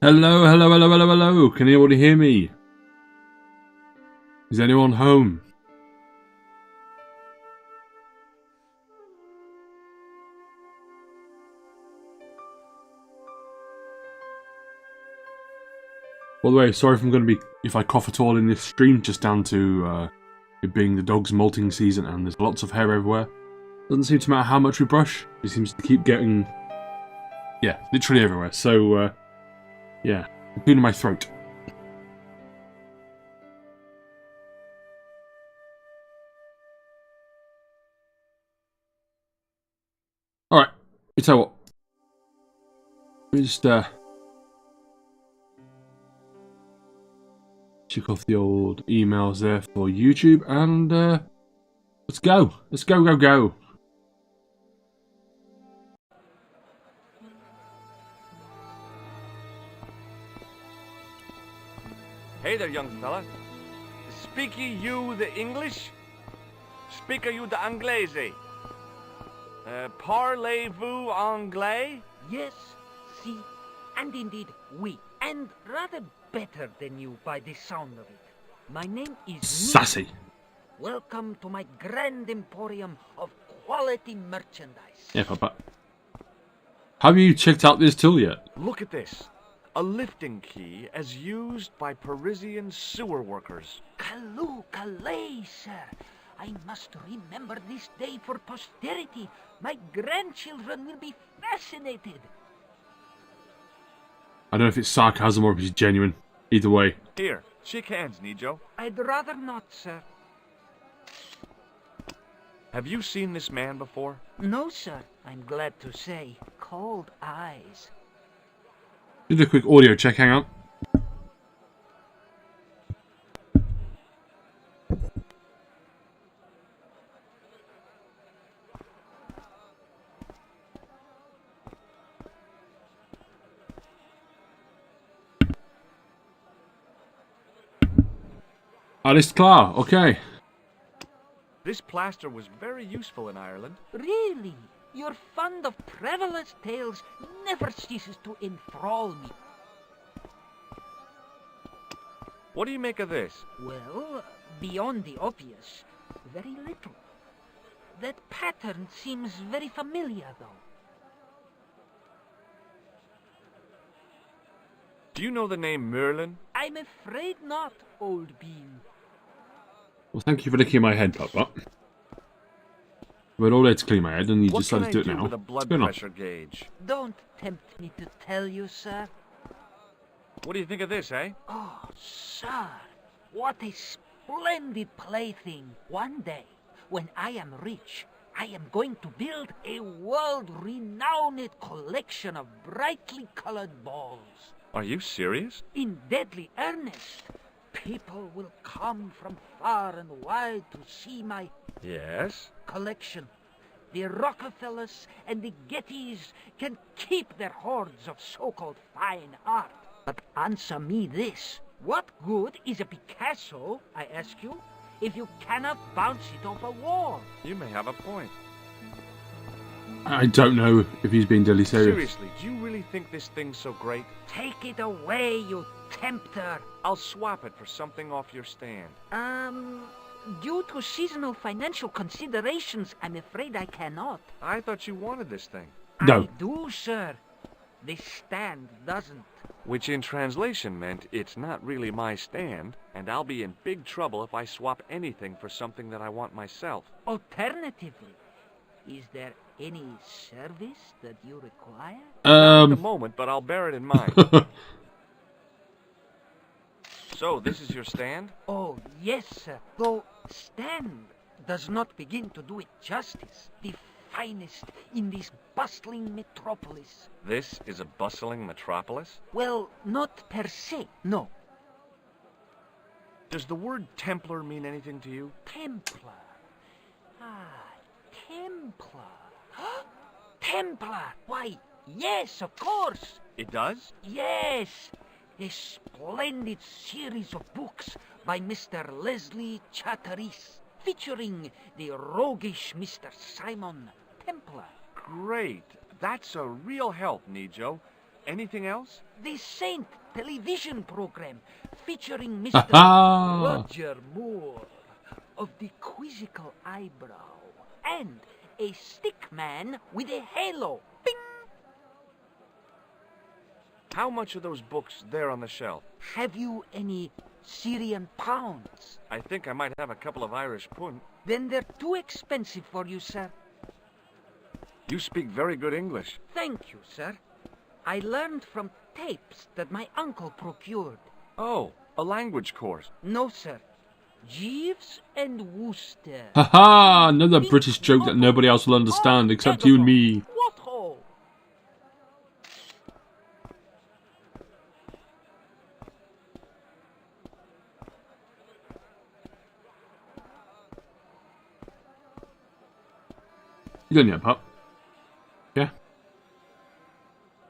Hello, hello, hello, hello, hello. Can anybody hear me? Is anyone home? By the way, sorry if I cough at all in this stream, just down to it being the dog's molting season and there's lots of hair everywhere. Doesn't seem to matter how much we brush, it seems to keep getting, yeah, literally everywhere. So, yeah, including my throat. Alright, you tell you what. Let me just, check off the old emails there for YouTube and, let's go. Let's go, go, go. Hey there, young fella. Speak you the English? Speak you the Anglais? Parlez-vous anglais? Yes, si, and indeed oui, and rather better than you by the sound of it. My name is Sassy. Welcome to my grand emporium of quality merchandise. Yeah, Papa. Have you checked out this tool yet? Look at this. A lifting key as used by Parisian sewer workers. Calais, Calais, sir. I must remember this day for posterity. My grandchildren will be fascinated. I don't know if it's sarcasm or if it's genuine. Either way. Here, shake hands, Nijo. I'd rather not, sir. Have you seen this man before? No, sir. I'm glad to say. Cold eyes. Do a quick audio check, hang on. Alles klar, okay. This plaster was very useful in Ireland. Really? Your fund of travelers' tales never ceases to enthrall me. What do you make of this? Well, beyond the obvious, very little. That pattern seems very familiar, though. Do you know the name Merlin? I'm afraid not, old bean. Well, thank you for licking my head, Papa. We're all there to clean my head, and you What decided can to do I it do now. with a blood What's going on? pressure gauge? Don't tempt me to tell you, sir. What do you think of this, eh? Oh, sir, what a splendid plaything. One day, when I am rich, I am going to build a world-renowned collection of brightly colored balls. Are you serious? In deadly earnest. People will come from far and wide to see my Yes? collection. The Rockefellers and the Gettys can keep their hoards of so-called fine art. But answer me this. What good is a Picasso, I ask you, if you cannot bounce it off a wall? You may have a point. I don't know if he's being deadly serious. Seriously, do you really think this thing's so great? Take it away, you tempter. I'll swap it for something off your stand. Due to seasonal financial considerations, I'm afraid I cannot. I thought you wanted this thing. No. I do, sir. The stand doesn't. Which in translation meant it's not really my stand, and I'll be in big trouble if I swap anything for something that I want myself. Alternatively, is there any service that you require? Not at the moment, but I'll bear it in mind. So, this is your stand? Oh, yes, sir. Though stand does not begin to do it justice. The finest in this bustling metropolis. This is a bustling metropolis? Well, not per se, no. Does the word Templar mean anything to you? Templar. Ah, Templar. Templar! Why, yes, of course. It does? Yes. A splendid series of books by Mr. Leslie Chatteris, featuring the roguish Mr. Simon Templar. Great. That's a real help, Nijo. Anything else? The Saint television program featuring Mr. Ha-ha! Roger Moore of the quizzical eyebrow and a stick man with a halo. Bing! How much are those books there on the shelf? Have you any Syrian pounds? I think I might have a couple of Irish pund. Then they're too expensive for you, sir. You speak very good English. Thank you, sir. I learned from tapes that my uncle procured. Oh, a language course. No, sir. Jeeves and Wooster. Haha! Another British joke that nobody else will understand except you and me. What ho? You done yet, pup? Yeah?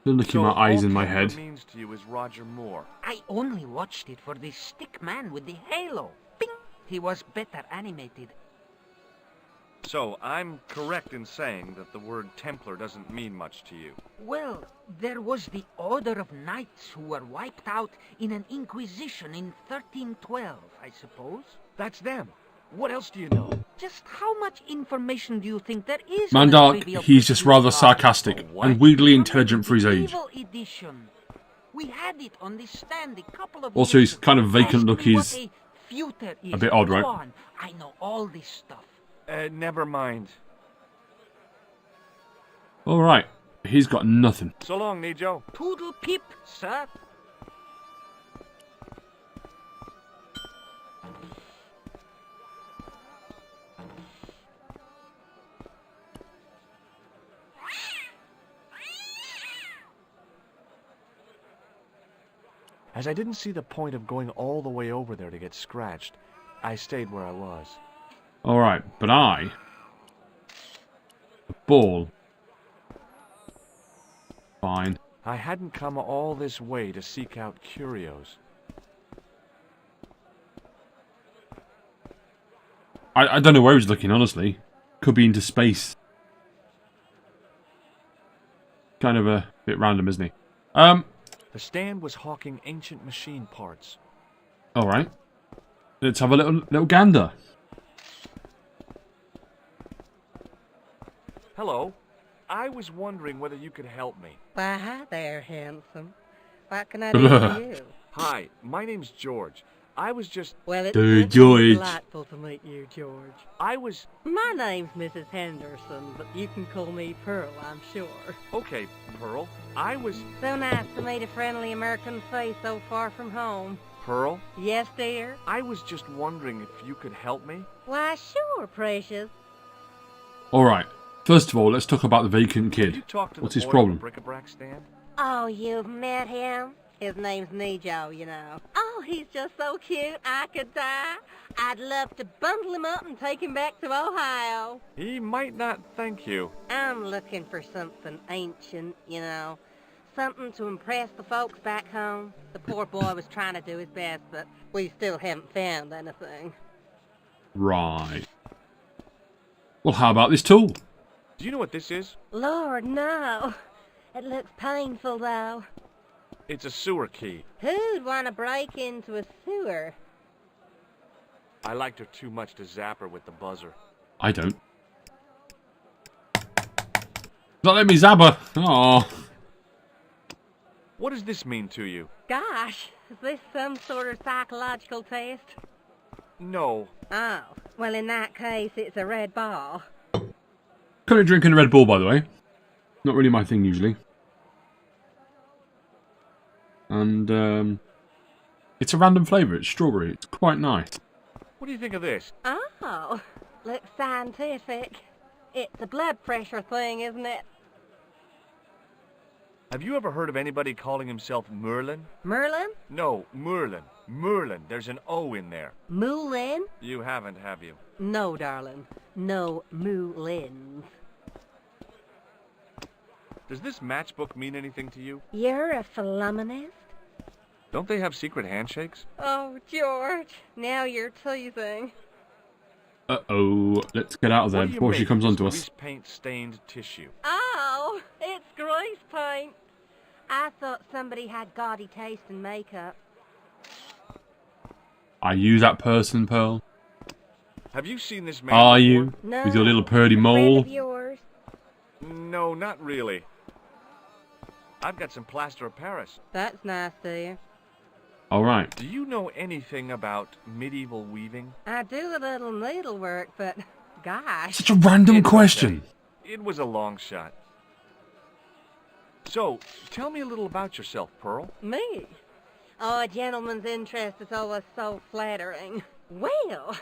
Still looking my eyes in my all head. Templars means to you is Roger Moore. I only watched it for the stick man with the halo. Bing! He was better animated. So, I'm correct in saying that the word Templar doesn't mean much to you. Well, there was the Order of Knights who were wiped out in an Inquisition in 1312, I suppose. That's them. What else do you know? Just how much information do you think there is on the Mandark, Trivial he's just Pursuit rather of- sarcastic What? and weirdly From intelligent for his the age. Evil Edition. We had it on the stand a couple of Also, years his kind of ago. vacant Ask look me what is a feuter is. a bit odd, Go right? on. I know all this stuff. Never mind. Alright, he's got nothing. So long, Nijo. Toodle pip, sir. As I didn't see the point of going all the way over there to get scratched, I stayed where I was. Alright, but I... The ball. Fine. I hadn't come all this way to seek out curios. I don't know where he's looking, honestly. Could be into space. Kind of a bit random, isn't he? The stand was hawking ancient machine parts. Alright. Let's have a little gander. Hello. I was wondering whether you could help me. Why, hi there, handsome. What can I do for you? Hi, my name's George. I was just... Well, it's Dude, certainly George. delightful to meet you, George. I was... My name's Mrs. Henderson, but you can call me Pearl, I'm sure. Okay, Pearl. I was... So nice to meet a friendly American face so far from home. Pearl? Yes, dear? I was just wondering if you could help me. Why, sure, precious. Alright. First of all, let's talk about the vacant Did you kid. talk to What's the his boy problem? at the bric-a-brac stand? Oh, you've met him? His name's Nijo, you know. Oh, he's just so cute, I could die. I'd love to bundle him up and take him back to Ohio. He might not thank you. I'm looking for something ancient, you know. Something to impress the folks back home. The poor boy was trying to do his best, but we still haven't found anything. Right. Well, how about this tool? Do you know what this is? Lord, no. It looks painful, though. It's a sewer key. Who'd want to break into a sewer? I liked her too much to zap her with the buzzer. I don't. Not let me zabber. Oh. What does this mean to you? Gosh, is this some sort of psychological test? No. Oh, well, in that case, it's a red ball. Currently drinking a Red Bull, by the way. Not really my thing usually. And it's a random flavour. It's strawberry. It's quite nice. What do you think of this? Oh, looks scientific. It's a blood pressure thing, isn't it? Have you ever heard of anybody calling himself Merlin? Merlin? No, Merlin. Merlin. There's an O in there. Moulin? You haven't, have you? No, darling. No moulins. Does this matchbook mean anything to you? You're a philomενist? Don't they have secret handshakes? Oh, George, now you're teasing. Uh-oh. Let's get out of What there do you before she make comes of onto this us. grease paint stained tissue. Oh, it's grease paint. I thought somebody had gaudy taste in makeup. Are you that person, Pearl? Have you seen this man Are before? you? No. With your little purdy a friend mole? of yours? No, not really. I've got some plaster of Paris. That's nice to you. Alright. Do you know anything about medieval weaving? I do a little needlework, but gosh. Such a random It's question. okay. It was a long shot. So, tell me a little about yourself, Pearl. Me? Oh, a gentleman's interest is always so flattering. Well,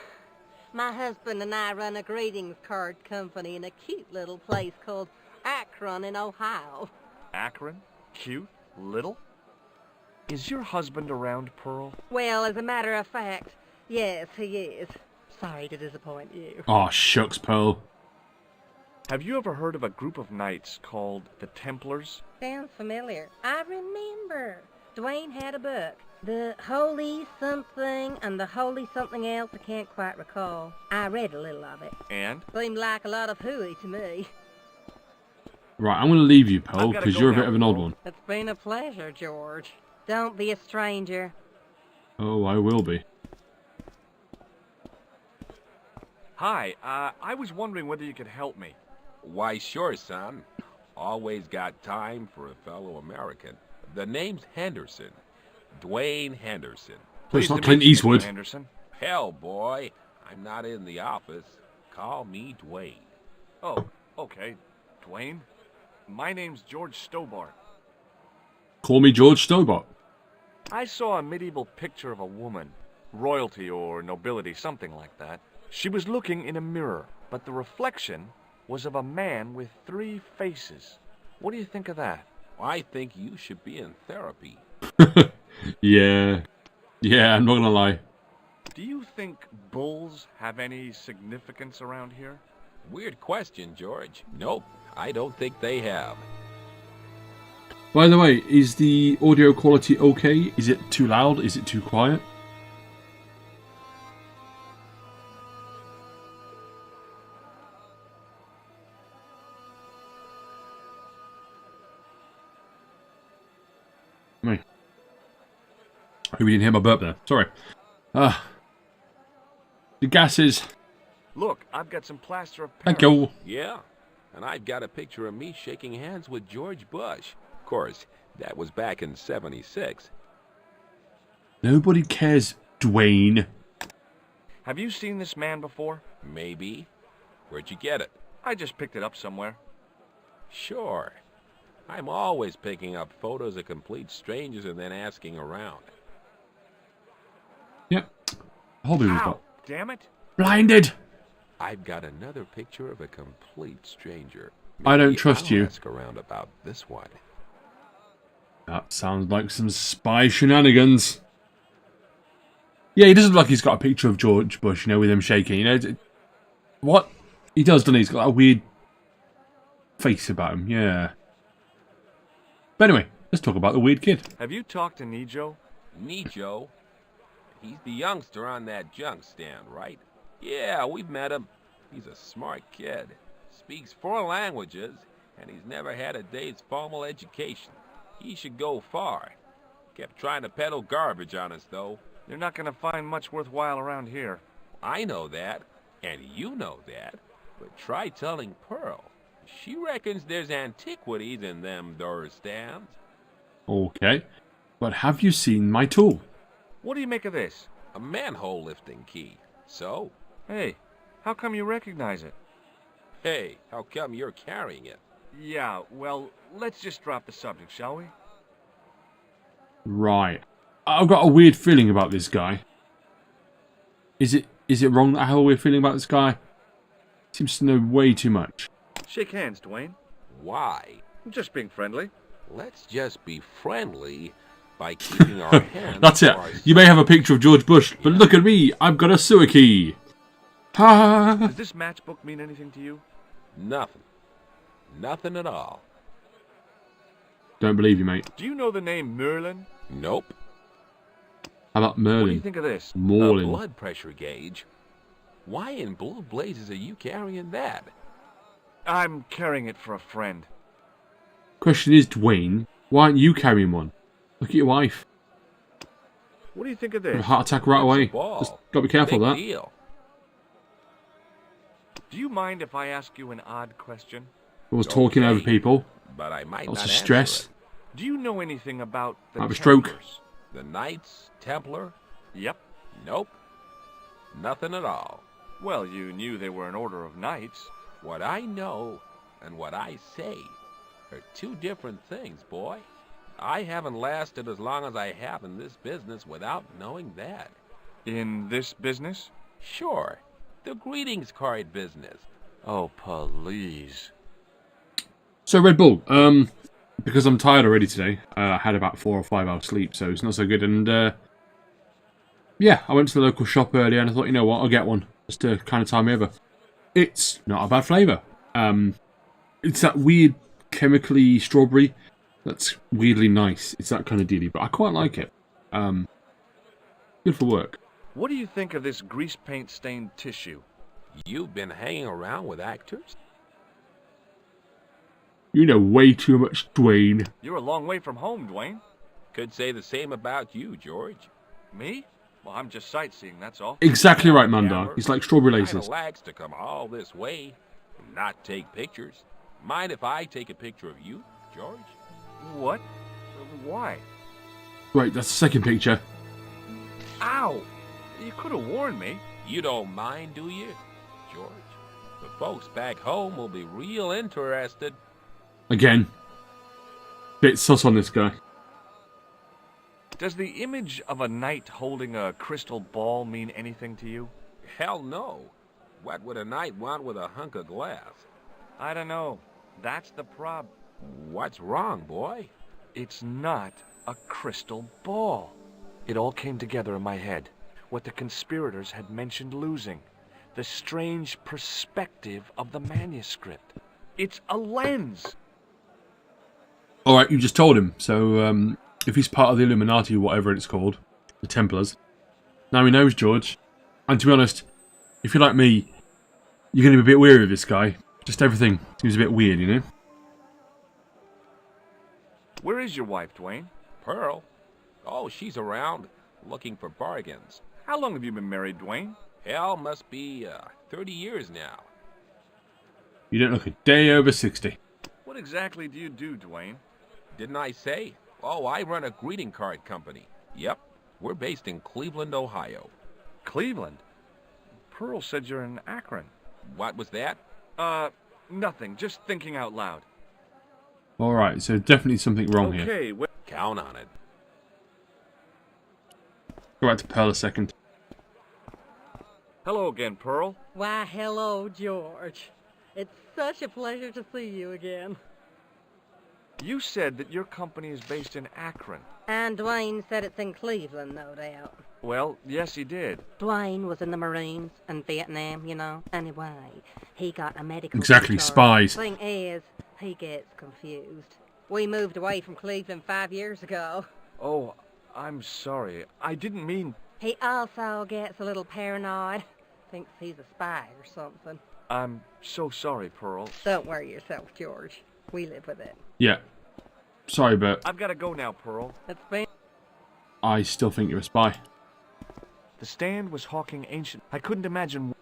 my husband and I run a greetings card company in a cute little place called Akron in Ohio. Akron? Cute? Little? Is your husband around, Pearl? Well, as a matter of fact, yes, he is. Sorry to disappoint you. Oh, shucks, Pearl. Have you ever heard of a group of knights called the Templars? Sounds familiar. I remember. Dwayne had a book. The Holy Something and the Holy Something Else, I can't quite recall. I read a little of it. And? Seemed like a lot of hooey to me. Right, I'm going to leave you, Pearl, I've gotta because go you're a now, bit of an odd Pearl. one. It's been a pleasure, George. Don't be a stranger. Oh, I will be. Hi, I was wondering whether you could help me. Why, sure, son. Always got time for a fellow American. The name's Henderson. Dwayne Henderson. So it's Pleased not to Clint meet you, Mr. Eastwood. Anderson. Hell, boy, I'm not in the office. Call me Dwayne. Oh, okay. Dwayne? My name's George Stobart. Call me George Stobart. I saw a medieval picture of a woman. Royalty or nobility, something like that. She was looking in a mirror, but the reflection was of a man with 3 faces. What do you think of that? I think you should be in therapy. Yeah. Yeah, I'm not going to lie. Do you think bulls have any significance around here? Weird question, George. Nope, I don't think they have. By the way, is the audio quality okay? Is it too loud? Is it too quiet? Me. Hope you didn't hear my burp there. Sorry. The gases. Look, I've got some plaster of Paris. Thank you. Yeah, and I've got a picture of me shaking hands with George Bush. Of course, that was back in '76. Nobody cares, Dwayne. Have you seen this man before? Maybe. Where'd you get it? I just picked it up somewhere. Sure. I'm always picking up photos of complete strangers and then asking around. Yep. Hobby we've Ow, got. damn it. Blinded! I've got another picture of a complete stranger. I don't Maybe trust I'll you. Ask around about this one. That sounds like some spy shenanigans. Yeah, he doesn't look like he's got a picture of George Bush, you know, with him shaking. You know, what? He does, doesn't he? He's got a weird face about him, yeah. But anyway, let's talk about the weird kid. Have you talked to Nijo? Nijo? He's the youngster on that junk stand, right? Yeah, we've met him. He's a smart kid. Speaks 4 languages, and he's never had a day's formal education. He should go far. Kept trying to peddle garbage on us, though. You're not going to find much worthwhile around here. I know that, and you know that. But try telling Pearl. She reckons there's antiquities in them door stands. Okay, but have you seen my tool? What do you make of this? A manhole lifting key. So? Hey, how come you recognize it? Hey, how come you're carrying it? Yeah, well, let's just drop the subject, shall we? Right. I've got a weird feeling about this guy. Is it wrong that I have a weird feeling about this guy? Seems to know way too much. Shake hands, Dwayne. Why? I'm just being friendly. Let's just be friendly by keeping our hands. That's it. to ourselves. You may have a picture of George Bush, but look at me. I've got a sewer key. Ha! Does this matchbook mean anything to you? Nothing. Nothing at all. Don't believe you, mate. Do you know the name Merlin? Nope. How about What do you Merlin? think of this? A Morlin. blood pressure gauge. Why in blue blazes are you carrying that? I'm carrying it for a friend. Question is, Dwayne, Why aren't you carrying one? Look at your wife. What do you think of A this? heart attack right It's a away. ball. Just gotta be careful Big of that. deal. Do you mind if I ask you an odd question? I was talking over Okay. people. But I might Lots not of answer stress. it. Do you know anything about the Have a stroke. Templars? The Knights Templar? Yep. Nope. Nothing at all. Well, you knew they were an order of knights. What I know and what I say are two different things, boy. I haven't lasted as long as I have in this business without knowing that. In this business? Sure, the greetings card business. Oh, please. So Red Bull, because I'm tired already today, I had about 4 or 5 hours sleep, so it's not so good. And yeah, I went to the local shop earlier and I thought, you know what, I'll get one just to kind of tie me over. It's not a bad flavour. It's that weird chemically strawberry that's weirdly nice. It's that kind of dealy, but I quite like it. Good for work. What do you think of this grease paint stained tissue? You've been hanging around with actors? You know way too much, Dwayne. You're a long way from home, Dwayne. Could say the same about you, George. Me? Well, I'm just sightseeing, that's all. Exactly right, Mandar. He's like strawberry Kinda laces. lags to come all this way and not take pictures. Mind if I take a picture of you, George? What? Why? Right, that's the second picture. Ow! You could have warned me. You don't mind, do you, George? The folks back home will be real interested. Again. Bit sus on this guy. Does the image of a knight holding a crystal ball mean anything to you? Hell no. What would a knight want with a hunk of glass? I don't know. That's the prob. What's wrong, boy? It's not a crystal ball. It all came together in my head. What the conspirators had mentioned losing. The strange perspective of the manuscript. It's a lens. Alright, you just told him. So, if he's part of the Illuminati or whatever it's called, the Templars, now he knows, George. And to be honest, if you're like me, you're going to be a bit weary of this guy. Just everything seems a bit weird, you know? Where is your wife, Dwayne? Pearl? Oh, she's around, looking for bargains. How long have you been married, Dwayne? Hell, must be 30 years now. You don't look a day over 60. What exactly do you do, Dwayne? Didn't I say? Oh, I run a greeting card company. Yep, we're based in Cleveland, Ohio. Cleveland? Pearl said you're in Akron. What was that? Nothing. Just thinking out loud. Alright, so definitely something wrong here. Okay, well, Count on it. Go back to Pearl a second. hello again, Pearl. Why, hello, George. It's such a pleasure to see you again. You said that your company is based in Akron. And Dwayne said it's in Cleveland, no doubt. Well, yes, he did. Dwayne was in the Marines and Vietnam, you know. Anyway, he got a medical Exactly, discharge. spies. Thing is, he gets confused. We moved away from Cleveland 5 years ago. Oh, I'm sorry. I didn't mean... He also gets a little paranoid. Thinks he's a spy or something. I'm so sorry, Pearl. Don't worry yourself, George. We live with it. Yeah. Sorry, but I've got to go now, Pearl. It's been... I still think you're a spy. The stand was hawking ancient. I couldn't imagine...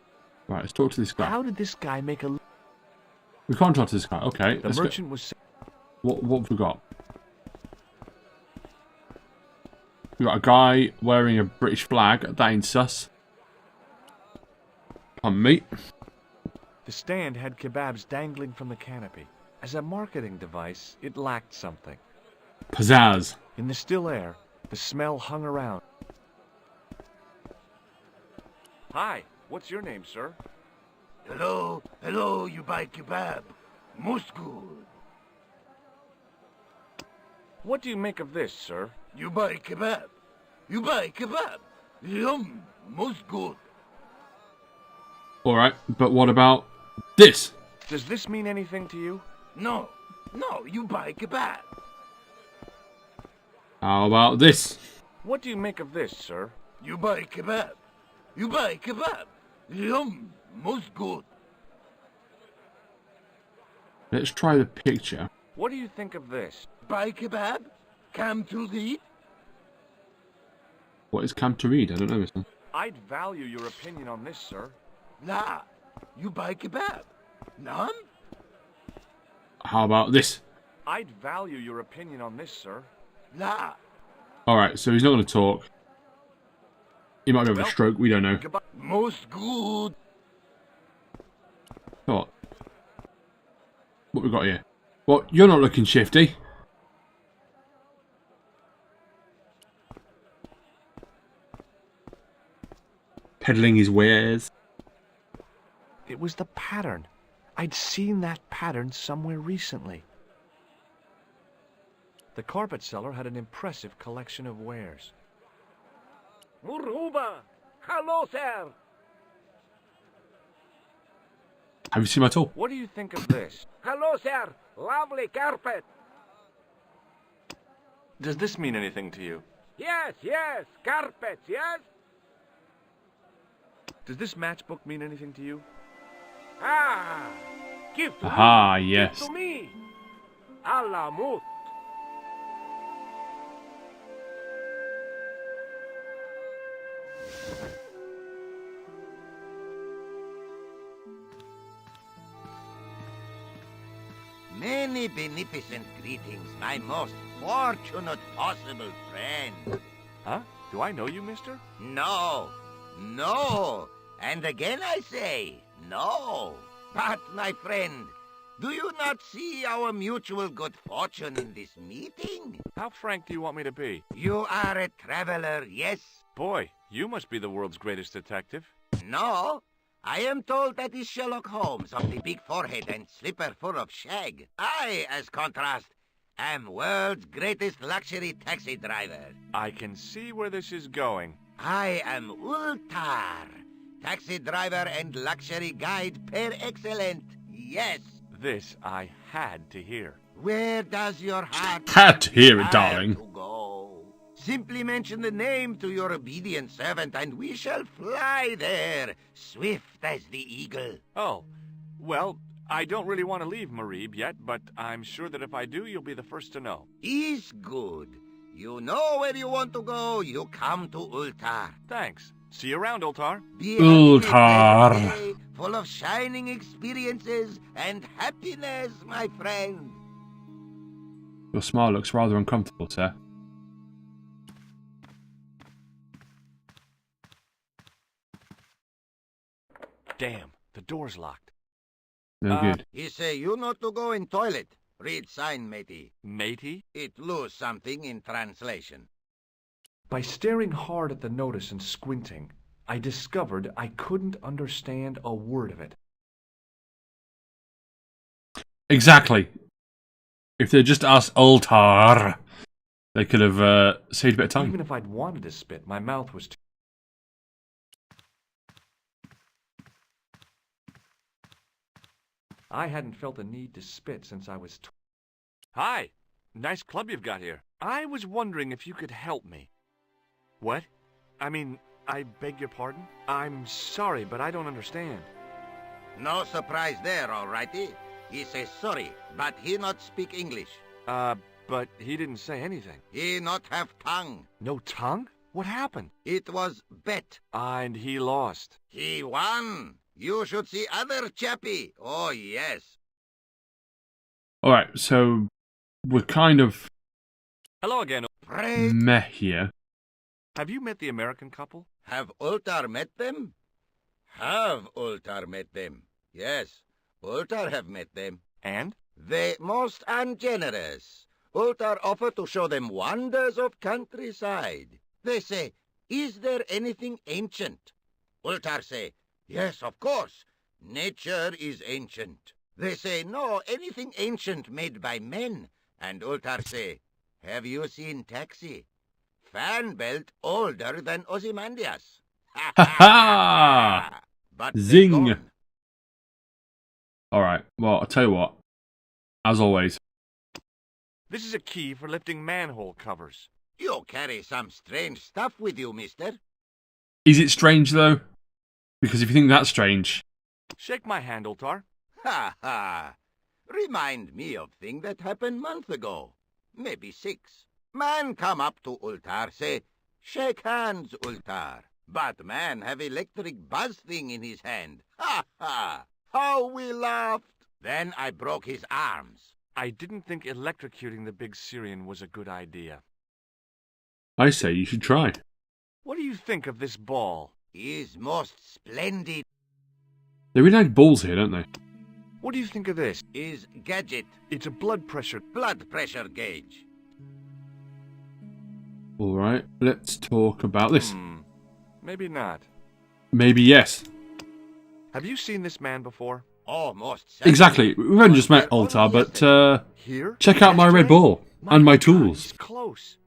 Right, let's talk to this guy. How did this guy make a... We can't talk to this guy. Okay, The let's go. merchant was... What have we got? We got a guy wearing a British flag. That ain't sus. Pardon me. The stand had kebabs dangling from the canopy. As a marketing device, it lacked something. Pizzazz. In the still air, the smell hung around. Hi, what's your name, sir? Hello, you buy kebab. Most good. What do you make of this, sir? You buy kebab. Yum, most good. Alright, but what about this? Does this mean anything to you? No, you buy kebab. How about this? What do you make of this, sir? You buy kebab. Yum, most good. Let's try the picture. What do you think of this? buy kebab? Come to read? What is camp to read? I don't know, mister. I'd value your opinion on this, sir. Nah, you buy kebab. None? How about this? I'd value your opinion on this, sir. Nah. Alright, so he's not going to talk. He might have a stroke, we don't know. Goodbye. Most good. What? What we got here? What? You're not looking shifty. Peddling his wares. It was the pattern. I'd seen that pattern somewhere recently. The carpet seller had an impressive collection of wares. Muruba! Hello, sir! Have you seen my tool? What do you think of this? Hello, sir! Lovely carpet! Does this mean anything to you? Yes, yes! Carpets, yes? Does this matchbook mean anything to you? Ah! Give to Aha, me! yes. Give to me! Alamut! Many beneficent greetings, my most fortunate possible friend. Huh? Do I know you, mister? No, no, and again I say, no. But, my friend, do you not see our mutual good fortune in this meeting? How frank do you want me to be? You are a traveler, yes? Boy, you must be the world's greatest detective. No, I am told that is Sherlock Holmes of the big forehead and slipper full of shag. I, as contrast, am world's greatest luxury taxi driver. I can see where this is going. I am Ultar, taxi driver and luxury guide per excellent. Yes. This I had to hear. Where does your heart Had to hear it, have darling. to go? Simply mention the name to your obedient servant, and we shall fly there, swift as the eagle. Oh, well, I don't really want to leave Marib yet, but I'm sure that if I do, you'll be the first to know. Is good. You know where you want to go, you come to Ultar. Thanks. See you around, Ultar. Be Ultar. happy, a day full of shining experiences and happiness, my friend. Your smile looks rather uncomfortable, sir. Damn, the door's locked. No good. He say you not to go in toilet. Read sign, matey. Matey? It lose something in translation. By staring hard at the notice and squinting, I discovered I couldn't understand a word of it. Exactly. If they'd just asked Ultar, they could have saved a bit of time. Even if I'd wanted to spit, my mouth was too... I hadn't felt a need to spit since I was... Hi! Nice club you've got here. I was wondering if you could help me. What? I mean, I beg your pardon? I'm sorry, but I don't understand. No surprise there, alrighty. He says sorry, but he not speak English. But he didn't say anything. He not have tongue. No tongue? What happened? It was bet. And he lost. He won. You should see other chappie. Oh, yes. Alright, so we're kind of Hello again. Pray. meh here. Have you met the American couple? Have Ultar met them? Have Ultar met them? Yes, Ultar have met them. And? They most ungenerous. Ultar offer to show them wonders of countryside. They say, is there anything ancient? Ultar say, yes, of course. Nature is ancient. They say, no, anything ancient made by men. And Ultar say, have you seen Taxi? Fan belt older than Ozymandias. Ha ha! But they Zing. gone. Alright, well, I'll tell you what. As always. This is a key for lifting manhole covers. You carry some strange stuff with you, mister. Is it strange, though? Because if you think that's strange... Shake my hand, Ultar. Ha ha! Remind me of thing that happened month ago. maybe 6. Man come up to Ultar, say, "Shake hands, Ultar." But man have electric buzz thing in his hand. Ha ha! How we laughed! Then I broke his arms. I didn't think electrocuting the big Syrian was a good idea. I say you should try. What do you think of this ball? He's most splendid. They really like balls here, don't they? What do you think of this? His gadget, It's a blood pressure. blood pressure gauge. Alright, let's talk about this. Maybe not. Maybe yes. Have you seen this man before? Oh, most certainly. Exactly. We've only just met Altar, but Here? check out my red ball and my God, tools. he's close.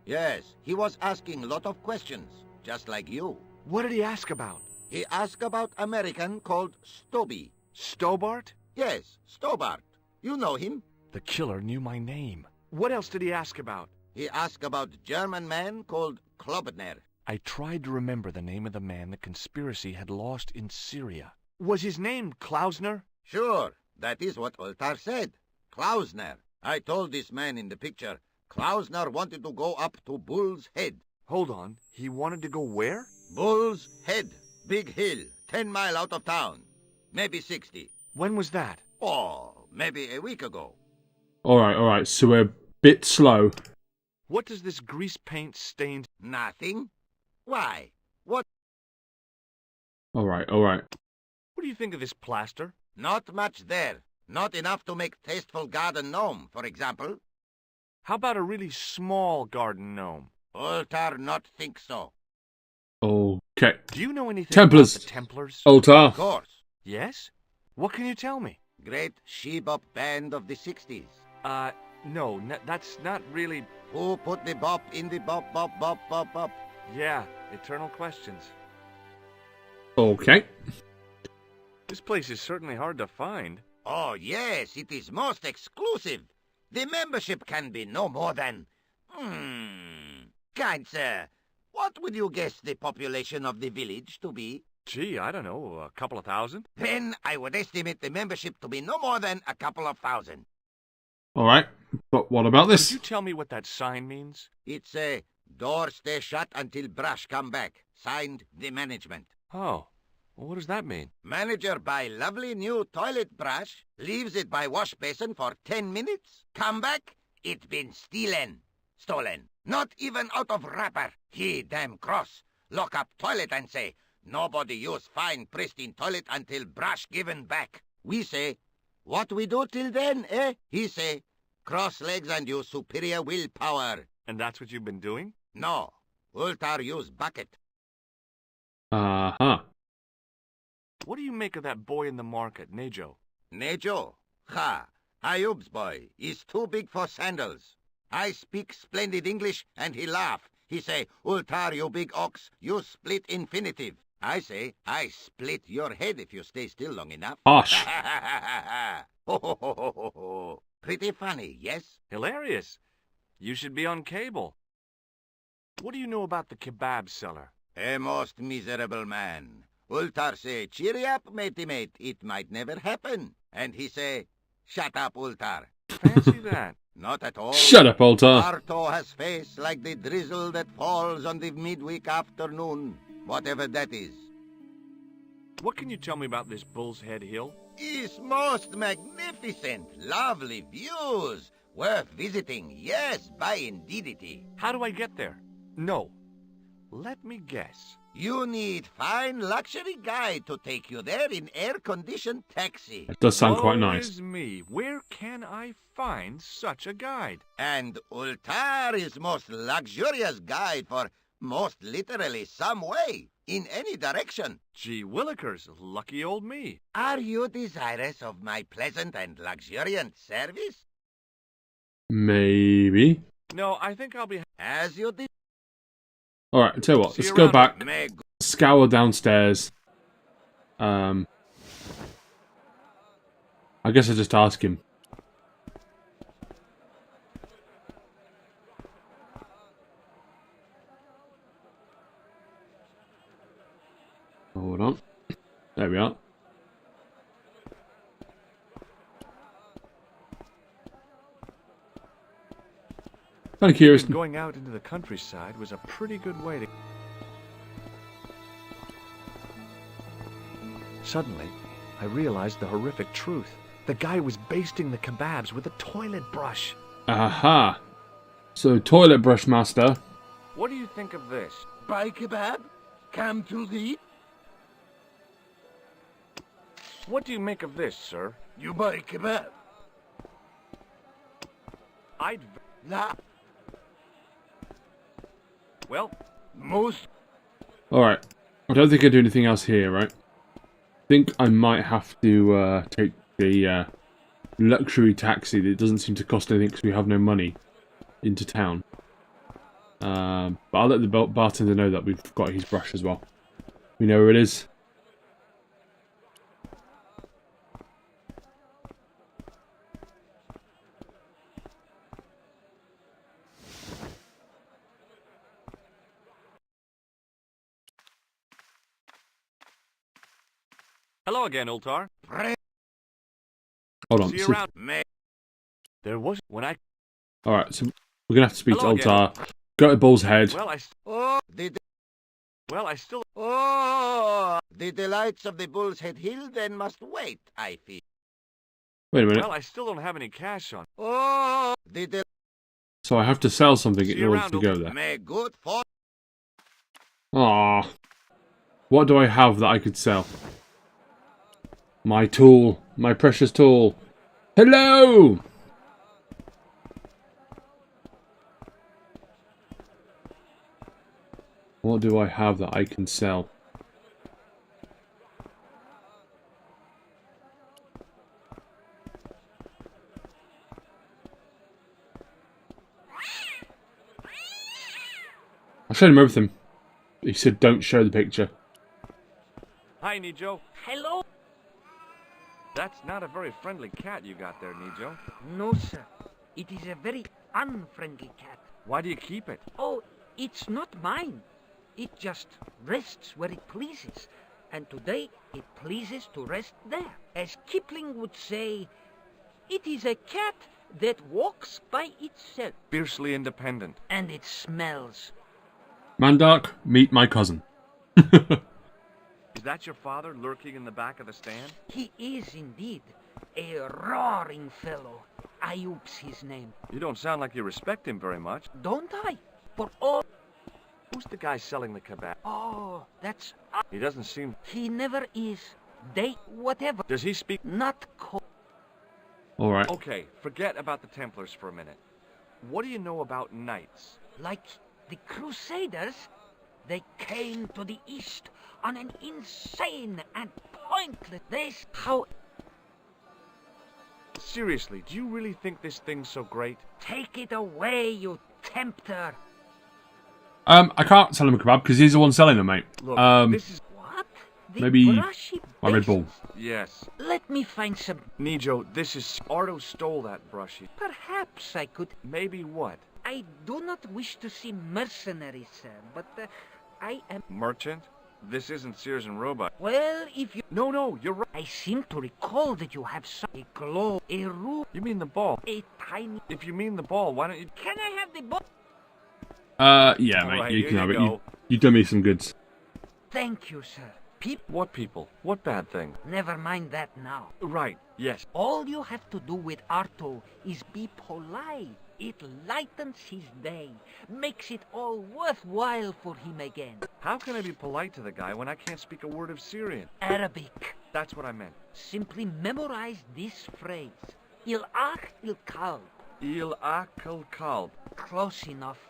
Yes, he was asking a lot of questions, just like you. What did he ask about? He asked about American called Stoby. Stobart? Yes, Stobart. You know him. The killer knew my name. What else did he ask about? He asked about German man called Klobner. I tried to remember the name of the man the conspiracy had lost in Syria. Was his name Klausner? Sure, that is what Ultar said. Klausner. I told this man in the picture, Klausner wanted to go up to Bull's Head. Hold on. He wanted to go where? Bull's Head. Big hill, 10 mile out of town. Maybe 60. When was that? Oh, maybe a week ago. Alright, so we're a bit slow. What does this grease paint stained... Nothing? Why? What? Alright. What do you think of this plaster? Not much there. Not enough to make tasteful garden gnome, for example. How about a really small garden gnome? Ultar not think so. Okay. Do you know anything Templars. about the Templars? Altar. Of course. Yes? What can you tell me? Great she-bop band of the 60s. No, that's not really... Who put the bop in the bop, bop, bop, bop, bop? Yeah, eternal questions. Okay. This place is certainly hard to find. Oh, yes, it is most exclusive. The membership can be no more than... Kind sir, what would you guess the population of the village to be? Gee, I don't know, a couple of thousand? Then I would estimate the membership to be no more than a couple of thousand. Alright, but what about Could this? you tell me what that sign means? It's a door stay shut until brush come back. Signed, the management. Oh, well, what does that mean? Manager buy lovely new toilet brush, leaves it by wash basin for 10 minutes, come back, it been stolen. Not even out of wrapper. He damn cross. Lock up toilet and say, nobody use fine pristine toilet until brush given back. We say, what we do till then, eh? He say, cross legs and use superior willpower. And that's what you've been doing? No, Ultar use bucket. Uh-huh. What do you make of that boy in the market, Nejo? Nejo? Ha! Ayub's boy is too big for sandals. I speak splendid English and he laugh. He say, Ultar, you big ox, you split infinitive. I say, I split your head if you stay still long enough. Hush. Ho, ho, ho, ho, ho, ho. Pretty funny, yes? Hilarious. You should be on cable. What do you know about the kebab seller? A most miserable man. Ultar say, cheery up, matey mate, it might never happen. And he say, shut up, Ultar. Fancy that. Not at all. Shut up, Altar. Arto has face like the drizzle that falls on the midweek afternoon, whatever that is. What can you tell me about this Bull's Head Hill? Is most magnificent, lovely views, worth visiting, yes, by indeedity. How do I get there? No. Let me guess. You need fine luxury guide to take you there in air-conditioned taxi. It does sound quite Woe nice. is me. Where can I find such a guide? And Ultar is most luxurious guide for most literally some way, in any direction. Gee willikers, lucky old me. Are you desirous of my pleasant and luxuriant service? Maybe. No, I think I'll be... As you did. Alright, tell you what, See let's you go around. back, May scour downstairs. I guess I just ask him. Hold on. There we are. Kind of curious. Going out into the countryside was a pretty good way to... Suddenly, I realized the horrific truth. The guy was basting the kebabs with a toilet brush. Aha. So, toilet brush master. What do you think of this? Buy kebab? Come to thee? What do you make of this, sir? You buy kebab? I'd... La. Well, Most. Alright. I don't think I do anything else here, right? I think I might have to take the luxury taxi that doesn't seem to cost anything because we have no money into town. But I'll let the bartender know that we've got his brush as well. We know where it is. hello again, Ultar. Hold on. See you So, around. There was... When I... alright, so we're going to have to speak Hello to again. Altar. Go to Bull's head. Well, I still... Oh, the delights of the Bull's Head Hill then must wait, I fear. Wait a minute. Well, I still don't have any cash on. Oh, the So I have to sell something See in you order around, to go there. may good for. Ah, what do I have that I could sell? My tool, my precious tool. Hello! What do I have that I can sell? I showed him everything. He said don't show the picture. Hi, Nijo. Hello? That's not a very friendly cat you got there, Nijo. No, sir. It is a very unfriendly cat. Why do you keep it? Oh, it's not mine. It just rests where it pleases. And today it pleases to rest there. As Kipling would say, it is a cat that walks by itself. Fiercely independent. And it smells. Mandark, meet my cousin. Is that your father lurking in the back of the stand? He is indeed a roaring fellow. Ayub's his name. You don't sound like you respect him very much. Don't I? For all... Who's the guy selling the kebab? Oh, that's... He doesn't seem... He never is. They... whatever. Does he speak... Not cold. Alright. Okay, forget about the Templars for a minute. What do you know about knights? Like the Crusaders, they came to the East on an insane and pointless... This... How... Seriously, do you really think this thing's so great? Take it away, you tempter. I can't sell him a kebab because he's the one selling them, mate. Look, this is... What? The Maybe brushy my Red Bull. basins? Yes. Let me find some... Nijo, this is... Ardo stole that brushy. Perhaps I could... Maybe what? I do not wish to seem mercenary, sir, but I am... Merchant? This isn't Sears and Roebuck. Well, if you... No, you're right. I seem to recall that you have some... A glow, a room, You mean the ball. a tiny... If you mean the ball, why don't you... Can I have the ball? yeah, All mate, right, you here can have you it. go. You done me some goods. Thank you, sir. What people? What bad thing? Never mind that now. Right, yes. All you have to do with Arto is be polite. It lightens his day, makes it all worthwhile for him again. How can I be polite to the guy when I can't speak a word of Syrian? Arabic. That's what I meant. Simply memorize this phrase. Il ach il kalb. Il akal kalb. Close enough.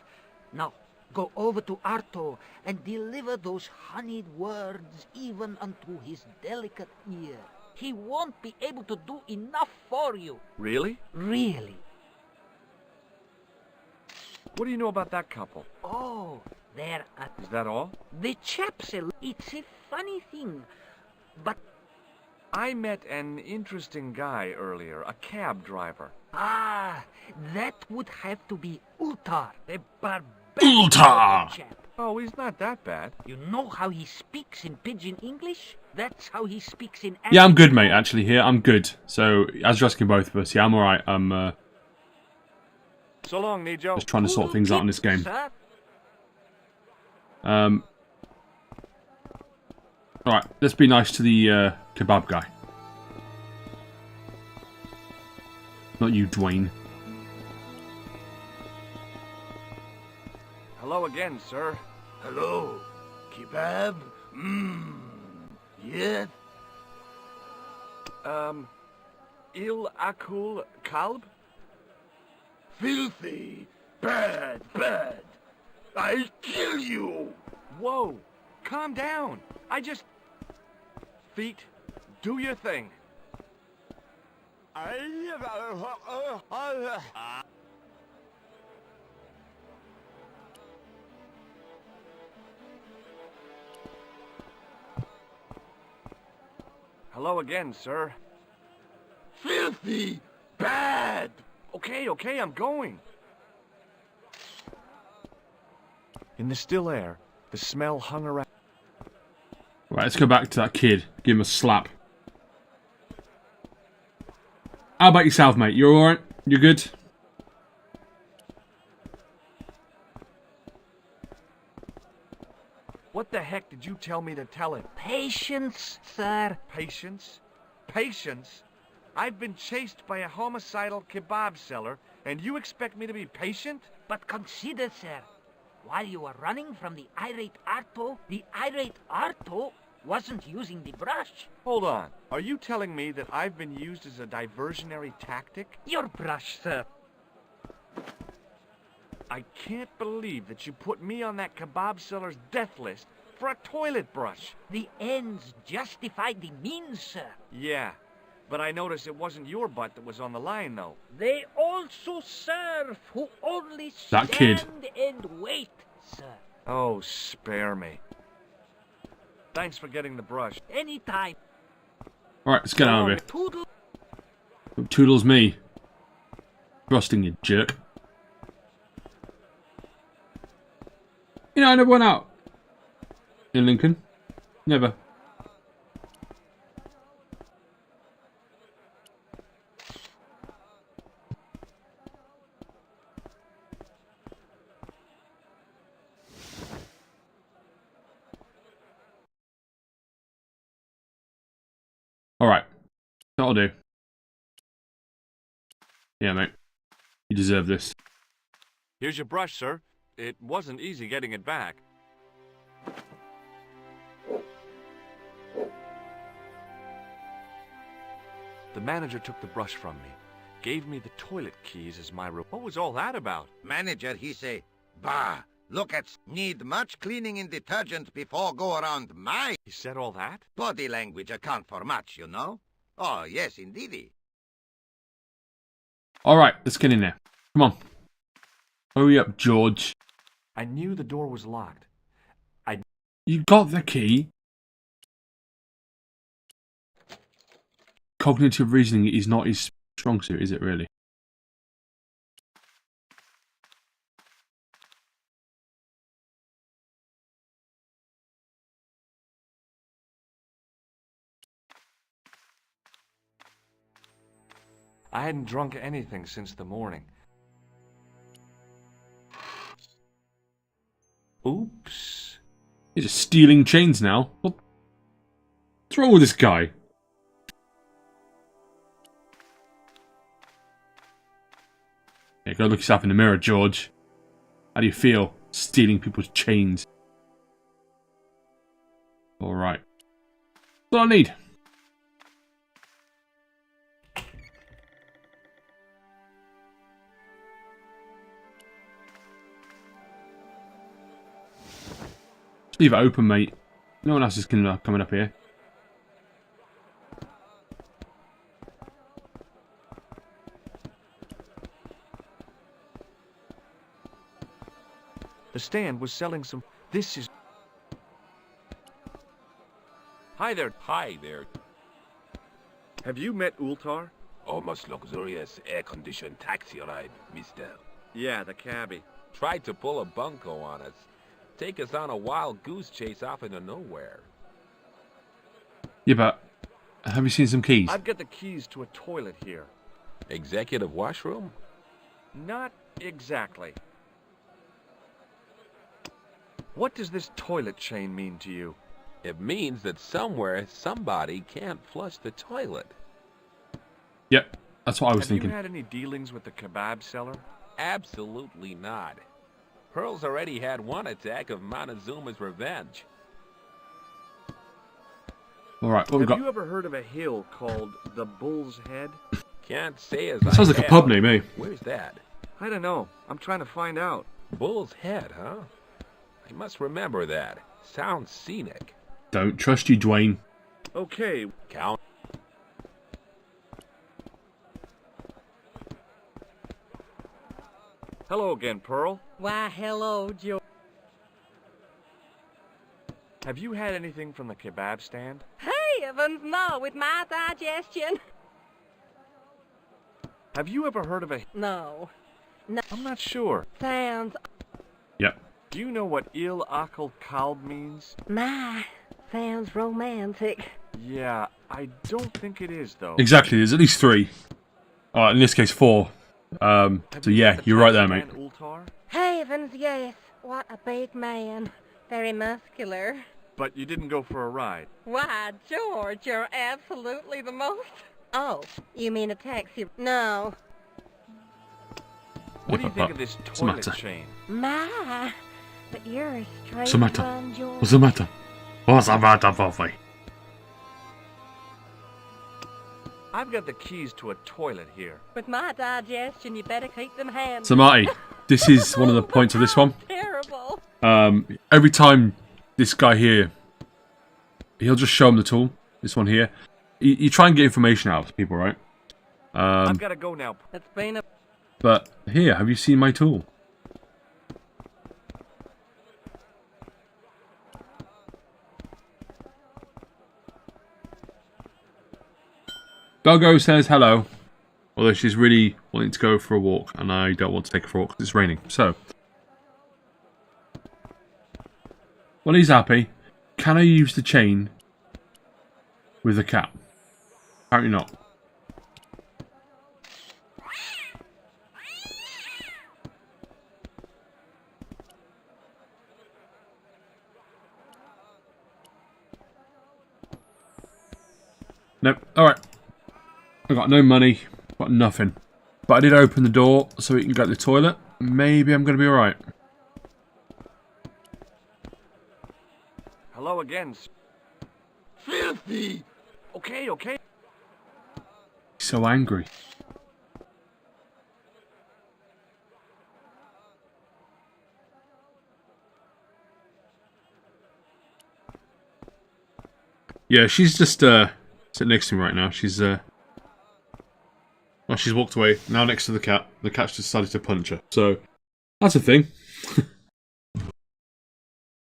Now, go over to Arto and deliver those honeyed words even unto his delicate ear. He won't be able to do enough for you. Really? Really. What do you know about that couple? Oh, they're Is that all? the chaps. It's a funny thing, but I met an interesting guy earlier, a cab driver. that would have to be Ultar, a barbaric Ultar! chap. Oh, he's not that bad. You know how he speaks in pidgin English? That's how he speaks in... Yeah, I'm good, mate, actually, here. I'm good. So, as you're asking both of us, yeah, I'm alright. So long, Nijo. Just trying to sort things out in this game. Sir. Alright, let's be nice to the kebab guy. Not you, Dwayne. Hello again, sir. Hello. Kebab? Mmm. Yes? Il akul kalb? Filthy. Bad, bad. I'll kill you. Whoa, calm down. I just... Feet, do your thing. Hello again, sir. Filthy. Bad. Okay, I'm going. In the still air, the smell hung around. Right, let's go back to that kid. Give him a slap. How about yourself, mate? You alright? You good? What the heck did you tell me to tell him? Patience, sir. Patience? Patience? I've been chased by a homicidal kebab seller, and you expect me to be patient? But consider, sir, while you were running from the irate Arto wasn't using the brush. Hold on. Are you telling me that I've been used as a diversionary tactic? Your brush, sir. I can't believe that you put me on that kebab seller's death list for a toilet brush. The ends justified the means, sir. Yeah, but I noticed it wasn't your butt that was on the line, though. They also serve who only That stand kid. and wait, sir. Oh, spare me. Thanks for getting the brush. Anytime. Alright, let's get out of here. Toodle. Toodles me. Thrusting, you jerk. You know, I never went out in Lincoln. Never. Alright. That'll do. Yeah, mate. You deserve this. Here's your brush, sir. It wasn't easy getting it back. The manager took the brush from me, gave me the toilet keys as my reward. What was all that about? Manager, he say, bah, look at, need much cleaning and detergent before go around my He said all that? body language account for much, you know? Oh, yes, indeedy. Alright, let's get in there. Come on. Hurry up, George. I knew the door was locked. You got the key. Cognitive reasoning is not his strong suit, is it really? I hadn't drunk anything since the morning. Oops. He's just stealing chains now. What's wrong with this guy? Yeah, go look yourself in the mirror, George. How do you feel stealing people's chains? Alright. That's all I need. Just leave it open, mate. No one else is coming up here. The stand was selling some... This is... Hi there. Hi there. Have you met Ultar? Almost luxurious air-conditioned taxi ride, mister. Yeah, the cabbie. Tried to pull a bunco on us. Take us on a wild goose chase off into nowhere. Yeah, but have you seen some keys? I've got the keys to a toilet here. Executive washroom? Not Exactly. What does this toilet chain mean to you? It means that somewhere somebody can't flush the toilet. Yep, that's what I was Have thinking. you had any dealings with the kebab seller? Absolutely not. Pearl's already had one attack of Montezuma's revenge. Alright, what we Have got? you ever heard of a hill called the Bull's Head? Can't say as Sounds I like a have. pub name, eh? Where's that? I don't know. I'm trying to find out. Bull's Head, huh? I must remember that. Sounds scenic. Don't trust you, Dwayne. Okay, Count. hello again, Pearl. Why, hello, Joe. Have you had anything from the kebab stand? Hey, Evans, no, with my digestion. Have you ever heard of a... No. I'm not sure. Sounds... Yep. Do you know what Il Akal Kalb means? My, sounds romantic. Yeah, I don't think it is, though. Exactly, there's at least 3. Alright, in this case 4. Have So you yeah, met the you're right there, taxi mate. man, Ultar? Hey, Evans, yes. What a big man. Very muscular. But you didn't go for a ride. Why, George, you're absolutely the most... Oh, you mean a taxi? No. What do you think of this What's the toilet matter? chain? My, but you're a straight What's the matter? one, George. What's the matter? What's the matter, Buffy? I've got the keys to a toilet here. With my digestion, you better keep them hands. So Marty, this is one of the points of this one. Terrible. Every time this guy here, he'll just show him the tool. This one here. You try and get information out of people, right? I've got to go now. It's been a... But here, have you seen my tool? Gogo says hello. Although she's really wanting to go for a walk, and I don't want to take her for a walk because it's raining. So, when he's happy, can I use the chain with the cat? Apparently not. Nope. Alright. I got no money. Got nothing. But I did open the door so we can go to the toilet. Maybe I'm going to be alright. Hello again. Filthy! Okay, okay. He's so angry. Yeah, she's just sitting next to me right now. She's well, she's walked away. Now next to the cat. The cat's decided to punch her. So that's a thing.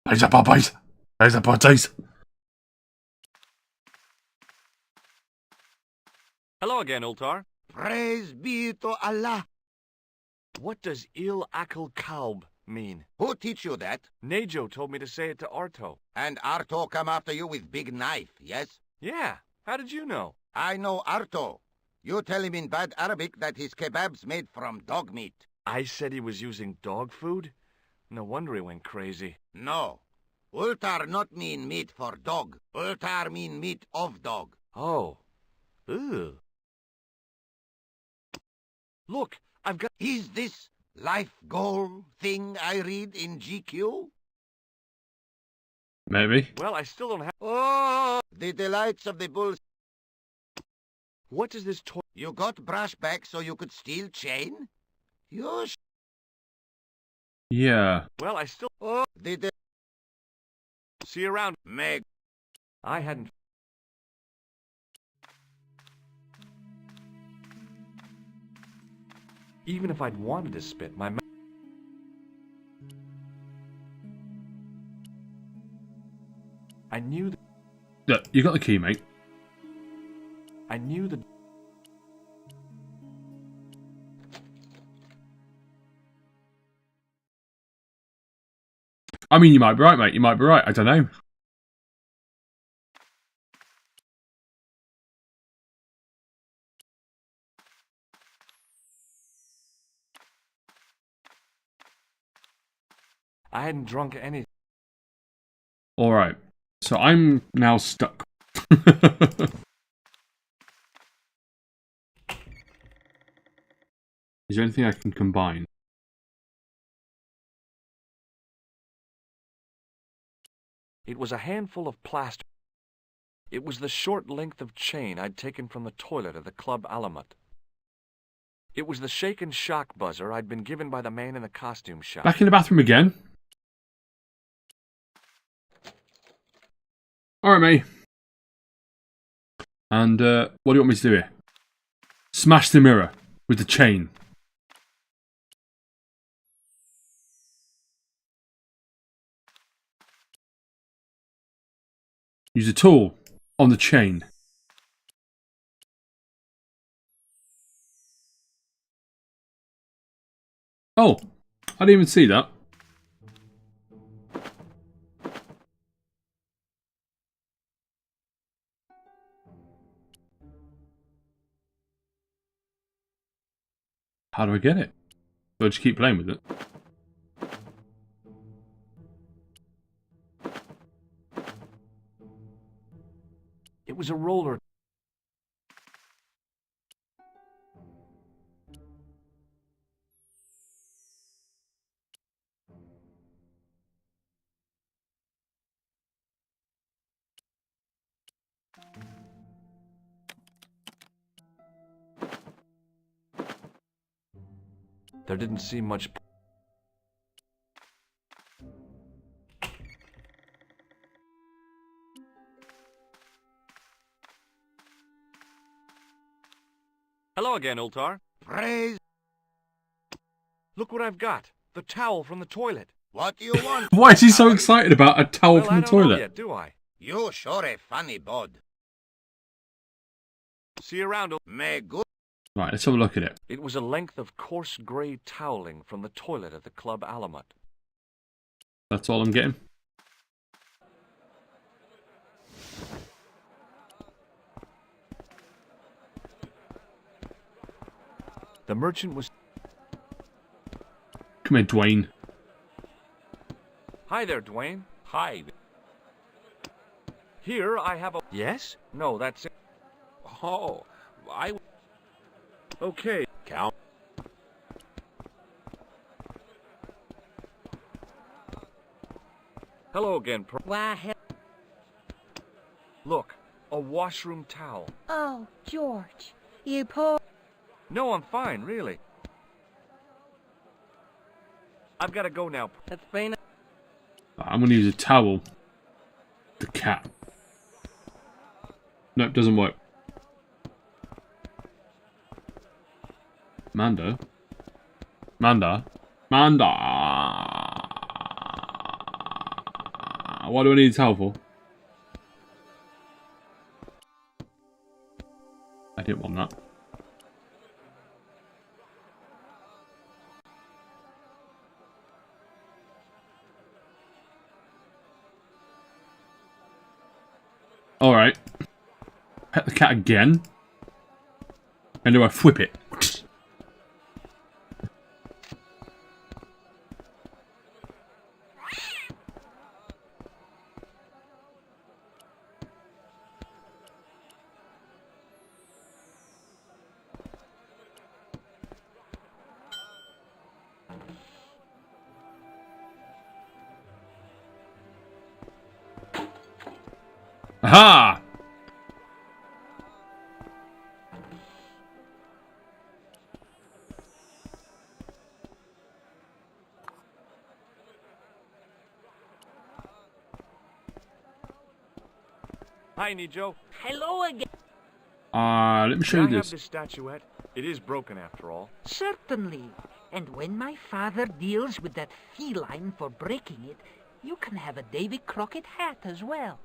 There's the puppies. There's the puppies. Hello again, Ultar. Praise be to Allah. What does Il Akal Kalb mean? Who teach you that? Nejo told me to say it to Arto. And Arto come after you with big knife, yes? Yeah, how did you know? I know Arto. You tell him in bad Arabic that his kebab's made from dog meat. I said he was using dog food? No wonder he went crazy. No. Ultar not mean meat for dog. Ultar mean meat of dog. Oh. Ew. Look, I've got... Is this life goal thing I read in GQ? Maybe. Well, I still don't have... Oh, the delights of the bulls. What does this toy... You got brush back so you could steal chain? You Yeah. Well, I still... Oh, See you around. Meg. I hadn't... Even if I'd wanted to spit, my mouth... I knew that... Look, you got the key, mate. I knew that... I mean, you might be right, mate. You might be right. I don't know. I hadn't drunk any. Alright. So I'm now stuck. Is there anything I can combine? It was a handful of plaster. It was the short length of chain I'd taken from the toilet at the Club Alamut. It was the shaken shock buzzer I'd been given by the man in the costume shop. Back in the bathroom again? Alright, mate. And, what do you want me to do here? Smash the mirror with the chain. Use a tool on the chain. Oh, I didn't even see that. How do I get it? Do I just keep playing with it? It was a roller. There didn't seem much. Hello again, Ultar. Praise. Look what I've got. The towel from the toilet. What do you want? Why is he so excited about a towel Well, from I the don't know toilet? yet, do I? You sure a funny bod. See you around. May good. Right, let's have a look at it. It was a length of coarse grey toweling from the toilet at the Club Alamut. That's all I'm getting. The merchant was... Come here, Dwayne. Hi there, Dwayne. Hi. Here I have a... Yes? No, that's it. Oh, I Okay. count. Hello again, Why, hell... Look, a washroom towel. Oh, George, you poor... No, I'm fine, really. I've got to go now. It's been... I'm going to use a towel. The cat. Nope, doesn't work. Manda? Manda? Manda! What do I need a towel for? I didn't want that. Alright. Pet the cat again. And do I flip it? Aha! Hi, Nijo. Hello again. Let me show Can you I have this. this statuette? It is broken after all. Certainly. And when my father deals with that feline for breaking it, you can have a Davy Crockett hat as well.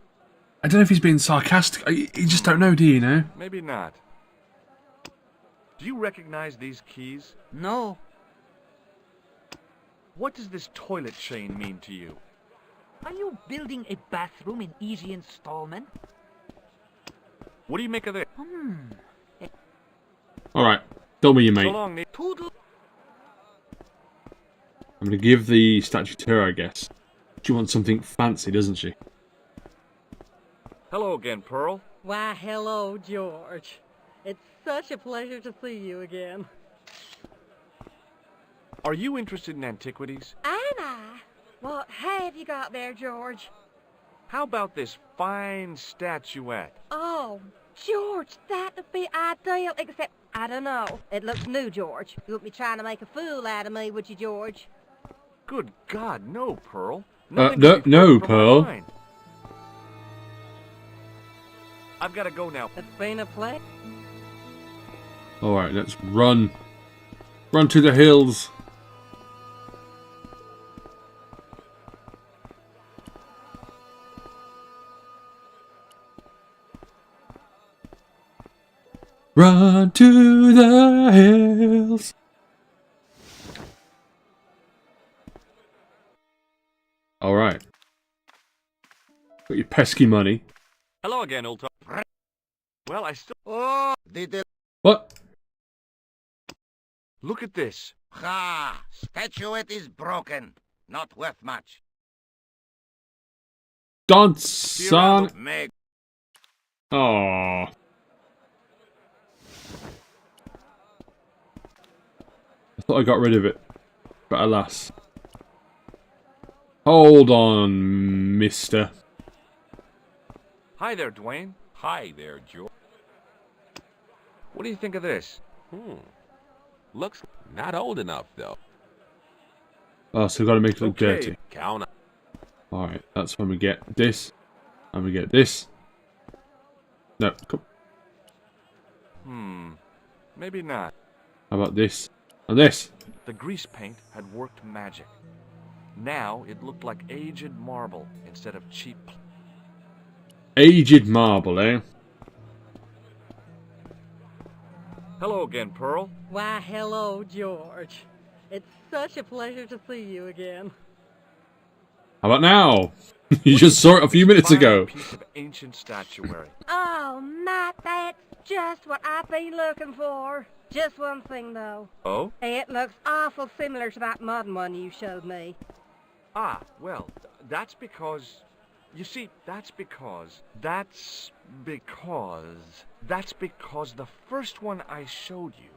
I don't know if he's being sarcastic. You just don't know, do you know? Maybe not. Do you recognize these keys? No. What does this toilet chain mean to you? Are you building a bathroom in easy installment? What do you make of this? Alright. Tell me, you mate. So long, Ni- Toodle. I'm I'm going to give the statue to her, I guess. She wants something fancy, doesn't she? Hello again, Pearl. Why, hello, George. It's such a pleasure to see you again. Are you interested in antiquities? Am I? What have you got there, George? How about this fine statuette? Oh, George, that'd be ideal, except, I don't know. It looks new, George. You wouldn't be trying to make a fool out of me, would you, George? Good God, no, Pearl. No, could be further no, from my Pearl. mind. I've got to go now. It's been a pleasure. Alright, let's run. Run to the hills. Run to the hills. Alright. Got your pesky money. Hello again, old top. Well, I still... Oh, the What? Look at this. ha! Statuette is broken. Not worth much. Dance, See you around, son. Meg. Oh. I thought I got rid of it, but alas. Hold on, mister. Hi there, Dwayne. Hi there, George. What do you think of this? Looks not old enough, though. Oh, so we've got to make it look Okay. dirty. Count on. Alright, that's when we get this. And we get this. No, come. Maybe not. How about this? And this? The grease paint had worked magic. Now it looked like aged marble instead of cheap. Aged marble, eh? Hello again, Pearl. Why, hello, George. It's such a pleasure to see you again. How about now? You just saw it a few minutes Fine ago. Piece of ancient statuary. Oh, Matt, that's just what I've been looking for. Just one thing, though. Oh? It looks awful similar to that modern one you showed me. Ah, well, that's because... You see, that's because the first one I showed you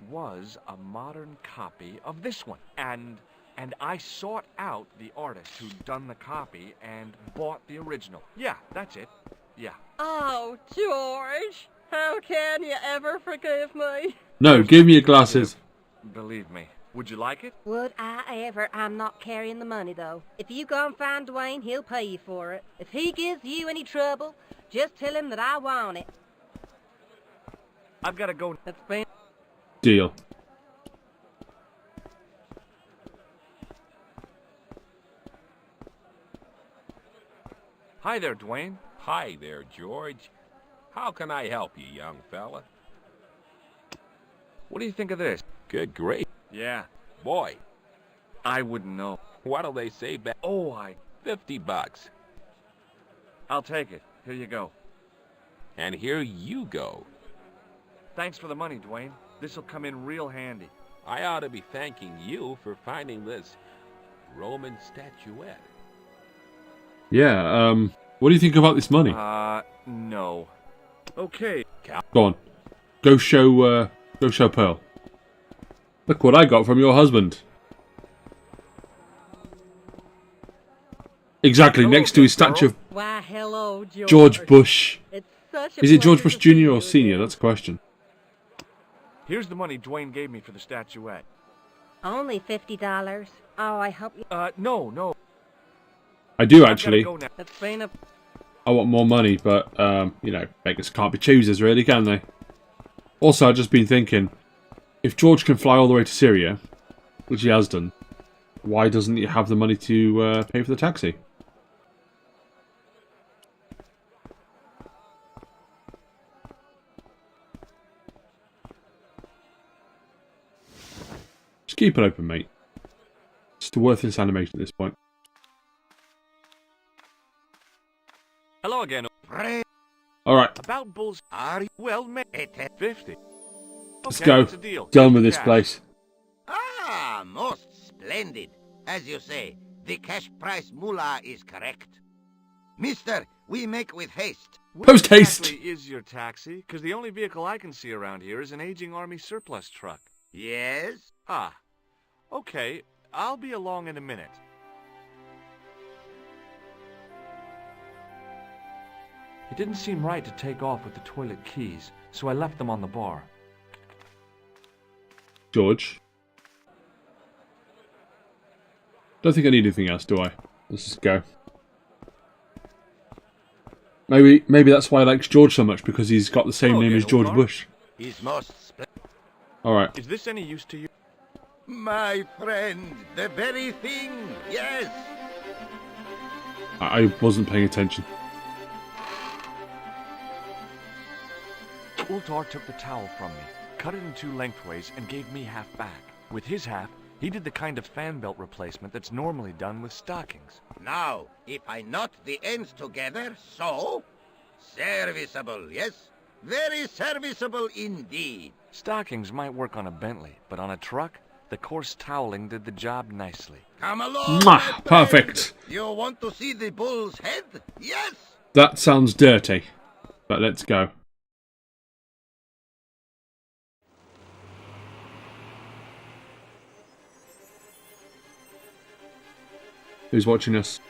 was a modern copy of this one. And I sought out the artist who'd done the copy and bought the original. Yeah, that's it. Yeah. Oh, George, how can you ever forgive me? No, give me your glasses. Believe me. Would you like it? Would I ever? I'm not carrying the money, though. If you go and find Dwayne, he'll pay you for it. If he gives you any trouble, just tell him that I want it. I've got to go. It's been... Deal. Hi there, Dwayne. Hi there, George. How can I help you, young fella? What do you think of this? Good grief. Yeah, Boy, I wouldn't know. what'll they say back? Oh, $50. I'll take it. Here you go. And here you go. Thanks for the money, Dwayne. This'll come in real handy. I ought to be thanking you for finding this Roman statuette. Yeah, what do you think about this money? No. Okay. Go on. Go show Pearl. Look what I got from your husband. Exactly, Hello, next to his Pearl. statue of Why, hello, George. George Bush. It's such a Is it George pleasure Bush to see Jr. you or Sr.? again. That's a question. Here's the money Dwayne gave me for the statuette. Only $50. Oh, I hope you... No. I do I've gotta actually. go now. It's been a... I want more money, but, you know, beggars can't be choosers, really, can they? Also, I've just been thinking, if George can fly all the way to Syria, which he has done, why doesn't he have the money to pay for the taxi? Just keep it open, mate. It's a worthless animation at this point. Hello again. Alright, About bulls. Are you Well, maybe 50. let's Okay, go. it's a deal. Done with this Cash. place. Ah, most splendid. As you say, the cash price mullah is correct. Mister, we make with haste. Post haste! Exactly is your taxi? Because the only vehicle I can see around here is an aging army surplus truck. Yes? Ah, okay. I'll be along in a minute. It didn't seem right to take off with the toilet keys, so I left them on the bar. George. Don't think I need anything else, do I? Let's just go. Maybe that's why I like George so much, because he's got the same name as George Bush. He's most Alright. Is this any use to you? My friend, the very thing, yes. I wasn't paying attention. Ultar took the towel from me, cut it in two lengthways, and gave me half back. With his half, he did the kind of fan belt replacement that's normally done with stockings. Now, if I knot the ends together, so... Serviceable, yes? Very serviceable indeed. Stockings might work on a Bentley, but on a truck, the coarse toweling did the job nicely. Come along, Mwah! my friend. Perfect! You want to see the bull's head? Yes? That sounds dirty. But let's go. Who's watching us?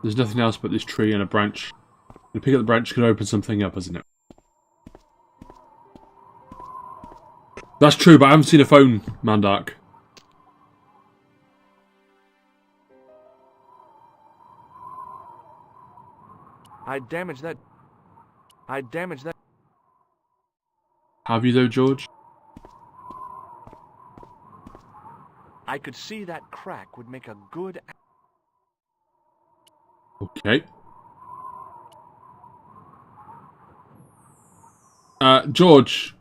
There's nothing else but this tree and a branch. You pick up the branch, can open something up, isn't it? That's true, but I haven't seen a phone, Mandark. I damaged that. Have you though, George? I could see that crack would make a good... Okay. George.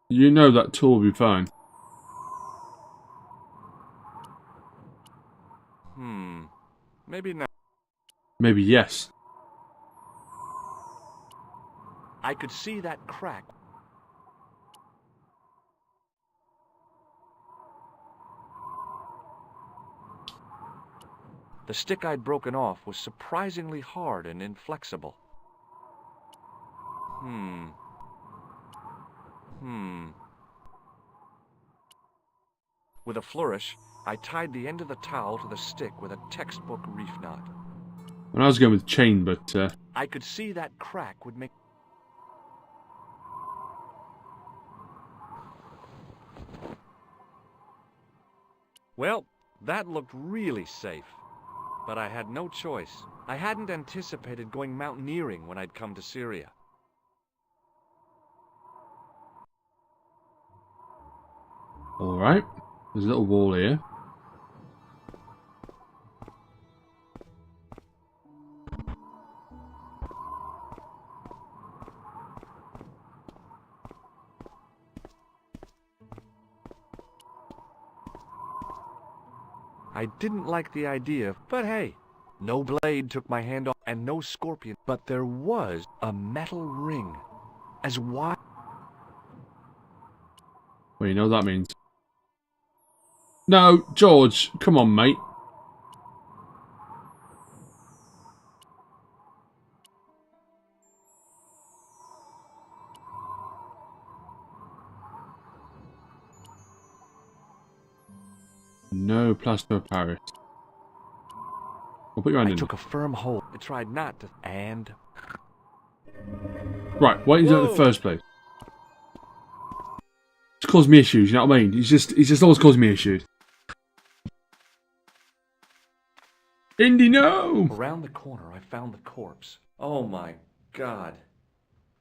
You know that tool will be fine. Maybe not. Maybe yes. I could see that crack. The stick I'd broken off was surprisingly hard and inflexible. With a flourish, I tied the end of the towel to the stick with a textbook reef knot. And I was going with chain, but I could see that crack would make... Well, that looked really safe. But I had no choice. I hadn't anticipated going mountaineering when I'd come to Syria. alright. There's a little wall here. I didn't like the idea, but hey, no blade took my hand off and no scorpion, but there was a metal ring, as wide... Well, you know what that means. No, George, come on, mate. No plaster of Paris. I'll put your hand I in. took a firm hold. I tried not to, and... Right, why didn't you do it in the first place? It's caused me issues, you know what I mean? He's just always causing me issues. Indy, no! Around the corner, I found the corpse. Oh my God.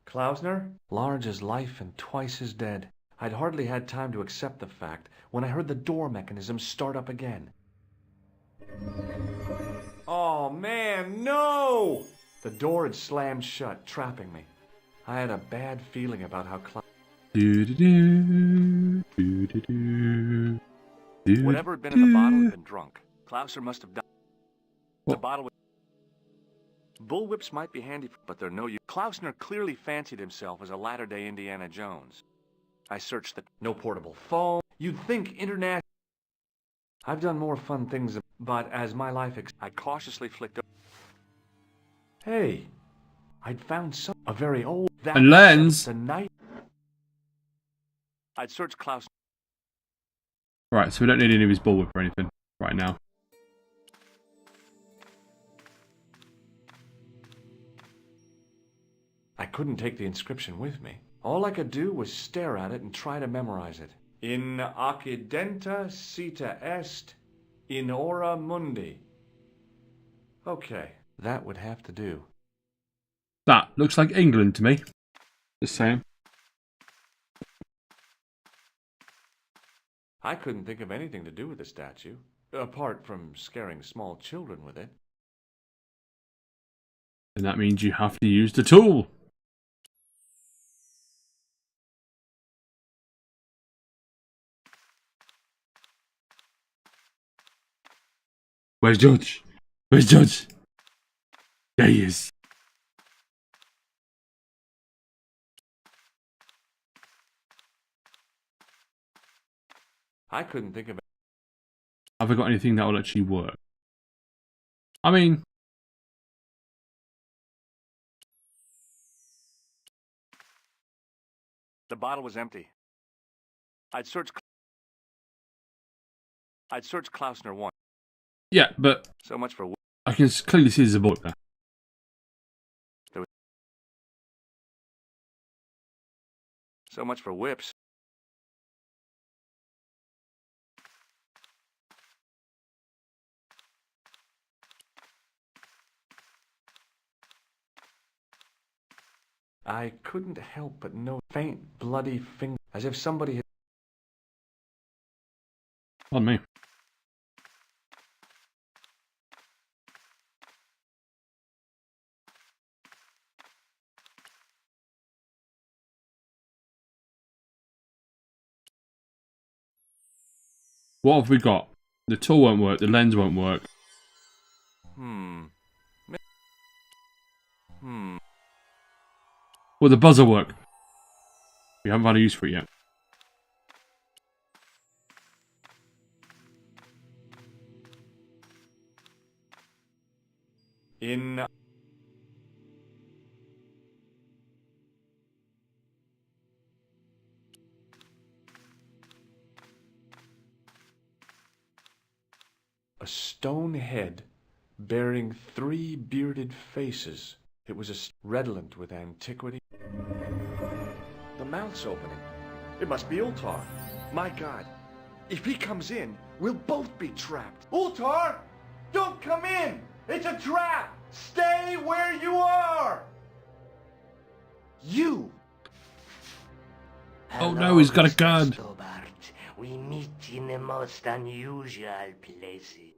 Klausner? Large as life and twice as dead. I'd hardly had time to accept the fact when I heard the door mechanism start up again. Oh man, no! The door had slammed shut, trapping me. I had a bad feeling about how whatever had been in the bottle had been drunk. Klausner must have died. The bottle was... Bullwhips might be handy, but they're no use. Klausner clearly fancied himself as a latter-day Indiana Jones. I searched the... No portable phone. You'd think international... I've done more fun things, but as my life I cautiously flicked over... Hey, I'd found a very old... A lens? The night... I'd searched Klausner... Right, so we don't need any of his bullwhip or anything right now. I couldn't take the inscription with me. All I could do was stare at it and try to memorize it. In occidenta cita est, in ora mundi. Okay, that would have to do. That looks like England to me. Just saying. I couldn't think of anything to do with the statue, apart from scaring small children with it. And that means you have to use the tool. Where's Judge? Where's Judge? There he is. I couldn't think of it. Have I got anything that will actually work? I mean... The bottle was empty. I'd searched Klausner once. Yeah, but... So much for... I can clearly see there's a bullet there. So much for whips. I couldn't help but note faint, bloody finger, as if somebody had... On me. What have we got? The tool won't work, the lens won't work. Will the buzzer work? We haven't found a use for it yet. In... A stone head bearing 3 bearded faces. It was redolent with antiquity. The mouth's opening. It must be Ultar. My God, if he comes in, we'll both be trapped. Ultar! Don't come in! It's a trap! Stay where you are! You! Oh no, he's got a gun! Stobart. We meet in the most unusual places.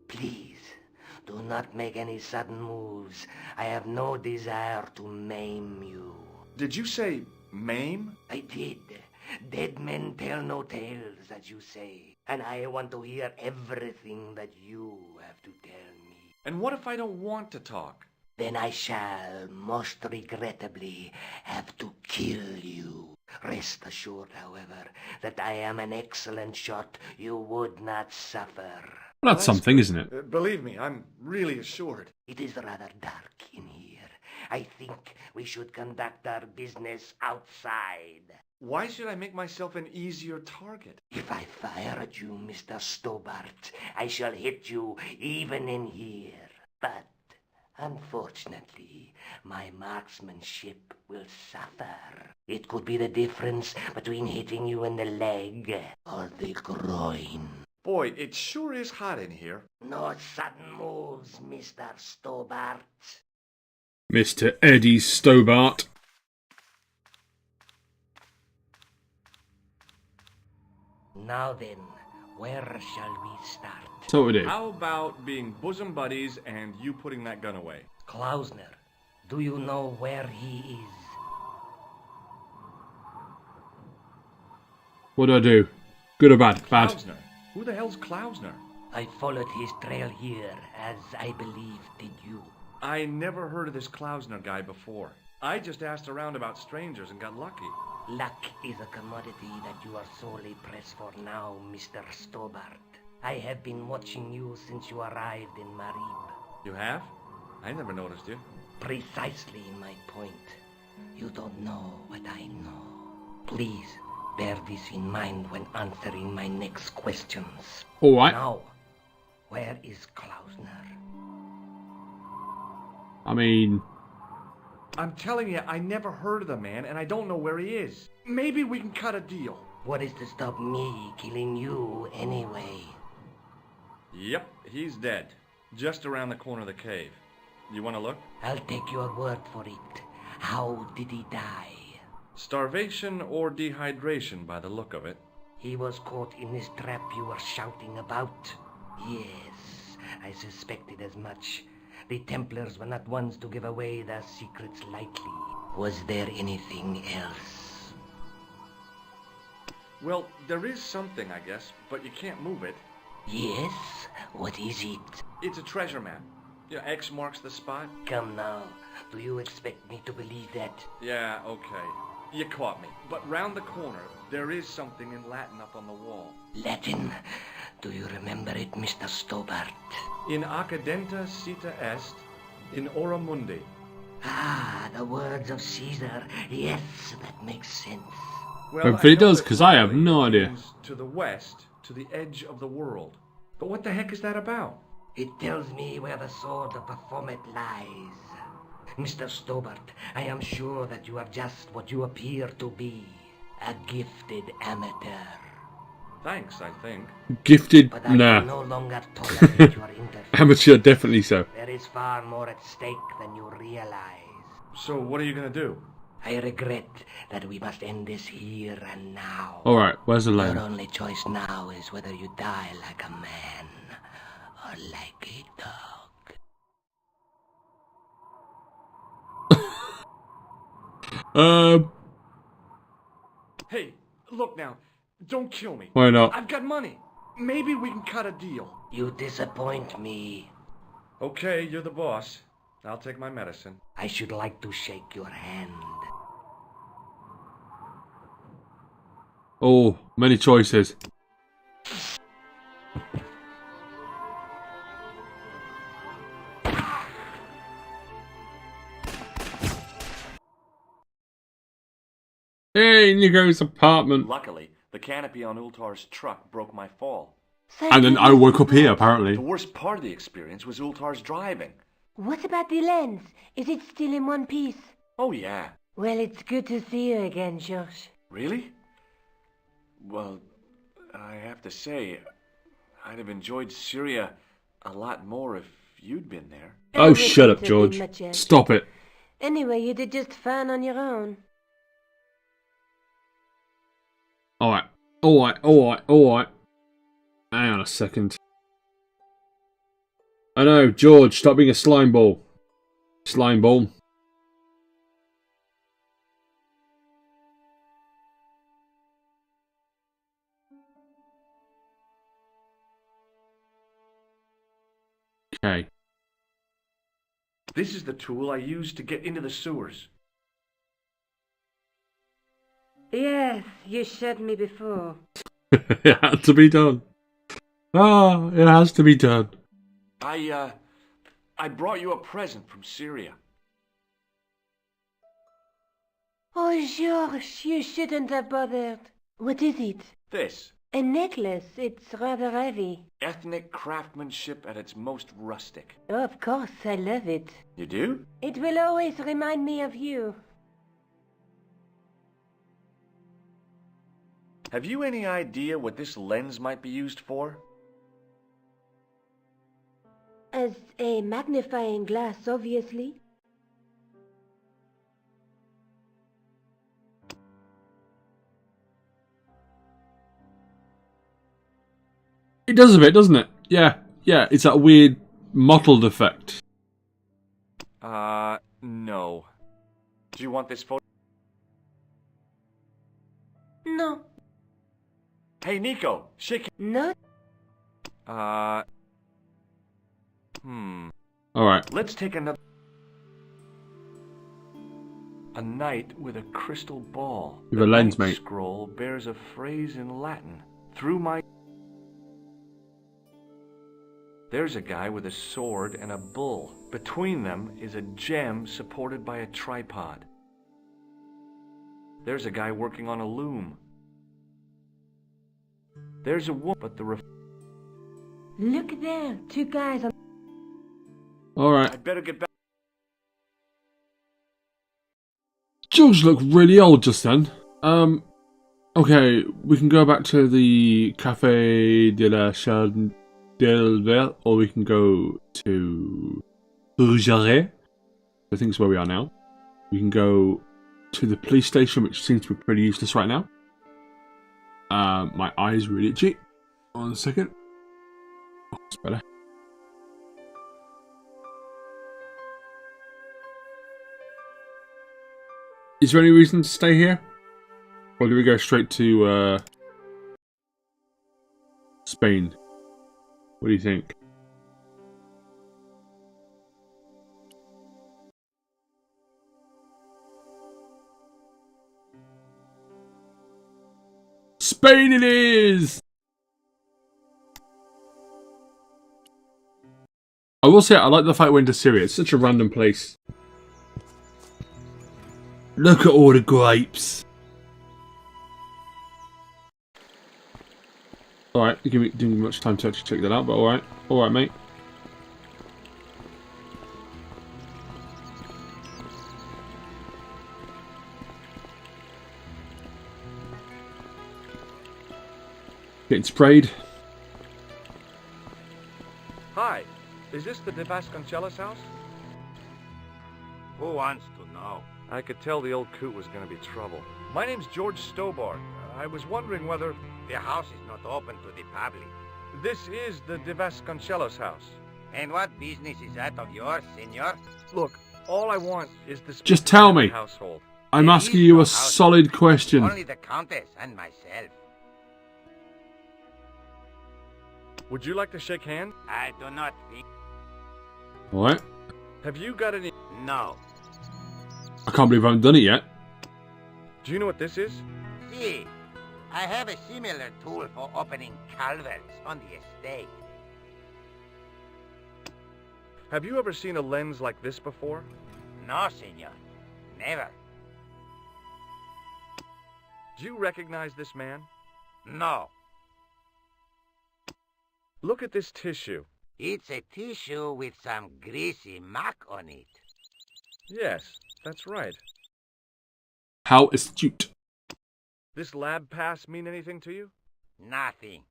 Please, do not make any sudden moves. I have no desire to maim you. Did you say maim? I did. Dead men tell no tales, as you say. And I want to hear everything that you have to tell me. And what if I don't want to talk? Then I shall, most regrettably, have to kill you. Rest assured, however, that I am an excellent shot you would not suffer. Well, that's something, isn't it? Believe me, I'm really assured. It is rather dark in here. I think we should conduct our business outside. Why should I make myself an easier target? If I fire at you, Mr. Stobart, I shall hit you even in here. But, unfortunately, my marksmanship will suffer. It could be the difference between hitting you in the leg or the groin. Boy, it sure is hot in here. No sudden moves, Mr. Stobart. Mr. Eddie Stobart. Now then, where shall we start? So we do. How about being bosom buddies and you putting that gun away? Klausner, do you know where he is? What do I do? Good or bad? Bad. Klausner. Who the hell's Klausner? I followed his trail here, as I believe did you. I never heard of this Klausner guy before. I just asked around about strangers and got lucky. Luck is a commodity that you are sorely pressed for now, Mr. Stobart. I have been watching you since you arrived in Marib. You have? I never noticed you. Precisely my point. You don't know what I know. Please, bear this in mind when answering my next questions. Alright. Now, where is Klausner? I mean... I'm telling you, I never heard of the man and I don't know where he is. Maybe we can cut a deal. What is to stop me killing you anyway? Yep, he's dead. Just around the corner of the cave. You want to look? I'll take your word for it. How did he die? Starvation or dehydration by the look of it. He was caught in this trap you were shouting about. Yes, I suspected as much. The Templars were not ones to give away their secrets lightly. Was there anything else? Well, there is something, I guess, but you can't move it. Yes? What is it? It's a treasure map. Yeah, X marks the spot. Come now, do you expect me to believe that? Yeah, okay. You caught me. But round the corner, there is something in Latin up on the wall. Latin? Do you remember it, Mr. Stobart? In accidenta cita est, in ora mundi. Ah, the words of Caesar. Yes, that makes sense. Well, Hopefully it I know does, that 'cause I have literally no idea. means to the west, to the edge of the world. But what the heck is that about? It tells me where the sword of Baphomet lies. Mr. Stobart, I am sure that you are just what you appear to be. A gifted amateur. Thanks, I think. Gifted? But I Nah. can no longer tolerate your interference. Amateur, definitely so. There is far more at stake than you realize. So what are you gonna do? I regret that we must end this here and now. Alright, where's the Your lane? only choice now is whether you die like a man or like a dog. Hey, look now. Don't kill me. Why not? I've got money. Maybe we can cut a deal. You disappoint me. Okay, you're the boss. I'll take my medicine. I should like to shake your hand. Oh, many choices. Hey, Nico's apartment. Luckily, the canopy on Ultar's truck broke my fall. And then I woke up here, apparently. The worst part of the experience was Ultar's driving. What about the lens? Is it still in one piece? Oh, yeah. Well, it's good to see you again, Josh. Really? Well, I have to say, I'd have enjoyed Syria a lot more if you'd been there. Oh, shut up, Don't George. be much else. Stop it. Anyway, you did just fine on your own. Alright. Alright. Hang on a second. I know, George, stop being a slime ball. Slime ball. Okay. This is the tool I used to get into the sewers. Yes, you showed me before. It had to be done. Ah, it has to be done. I brought you a present from Syria. Oh, George, you shouldn't have bothered. What is it? This. A necklace. It's rather heavy. Ethnic craftsmanship at its most rustic. Oh, of course, I love it. You do? It will always remind me of you. Have you any idea what this lens might be used for? As a magnifying glass, obviously. It does a bit, doesn't it? Yeah, yeah, it's that weird mottled effect. No. Do you want this photo? No. Hey, Nico, shake. Not. Alright. Let's take another. A knight with a crystal ball. With a lens, mate. Scroll bears a phrase in Latin. Through my. There's a guy with a sword and a bull. Between them is a gem supported by a tripod. There's a guy working on a loom. There's a woman, but the Look there, two guys on. Alright. I'd better get back. George looked really old just then. Okay, we can go back to the Café de la Chandelle, or we can go to Rougerie. I think it's where we are now. We can go to the police station, which seems to be pretty useless right now. My eye's really itchy. One second. Oh, it's better. Is there any reason to stay here? Or do we go straight to Spain? What do you think? Spain it is! I will say I like the fact we went to Syria. It's such a random place. Look at all the grapes. Alright, didn't give me much time to actually check that out, but alright. Alright, mate. Getting sprayed. Hi, is this the De Vasconcelos house? Who wants to know? I could tell the old coot was going to be trouble. My name's George Stobart. I was wondering whether... The house is not open to the public. This is the De Vasconcelos house. And what business is that of yours, senor? Look, all I want is this... Just tell me. Household. I'm There asking is you no a house. solid question. Only the Countess and myself. Would you like to shake hands? I do not think... Alright. Have you got any... No. I can't believe I haven't done it yet. Do you know what this is? See, I have a similar tool for opening culverts on the estate. Have you ever seen a lens like this before? No, senor. Never. Do you recognize this man? No. Look at this tissue. It's a tissue with some greasy muck on it. Yes, that's right. How astute. This lab pass mean anything to you? Nothing.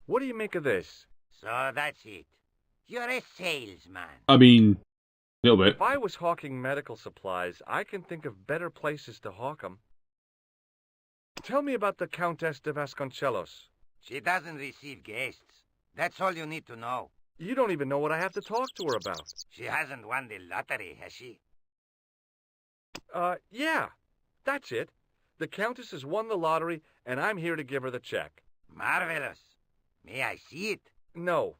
What do you make of this? So that's it. You're a salesman. I mean, a little bit. If I was hawking medical supplies, I can think of better places to hawk them. Tell me about the Countess de Vasconcelos. She doesn't receive guests. That's all you need to know. You don't even know what I have to talk to her about. She hasn't won the lottery, has she? Yeah. That's it. The Countess has won the lottery, and I'm here to give her the check. Marvelous. May I see it? No.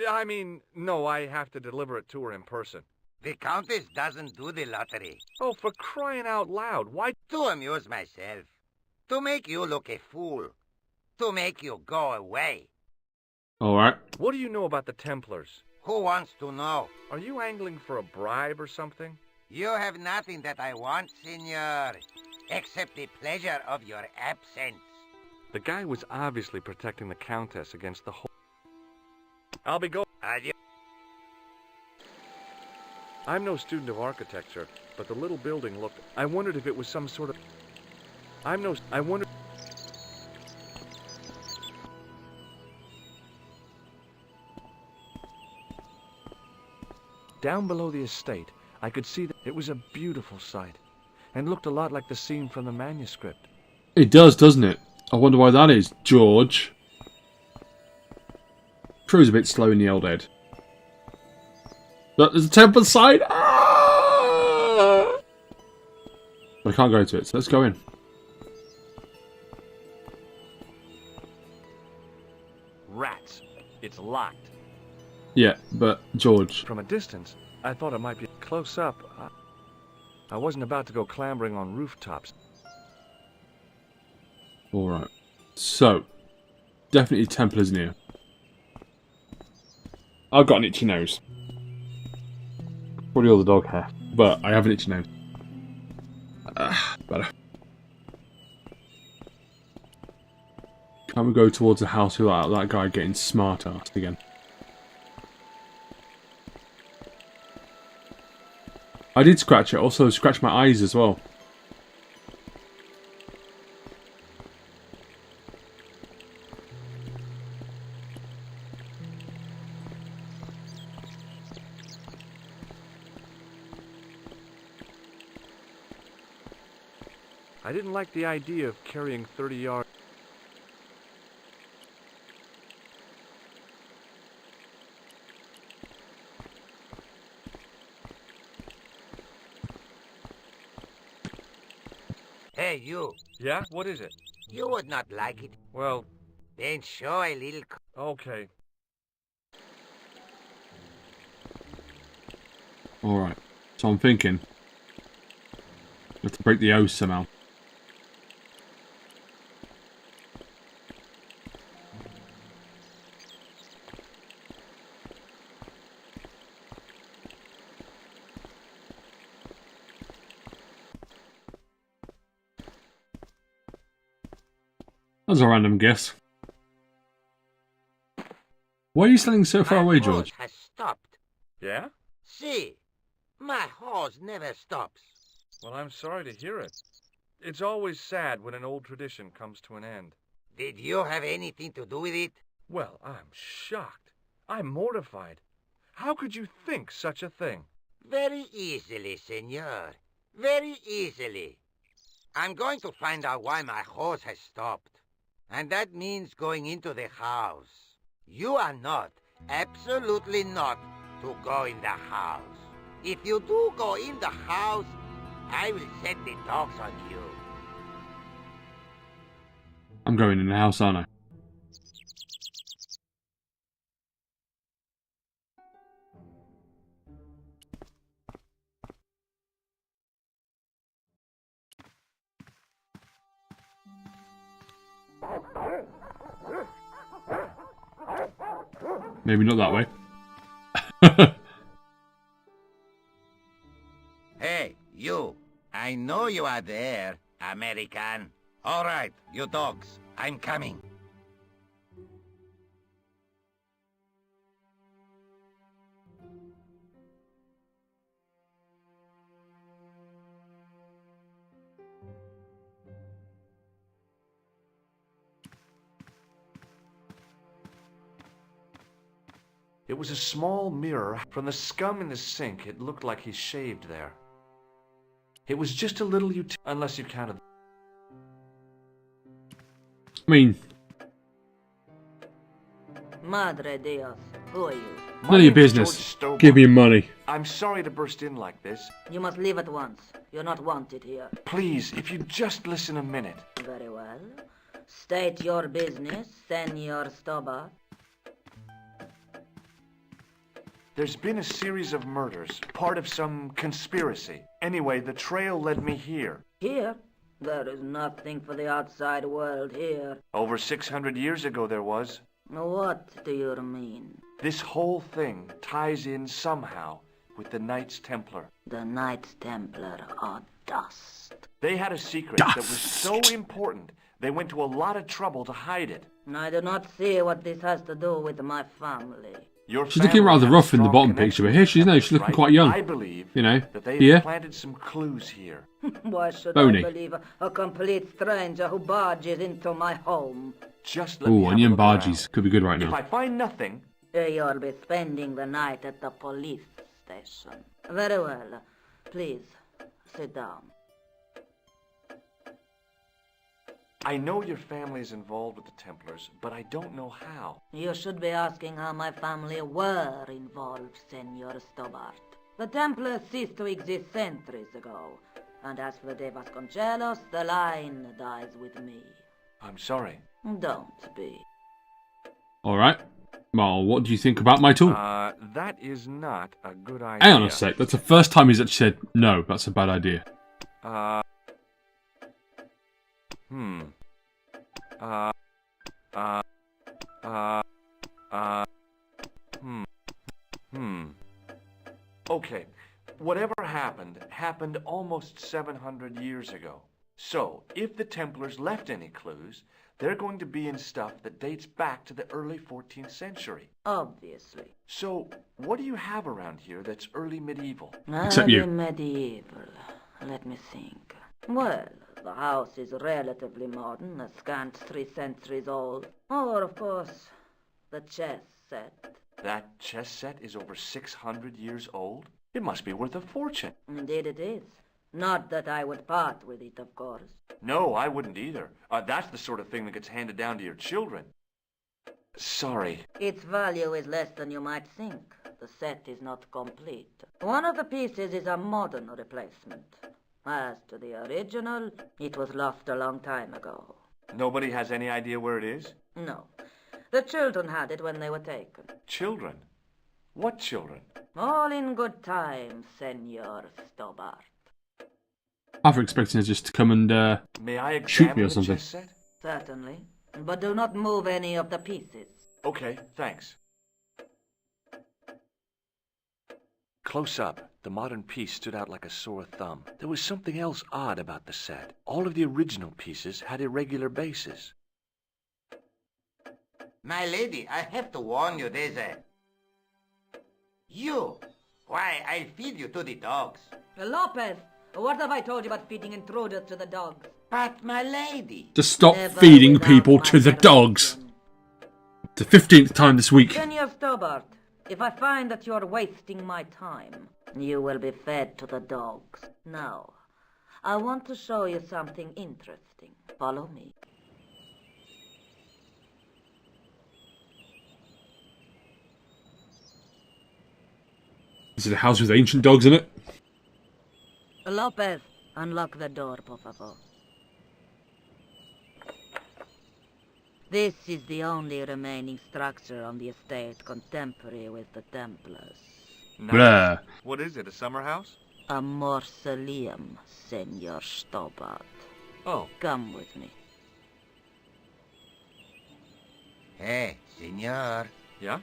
I mean, no, I have to deliver it to her in person. The Countess doesn't do the lottery. Oh, for crying out loud, why... To amuse myself. To make you look a fool. To make you go away. Alright. What do you know about the Templars? Who wants to know? Are you angling for a bribe or something? You have nothing that I want, senor, except the pleasure of your absence. The guy was obviously protecting the Countess against the whole... I'll be going. Adieu. I'm no student of architecture, but the little building looked... I wondered if it was some sort of... I wondered... Down below the estate, I could see that it was a beautiful sight, and looked a lot like the scene from the manuscript. It does, doesn't it? I wonder why that is, George. Crew's a bit slow in the old head. But there's a Templar side! Ah! But I can't go to it, so let's go in. Rats. It's locked. Yeah, but George. From a distance, I thought it might be close up. I wasn't about to go clambering on rooftops. Alright. So, definitely Templars near. I've got an itchy nose. Probably all the dog hair, but I have an itchy nose. Better. Can we go towards the house without that guy getting smart-assed again? I did scratch it, also scratch my eyes as well. I didn't like the idea of carrying 30 yards. Hey, you. Yeah? What is it? You would not like it. Well, Then show a little... okay. Alright, so I'm thinking we have to break the oath somehow. That was a random guess. Why are you standing so far away, George? My horse has stopped. Yeah? See, my horse never stops. Well, I'm sorry to hear it. It's always sad when an old tradition comes to an end. Did you have anything to do with it? Well, I'm shocked. I'm mortified. How could you think such a thing? Very easily, senor. Very easily. I'm going to find out why my horse has stopped. And that means going into the house. You are not, absolutely not, to go in the house. If you do go in the house, I will set the dogs on you. I'm going in the house, aren't I? Maybe not that way. Hey, you. I know you are there, American. All right, you dogs. I'm coming. It was a small mirror. From the scum in the sink, it looked like he shaved there. It was just a little unless you counted. I mean, Madre Dios, who are you? none of your business. Give me money. I'm sorry to burst in like this. You must leave at once. You're not wanted here. Please, if you just listen a minute. Very well. State your business, Senor Stobart. There's been a series of murders, part of some conspiracy. Anyway, the trail led me here. Here? There is nothing for the outside world here. Over 600 years ago there was. What do you mean? This whole thing ties in somehow with the Knights Templar. The Knights Templar are dust. They had a secret that was so important, they went to a lot of trouble to hide it. I do not see what this has to do with my family. Your She's looking family rather had rough in the strong bottom picture, but here she's connections, she's looking right? quite young. I believe You know, that they here. planted some clues here. Why should Boney. I believe a complete stranger who barges into my home? Just let me Ooh, have a onion look barges. around. Could be good right If now. I find nothing, You'll be spending the night at the police station. Very well. Please, sit down. I know your family is involved with the Templars, but I don't know how. You should be asking how my family were involved, Senor Stobart. The Templars ceased to exist centuries ago. And as for De Vasconcelos, the line dies with me. I'm sorry. Don't be. Alright. Well, what do you think about my tool? That is not a good idea. Hang on a sec. That's the first time he's actually said, no, that's a bad idea. Okay, whatever happened almost 700 years ago. So, if the Templars left any clues, they're going to be in stuff that dates back to the early 14th century. Obviously. So, what do you have around here that's early medieval? Except you. Early medieval. Let me think. Well, the house is relatively modern, a scant 3 centuries old. Or, of course, the chess set. That chess set is over 600 years old? It must be worth a fortune. Indeed it is. Not that I would part with it, of course. No, I wouldn't either. That's the sort of thing that gets handed down to your children. Sorry. Its value is less than you might think. The set is not complete. One of the pieces is a modern replacement. As to the original, it was lost a long time ago. Nobody has any idea where it is? No. The children had it when they were taken. Children? What children? All in good time, Senor Stobart. Half expecting her just to come and May I shoot me examine or the something. chess set? Certainly. But do not move any of the pieces. Okay, thanks. Close up, the modern piece stood out like a sore thumb. There was something else odd about the set. All of the original pieces had irregular bases. My lady, I have to warn you, there's a... You! Why, I'll feed you to the dogs. Lopez, what have I told you about feeding intruders to the dogs? But, my lady... Just stop Never feeding without people my to the dogs. permission. The 15th time this week. Senor Stobart, if I find that you're wasting my time, you will be fed to the dogs. Now, I want to show you something interesting. Follow me. Is it a house with ancient dogs in it? Lopez, unlock the door, por favor. This is the only remaining structure on the estate contemporary with the Templars. Blah. What is it, a summer house? A mausoleum, Senor Stobart. Oh, Come with me. Hey, senor. yeah?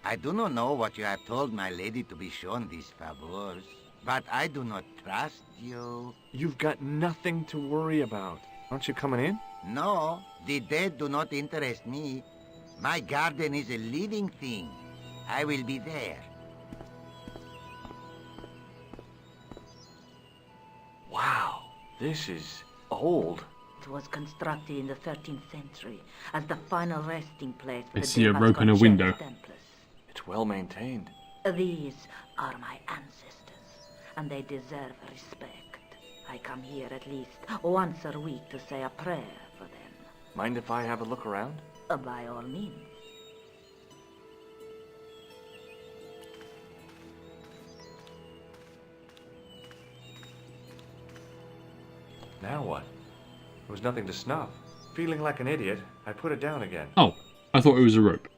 I do not know what you have told my lady to be shown these favors, but I do not trust you. You've got nothing to worry about. Aren't you coming in? No, the dead do not interest me. My garden is a living thing. I will be there. Wow, this is old. It was constructed in the 13th century as the final resting place for I the see a De rope in a Vasconcelos window. Templars. It's well maintained. These are my ancestors, and they deserve respect. I come here at least once a week to say a prayer for them. Mind if I have a look around? By all means. Now what? There was nothing to snuff. Feeling like an idiot, I put it down again. Oh, I thought it was a rope.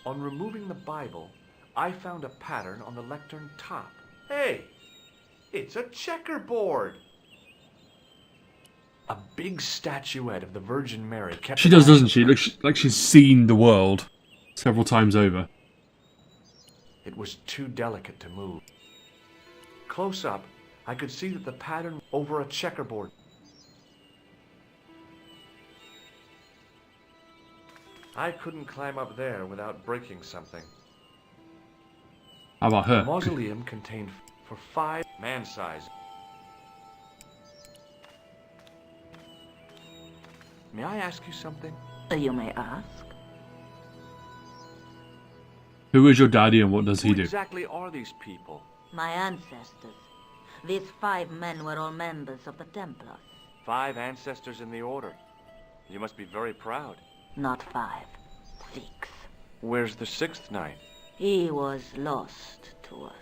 On removing the Bible, I found a pattern on the lectern top. Hey! It's a checkerboard! A big statuette of the Virgin Mary kept... She does, doesn't she? Looks like she's seen the world several times over. It was too delicate to move. Close up, I could see that the pattern over a checkerboard. I couldn't climb up there without breaking something. How about The her? mausoleum contained for 5 man-size. May I ask you something? You may ask. Who is your daddy and what does he Who do? exactly are these people? My ancestors. These 5 men were all members of the Templars. 5 ancestors in the order. You must be very proud. Not 5, 6. Where's the 6th knight? He was lost to us.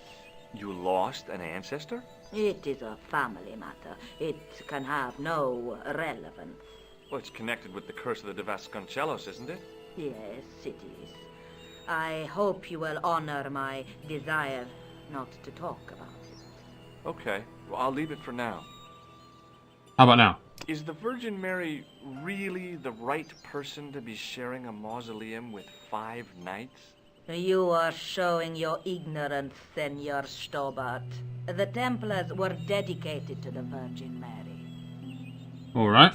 You lost an ancestor? It is a family matter. It can have no relevance. Well, it's connected with the curse of the De Vasconcelos, isn't it? Yes, it is. I hope you will honor my desire not to talk about it. Okay, well, I'll leave it for now. How about now? Is the Virgin Mary really the right person to be sharing a mausoleum with 5 knights? You are showing your ignorance, Senor Stobart. The Templars were dedicated to the Virgin Mary. Alright.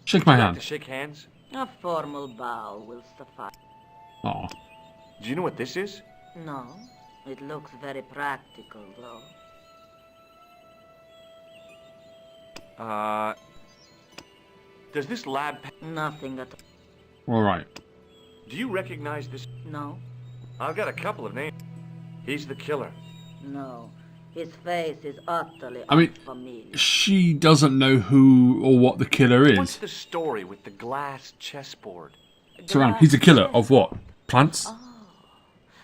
Shake my Would you like hand. to shake hands? A formal bow will suffice. Aw. Do you know what this is? No, it looks very practical, though. Does this lab... Nothing at all. Alright. Do you recognize this? No, I've got a couple of names. He's the killer. no. His face is utterly I mean, unfamiliar. she doesn't know who or what the killer What's is. the story with the glass chessboard? Saran, he's a killer of what? Plants? Oh,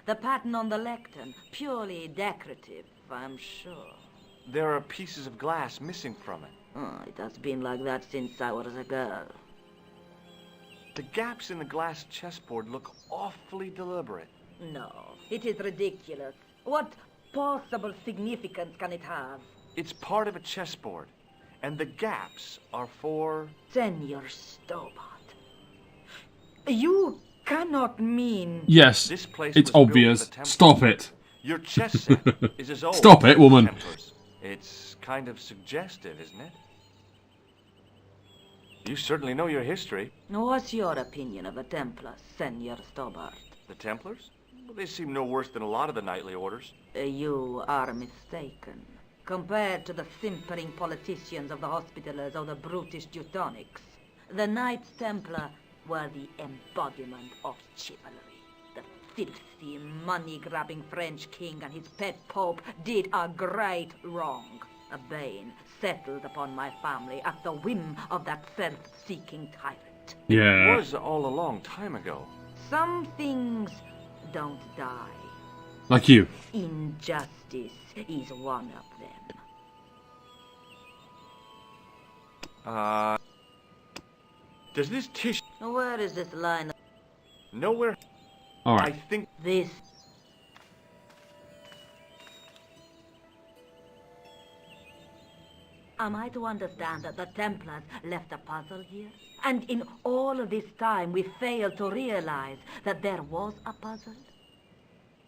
the pattern on the lectern, purely decorative, I'm sure. There are pieces of glass missing from it. Oh, it has been like that since I was a girl. The gaps in the glass chessboard look awfully deliberate. No, it is ridiculous. What possible significance can it have? It's part of a chessboard, and the gaps are for... Senor Stobart, you cannot mean... Yes, This place it's was built obvious. with the Templars. Stop it. Your chess set is as old Stop as it, the woman. Templars. It's kind of suggestive, isn't it? You certainly know your history. What's your opinion of the Templars, Senor Stobart? The Templars? Well, they seem no worse than a lot of the knightly orders. You are mistaken. Compared to the simpering politicians of the Hospitallers or the brutish Teutonics, the Knights Templar were the embodiment of chivalry. The filthy, money-grabbing French king and his pet pope did a great wrong. A bane settled upon my family at the whim of that self-seeking tyrant. It Yeah. was all a long time ago. Some things don't die. Like you. Injustice is one of them. Does this tissue... Where is this line? Nowhere... I Alright. think... This. Am I to understand that the Templars left a puzzle here? And in all of this time we failed to realize that there was a puzzle?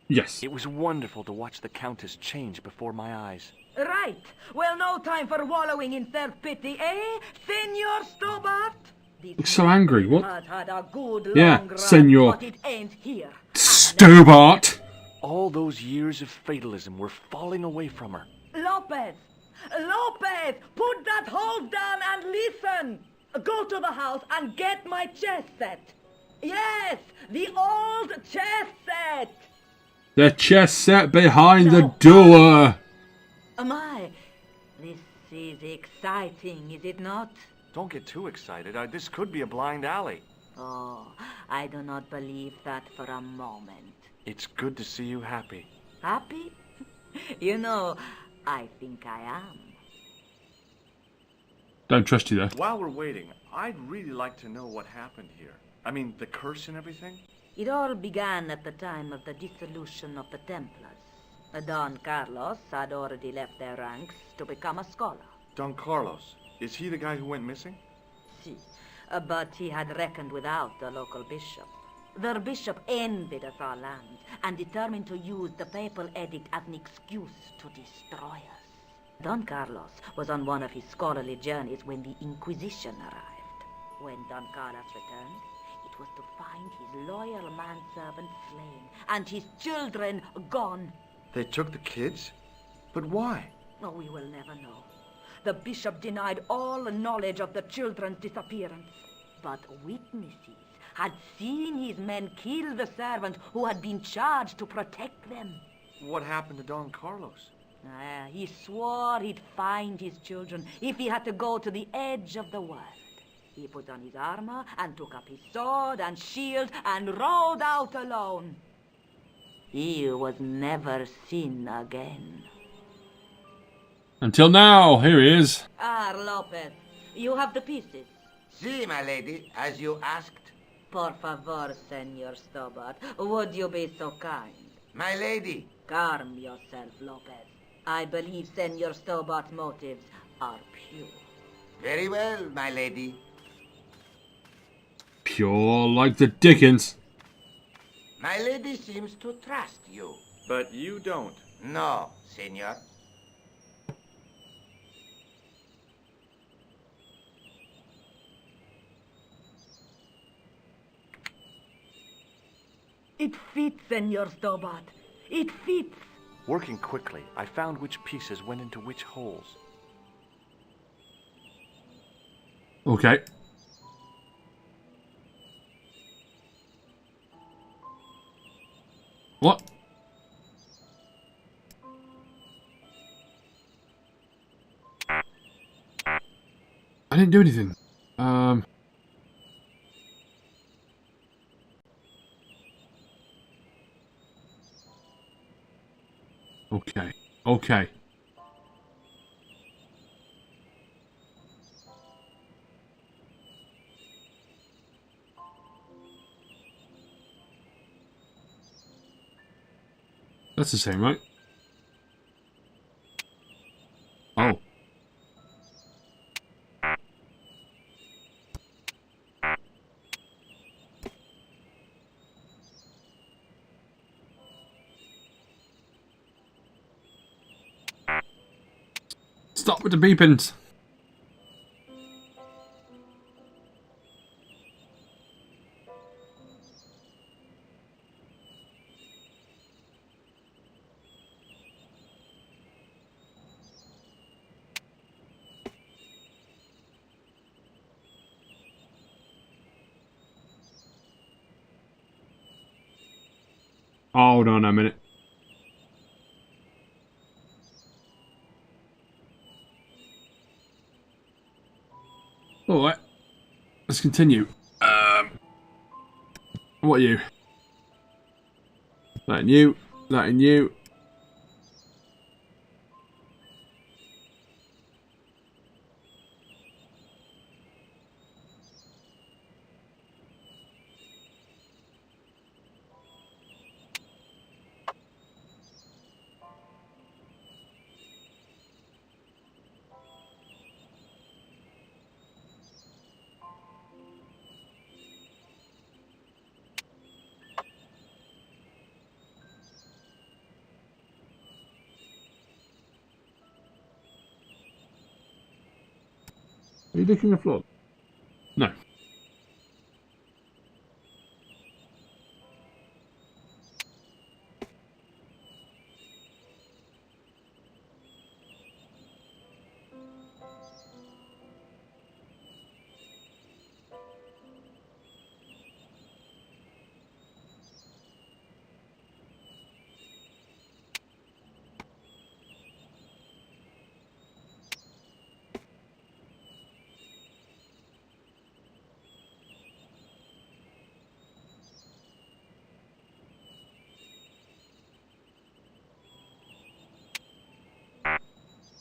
Yes. It was wonderful to watch the Countess change before my eyes. Right. Well, no time for wallowing in self-pity, eh, Senor Stobart? Looks so angry. What? Has had a good Yeah, long run, Senor. but it ain't here. Stobart! All those years of fatalism were falling away from her. Lopez! Lopez! Put that hose down and listen! Go to the house and get my chess set. Yes, the old chess set! The chess set behind the door! My, this is exciting, is it not? Don't get too excited. This could be a blind alley. Oh, I do not believe that for a moment. It's good to see you happy. Happy? You know, I think I am. Don't trust you there. While we're waiting, I'd really like to know what happened here. I mean, the curse and everything. It all began at the time of the dissolution of the Templars. Don Carlos had already left their ranks to become a scholar. Don Carlos. Is he the guy who went missing? Si, but he had reckoned without the local bishop. Their bishop envied us our land and determined to use the papal edict as an excuse to destroy us. Don Carlos was on one of his scholarly journeys when the Inquisition arrived. When Don Carlos returned, it was to find his loyal manservant slain and his children gone. They took the kids? But why? Oh, we will never know. the bishop denied all knowledge of the children's disappearance. But witnesses had seen his men kill the servant who had been charged to protect them. What happened to Don Carlos? He swore he'd find his children if he had to go to the edge of the world. He put on his armor and took up his sword and shield and rode out alone. He was never seen again. Until now, here he is. Lopez, you have the pieces. Si, my lady, as you asked. Por favor, Senor Stobart, would you be so kind? My lady. Calm yourself, Lopez. I believe Senor Stobart's motives are pure. Very well, my lady. Pure like the Dickens. My lady seems to trust you. But you don't. No, senor. It fits, Senor Stobart. It fits. Working quickly, I found which pieces went into which holes. Okay. What? I didn't do anything. Okay. Okay. That's the same, right? Oh. Stop with the beepings. Hold on a minute. Alright. Let's continue. What are you? That and you. That and you. Are you licking the floor? No.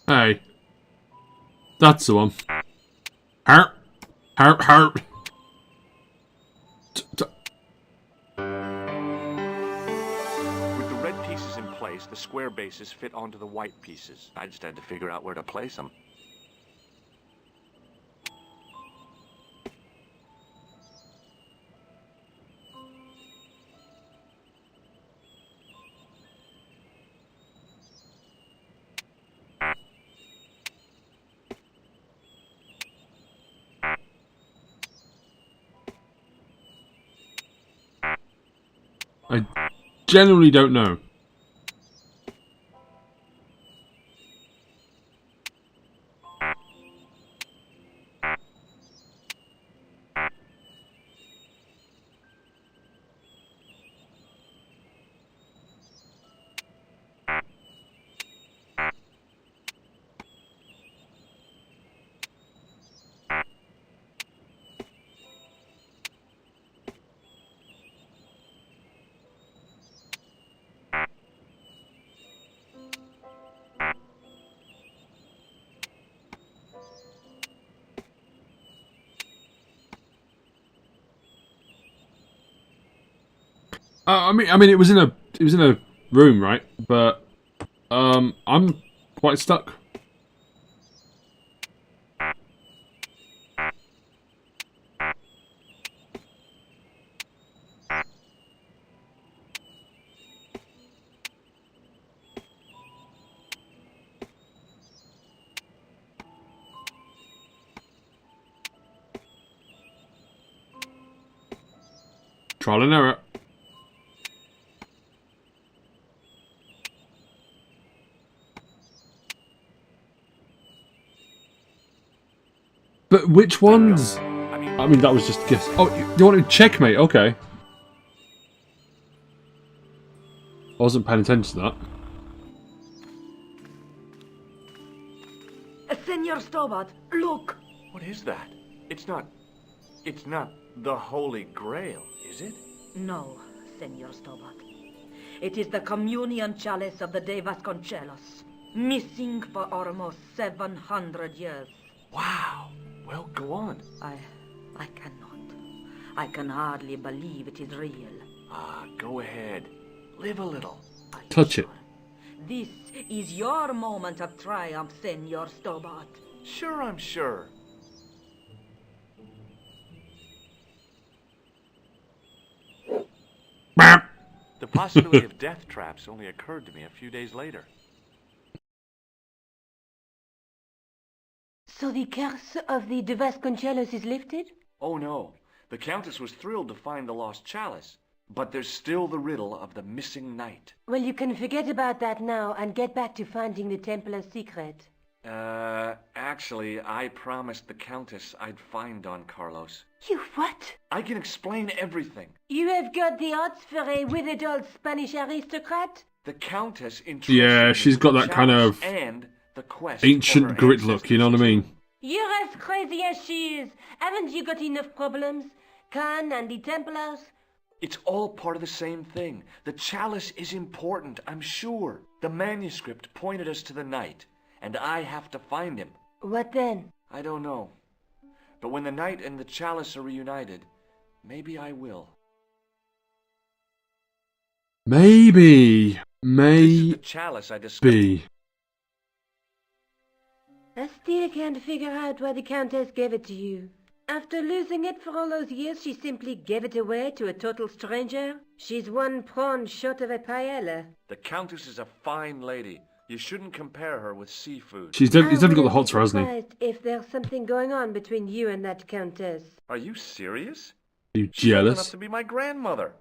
Hey. That's the one. Harp. Harp, harp. With the red pieces in place, the square bases fit onto the white pieces. I just had to figure out where to place them. I genuinely don't know. I mean, it was in a room, right? But I'm quite stuck. Trial and error. But which ones? I mean, that was just a guess. Oh, you wanted checkmate? Okay. I wasn't paying attention to that. Senor Stobart, look! What is that? It's not the Holy Grail, is it? No, Senor Stobart. It is the communion chalice of the De Vasconcelos, missing for almost 700 years. Wow. Well, go on. I cannot. I can hardly believe it is real. Go ahead. Live a little. Touch it. This is your moment of triumph, Senor Stobart. Sure, I'm sure. The possibility of death traps only occurred to me a few days later. So the curse of the De Vasconcelos is lifted? Oh no, the Countess was thrilled to find the lost chalice, but there's still the riddle of the missing knight. Well, you can forget about that now and get back to finding the Templar's secret. Actually, I promised the Countess I'd find Don Carlos. You what? I can explain everything. You have got the odds for a withered old Spanish aristocrat? The Countess entrusted Yeah, me she's with got the that kind chalice of and the quest for her ancient grit look, you know what I ancestors. mean? You're as crazy as she is. Haven't you got enough problems? Khan and the Templars? It's all part of the same thing. The chalice is important, I'm sure. The manuscript pointed us to the knight, and I have to find him. What then? I don't know. But when the knight and the chalice are reunited, maybe I will. Maybe. This is the chalice I discovered. Maybe. I still can't figure out why the Countess gave it to you. After losing it for all those years, she simply gave it away to a total stranger? She's one prawn short of a paella. The Countess is a fine lady. You shouldn't compare her with seafood. He's definitely got the hots for, hasn't he? Surprised if there's something going on between you and that Countess. Are you serious? Are you She's old enough jealous? to be my grandmother.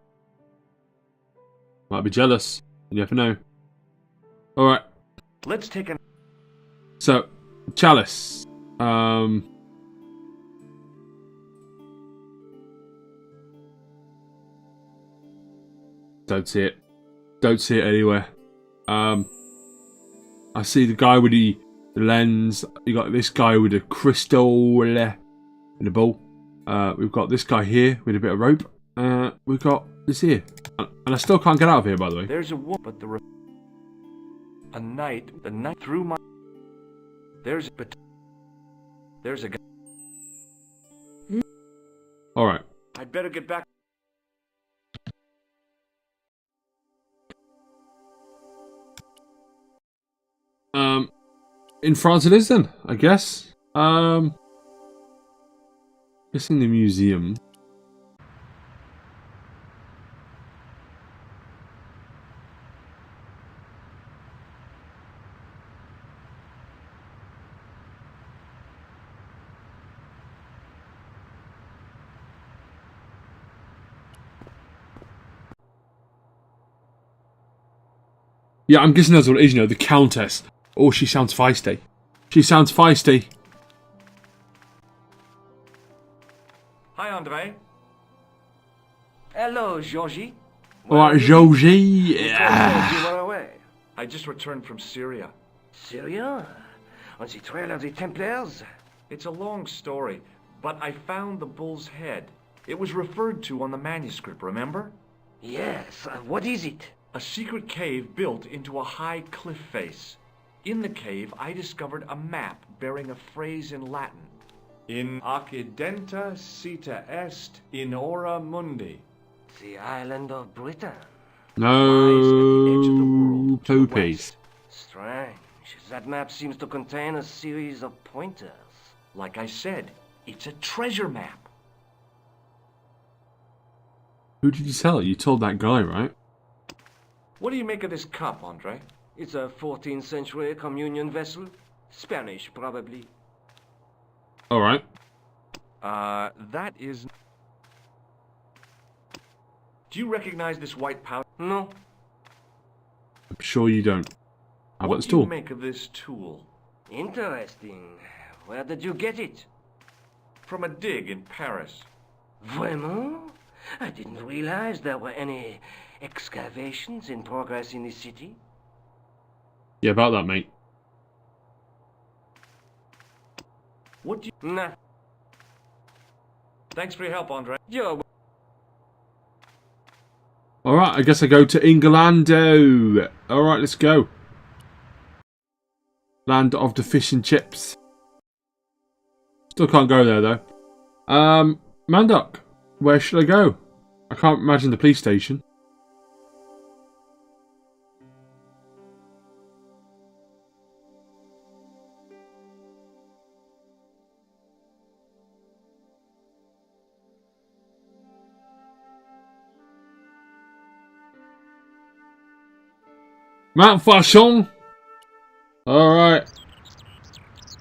Might be jealous. You never know. Alright, Let's take a... so, chalice. Don't see it. Don't see it anywhere. I see the guy with the lens. You got this guy with a crystal in the bowl. We've got this guy here with a bit of rope. We've got this here, and I still can't get out of here. By the way, There's a woman, but a knight. The knight through my... There's a guy. all right. I'd better get back. In France it is then, I guess. Guessing the museum. Yeah, I'm guessing that's what it is, you know, the Countess. Oh, she sounds feisty. She sounds feisty. Hi, André. Hello, Georgie. Alright, Joji. Yeah. Yeah. I just returned from Syria. Syria? On the trail of the Templars? It's a long story, but I found the bull's head. It was referred to on the manuscript, remember? Yes. What is it? A secret cave built into a high cliff face. In the cave, I discovered a map bearing a phrase in Latin. In occidenta cita est in ora mundi. The island of Britain. Lies at the edge of the world, to the poopies. west. Strange. That map seems to contain a series of pointers. Like I said, it's a treasure map. Who did you tell? You told that guy, right? What do you make of this cup, Andre? It's a 14th century communion vessel. Spanish, probably. Alright. That is... Do you recognize this white powder? No. I'm sure you don't. How about What this do you tool? make of this tool? Interesting. Where did you get it? From a dig in Paris. Vraiment? I didn't realize there were any excavations in progress in the city. Yeah, about that, mate. What do you... Nah. Thanks for your help, Andre. You're Alright, I guess I go to England. Alright, let's go. Land of the fish and chips. Still can't go there, though. Mandoc, where should I go? I can't imagine the police station. Mount Fauchon. Alright.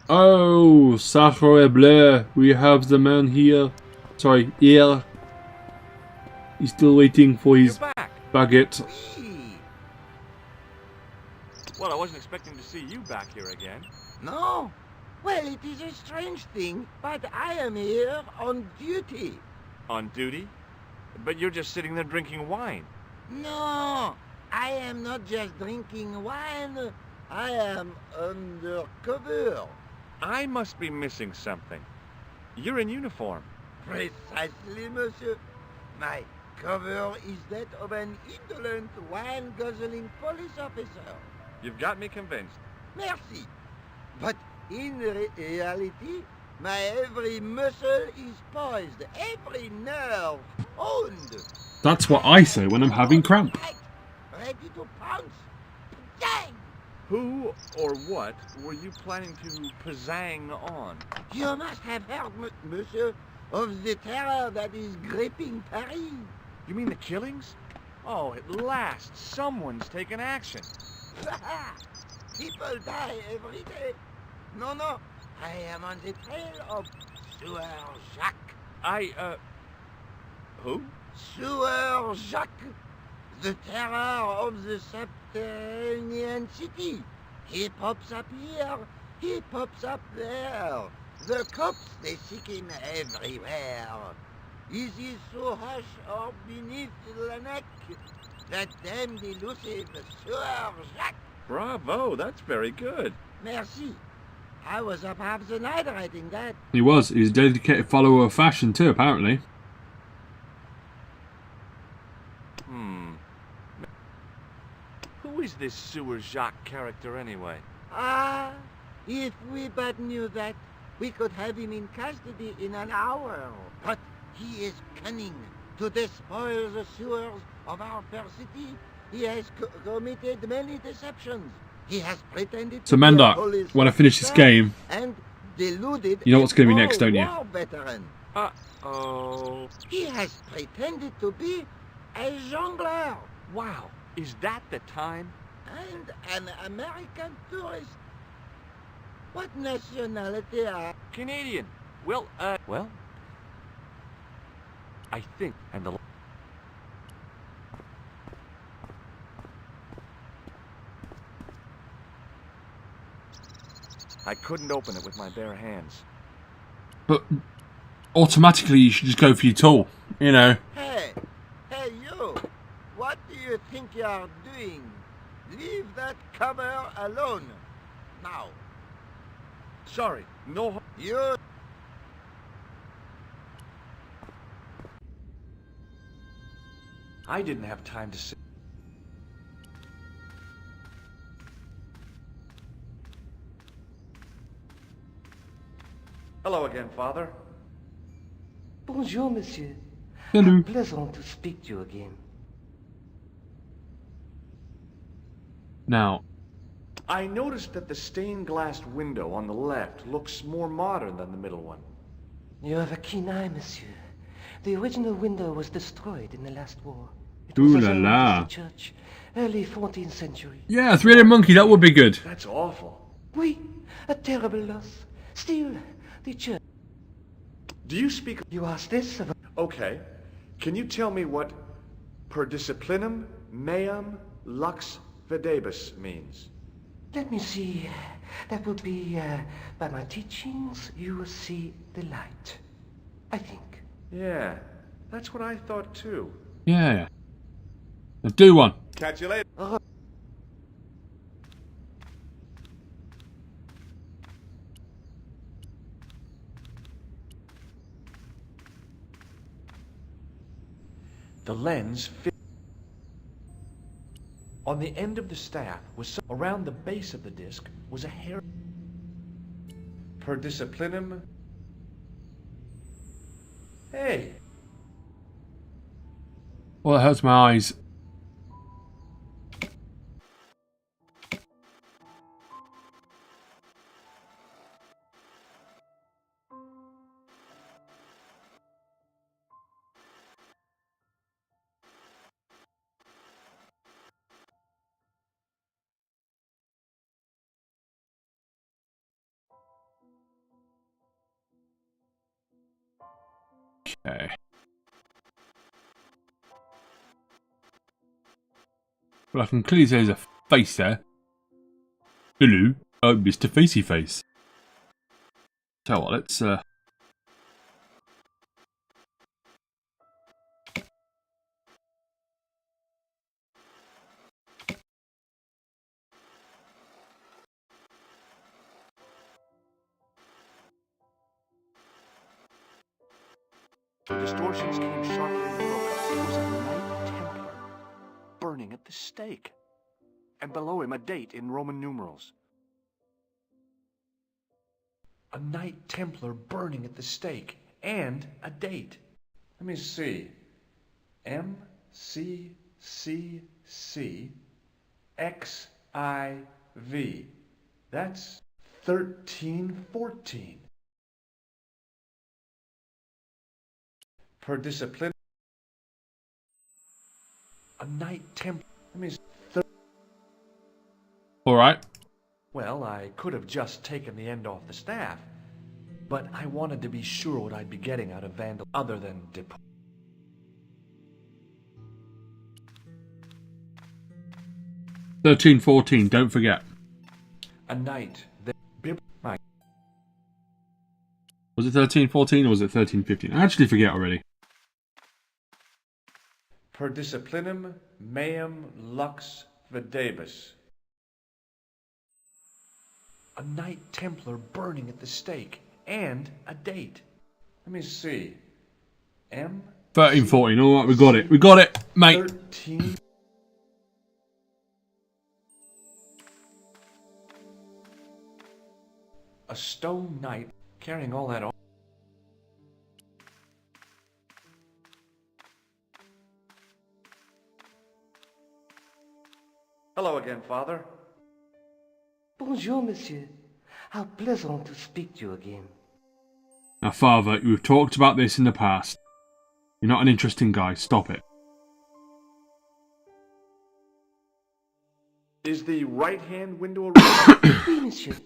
Oh, sacre bleu. We have the man here. Sorry, here. He's still waiting for his You're back. baguette. Oui. Well, I wasn't expecting to see you back here again. No? Well, it is a strange thing, but I am here on duty. On duty? But you're just sitting there drinking wine. No, I am not just drinking wine. I am undercover. I must be missing something. You're in uniform. Precisely, monsieur. My cover is that of an indolent, wine-guzzling police officer. You've got me convinced. Merci. But in reality, my every muscle is poised, every nerve honed. That's what I say when I'm having cramp. Right, ready to pounce. Dang! Who or what were you planning to pizzang on? You must have heard, monsieur, of the terror that is gripping Paris. You mean the killings? Oh, at last, someone's taken action. People die every day. No, I am on the trail of Sewer Jacques. Who? Sewer Jacques, the terror of the subterranean city. He pops up here, he pops up there. The cops, they seek him everywhere. Is he so hush or beneath the neck? That damned elusive Sewer Jacques. Bravo, that's very good. Merci. I was up half the night writing that. He was. He's a dedicated follower of fashion too, apparently. Who is this Sewer Jacques character anyway? Ah, if we but knew that, we could have him in custody in an hour. But he is cunning to despoil the sewers of our fair city. He has committed many deceptions. He has pretended So to be a Mandoc, police when I finish this officer game, and deluded you know what's going to be a next, don't you? war veteran. Uh-oh. He has pretended to be a jongleur Wow, is that the time? and an American tourist. What nationality are... Canadian. Well, I think, and the... I couldn't open it with my bare hands. But automatically you should just go for your tool, you know. Hey you! What do you think you are doing? Leave that cover alone. Now, Sorry, no... you... I didn't have time to say... Hello again, Father. Bonjour, monsieur. Hello. Pleasant to speak to you again. Now, I noticed that the stained glass window on the left looks more modern than the middle one. You have a keen eye, monsieur. The original window was destroyed in the last war. It Ooh was la as old la. as the church, early 14th century. yeah, three-headed monkey, that would be good. That's awful. Oui, a terrible loss. Still, the church. Do you speak... You asked this of... Okay. Can you tell me what per disciplinum meam lux videbus means? Let me see. That would be, by my teachings, you will see the light. I think. Yeah, that's what I thought too. Yeah. Let's do one. Catch you later. The lens fit. On the end of the staff was around the base of the disc was a hair. Per disciplinum. Hey, Well, it hurts my eyes. Okay. Well, I can clearly say there's a face there. Hello, Mr. Facey Face. Tell what, let's the distortions came sharply and broke. It was a Knight Templar burning at the stake. And below him a date in Roman numerals. A Knight Templar burning at the stake. And a date. Let me see. MCCCXIV. That's 1314. Per discipline. A Knight Templar. Let me see. alright. Well, I could have just taken the end off the staff, but I wanted to be sure what I'd be getting out of Vandal other than dip. $13.14, don't forget. A knight that my Was it $13.14 or was it $13.15? I actually forget already. per disciplinum meum lux videbus. A Knight Templar burning at the stake and a date. Let me see. 13.14, alright, we got it. We got it, mate. 13. A stone knight carrying all that on. Hello again, Father. Bonjour, monsieur. How pleasant to speak to you again. Now, Father, we've talked about this in the past. You're not an interesting guy. Stop it. Is the right-hand window around? Oui, monsieur.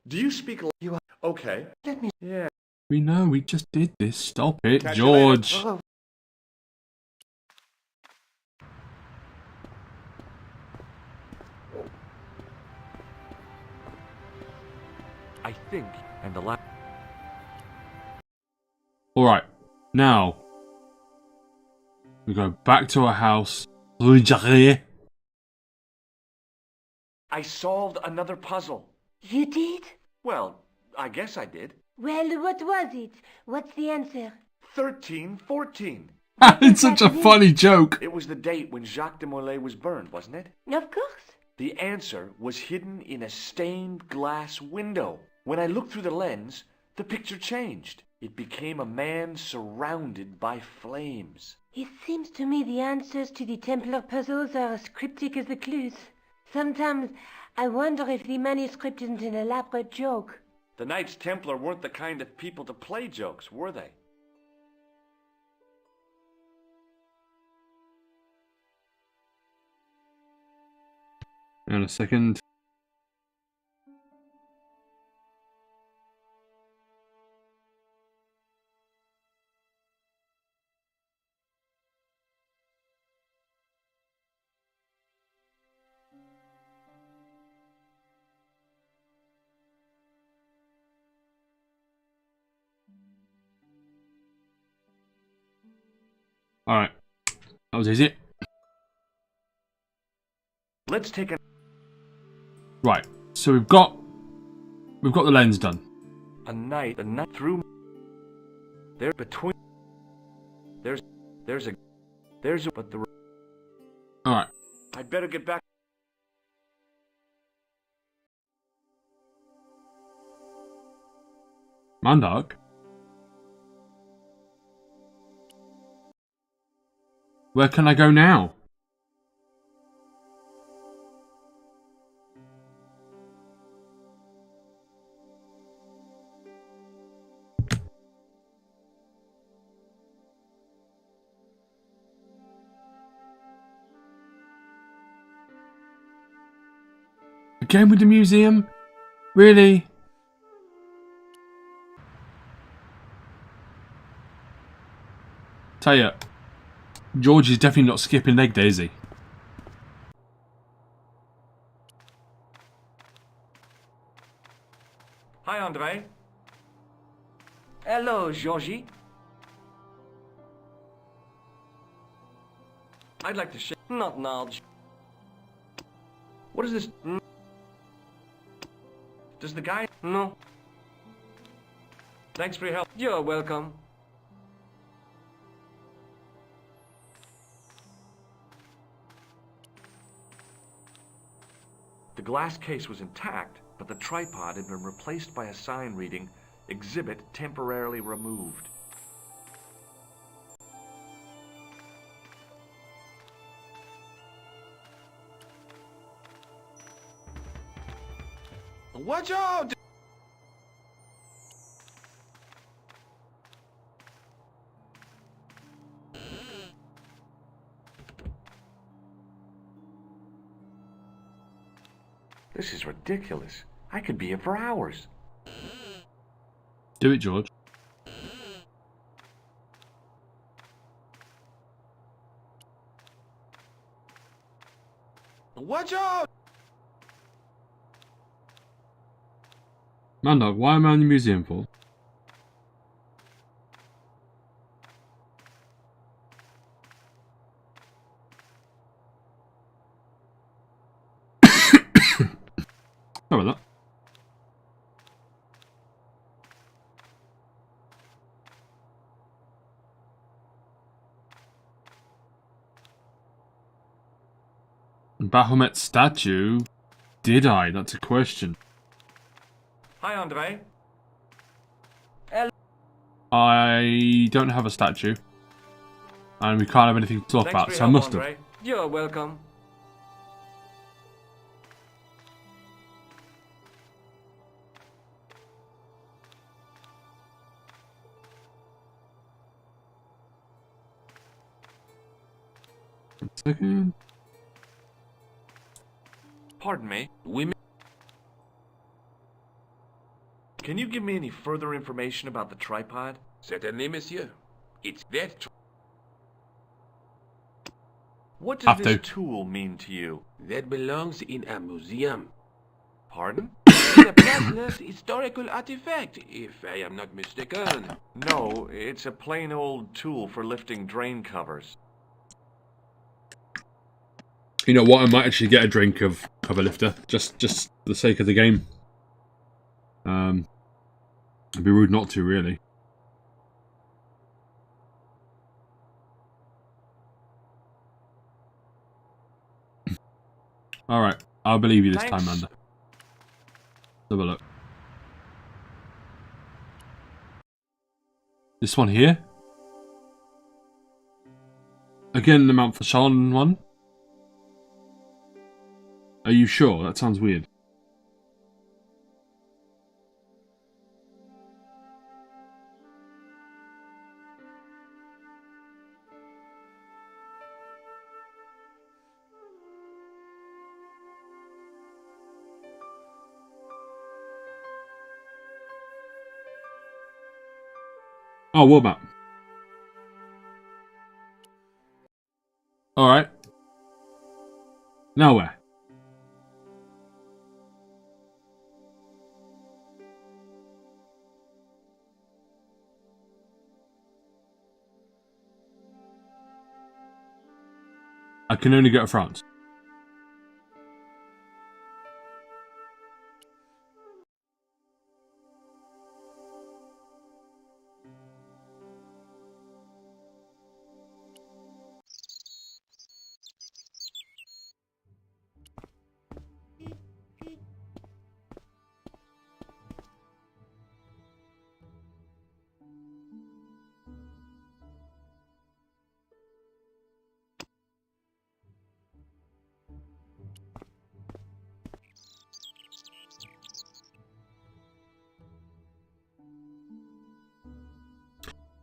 Do you speak? You are okay. Let me... Yeah. We know, we just did this. Stop it, Catch you later. George. Oh, I think, and the last. Alright, now. We go back to our house. I solved another puzzle. You did? Well, I guess I did. Well, what was it? What's the answer? 1314. It's such a funny joke. It was the date when Jacques de Molay was burned, wasn't it? Of course. The answer was hidden in a stained glass window. When I looked through the lens, The picture changed. It became a man surrounded by flames. It seems to me the answers to the Templar puzzles are as cryptic as the clues. Sometimes I wonder if the manuscript isn't an elaborate joke. The Knights Templar weren't the kind of people to play jokes, were they? In a second. Alright. That was easy. Let's take a... Right. So we've got the lens done. A knight through... There between... There's a... But the... Alright. I'd better get back... Mandark? Where can I go now? Again with the museum? Really? Tell ya, George is definitely not skipping leg day, is he? Hi, Andre. Hello, Georgie. I'd like to shake... Not now. What is this? Does the guy... No. Thanks for your help. You're welcome. The glass case was intact, but the tripod had been replaced by a sign reading, "Exhibit temporarily removed." What y'all do? This is ridiculous. I could be here for hours. Do it, George. What y'all? Mandark, why am I in the museum for? Sorry about that. Baphomet statue? Did I? That's a question. Hi, Andre. I don't have a statue. And we can't have anything to talk Thanks about, for your so I help, must Andre. have. You're welcome. One second. Pardon me. We Can you give me any further information about the tripod? certainly, monsieur. It's that What does Have this to. tool mean to you? that belongs in a museum. Pardon? It's a priceless historical artifact, if I am not mistaken. No, it's a plain old tool for lifting drain covers. You know what? I might actually get a drink of cover lifter, just for the sake of the game. It'd be rude not to, really. All right, I'll believe you this time, Thanks. Amanda. Let's have a look. This one here? Again, the Mount Fashawn one? Are you sure? That sounds weird. Oh, world map. Alright. Now where? I can only go to France.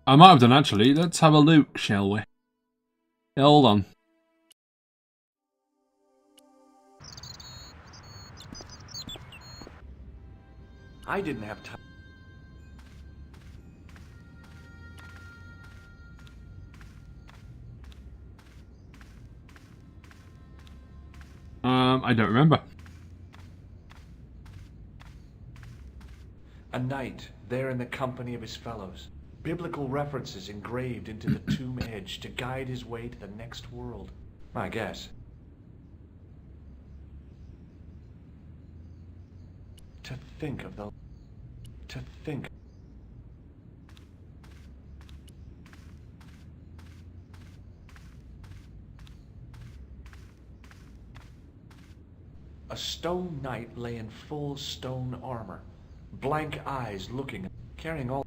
I might have done actually. Let's have a look, shall we? Yeah, hold on. I didn't have time. I don't remember. A knight, there in the company of his fellows. Biblical references engraved into the tomb edge to guide his way to the next world. My guess. To think. A stone knight lay in full stone armor, blank eyes looking, carrying all.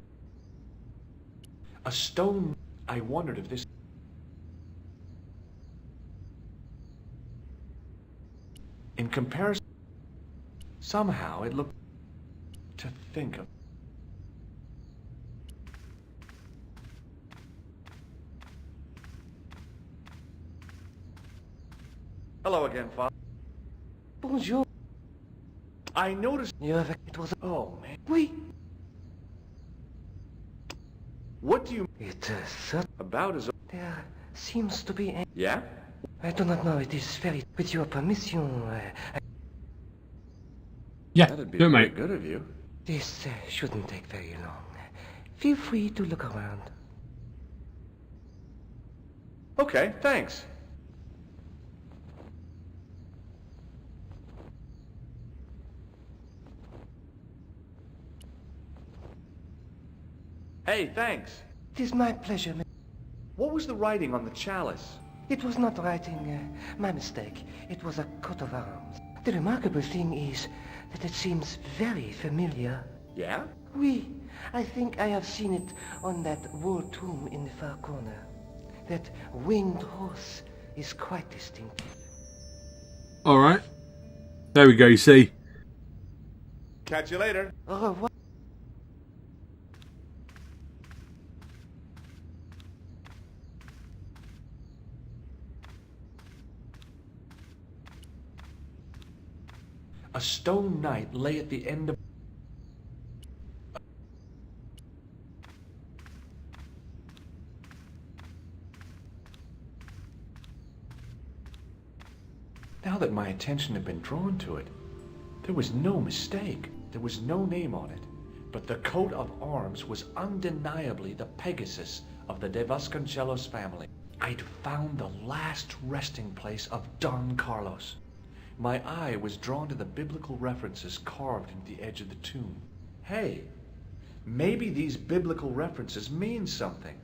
A stone. I wondered if this. In comparison, somehow it looked. To think of. Hello again, Father. Bonjour. I noticed. It was. Oh man. Oui. What do you It about as? there seems to be a... Yeah? I do not know. It is very... With your permission, Yeah, That'd be do it, very mate. good of you. this shouldn't take very long. Feel free to look around. Okay, thanks. Hey, thanks. It is my pleasure. What was the writing on the chalice? It was not writing, my mistake. It was a coat of arms. The remarkable thing is that it seems very familiar. Yeah? Oui, I think I have seen it on that wall tomb in the far corner. That winged horse is quite distinctive. Alright. There we go, you see. Catch you later. Au revoir. A stone knight lay at the end of... Now that my attention had been drawn to it, there was no mistake. There was no name on it, but the coat of arms was undeniably the Pegasus of the De Vasconcelos family. I'd found the last resting place of Don Carlos. My eye was drawn to the biblical references carved into the edge of the tomb. Hey, maybe these biblical references mean something.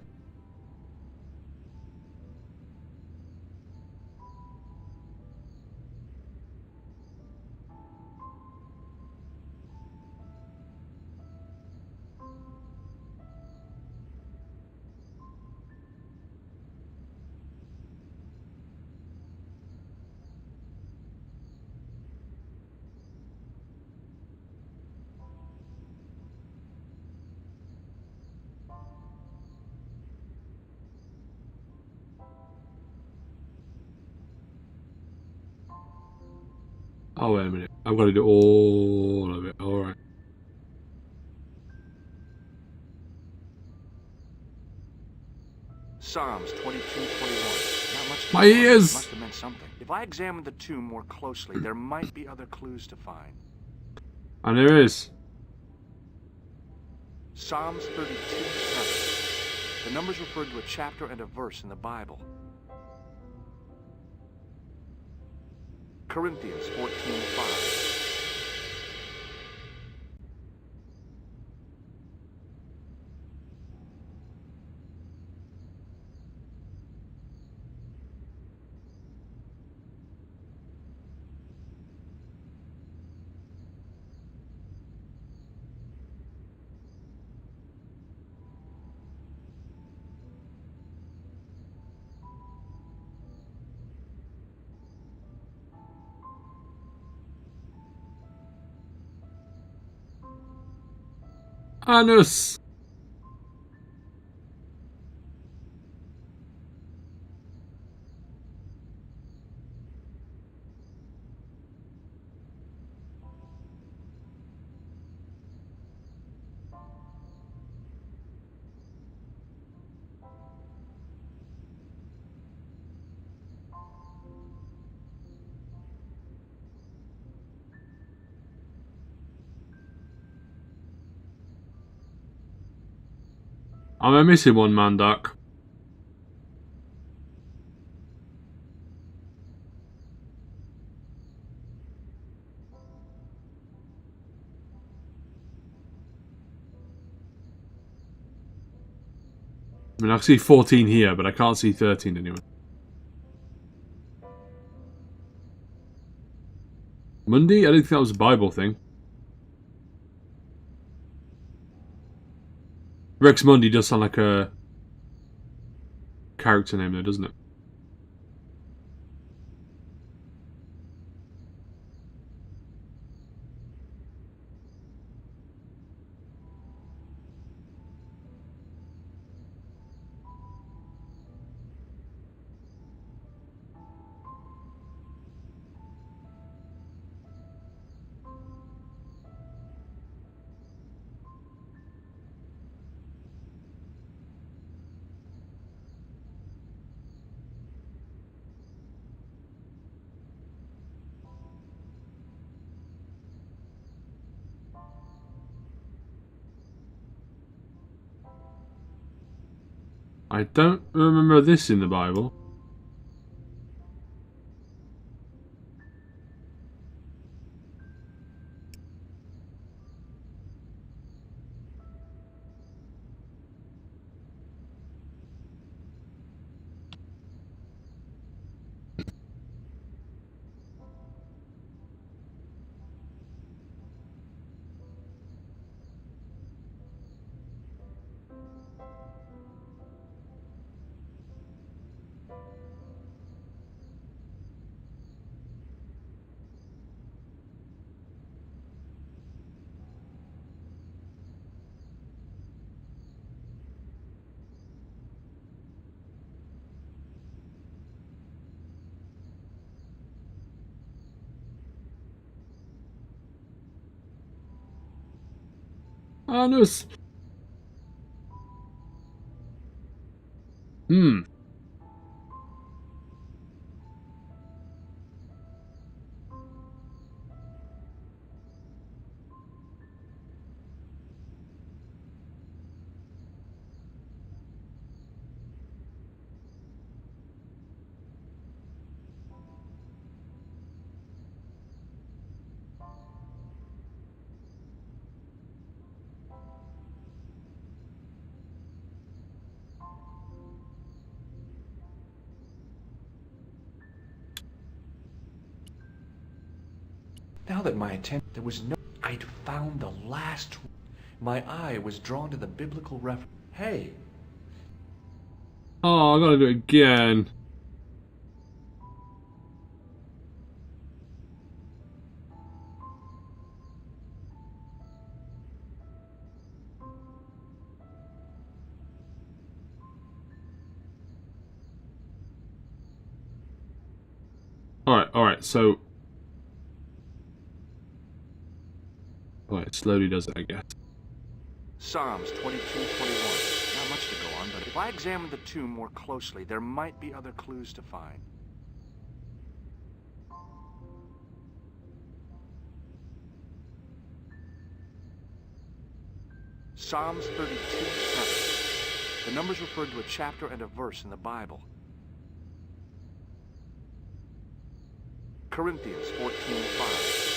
Oh, wait a minute. I've got to do all of it. Alright. Psalms 22:21. Not much to My it, but ears! it must have meant something. If I examine the tomb more closely, there might be other clues to find. And there is. Psalms 32:7. The numbers refer to a chapter and a verse in the Bible. Corinthians 14:5. Anus! Am I missing one, man, Doc? I mean, I can see 14 here, but I can't see 13 anywhere. Monday? I didn't think that was a Bible thing. Rex Mundy does sound like a character name though, doesn't it? I don't remember this in the Bible. Anus! Hmm. Now that my attention, there was no, I'd found the last. My eye was drawn to the biblical reference. Hey, Oh, I gotta do it again. Alright, so Well, it slowly does it, I guess. Psalms 22:21. Not much to go on, but if I examine the tomb more closely, there might be other clues to find. Psalms 32:7. The numbers refer to a chapter and a verse in the Bible. Corinthians 14:5.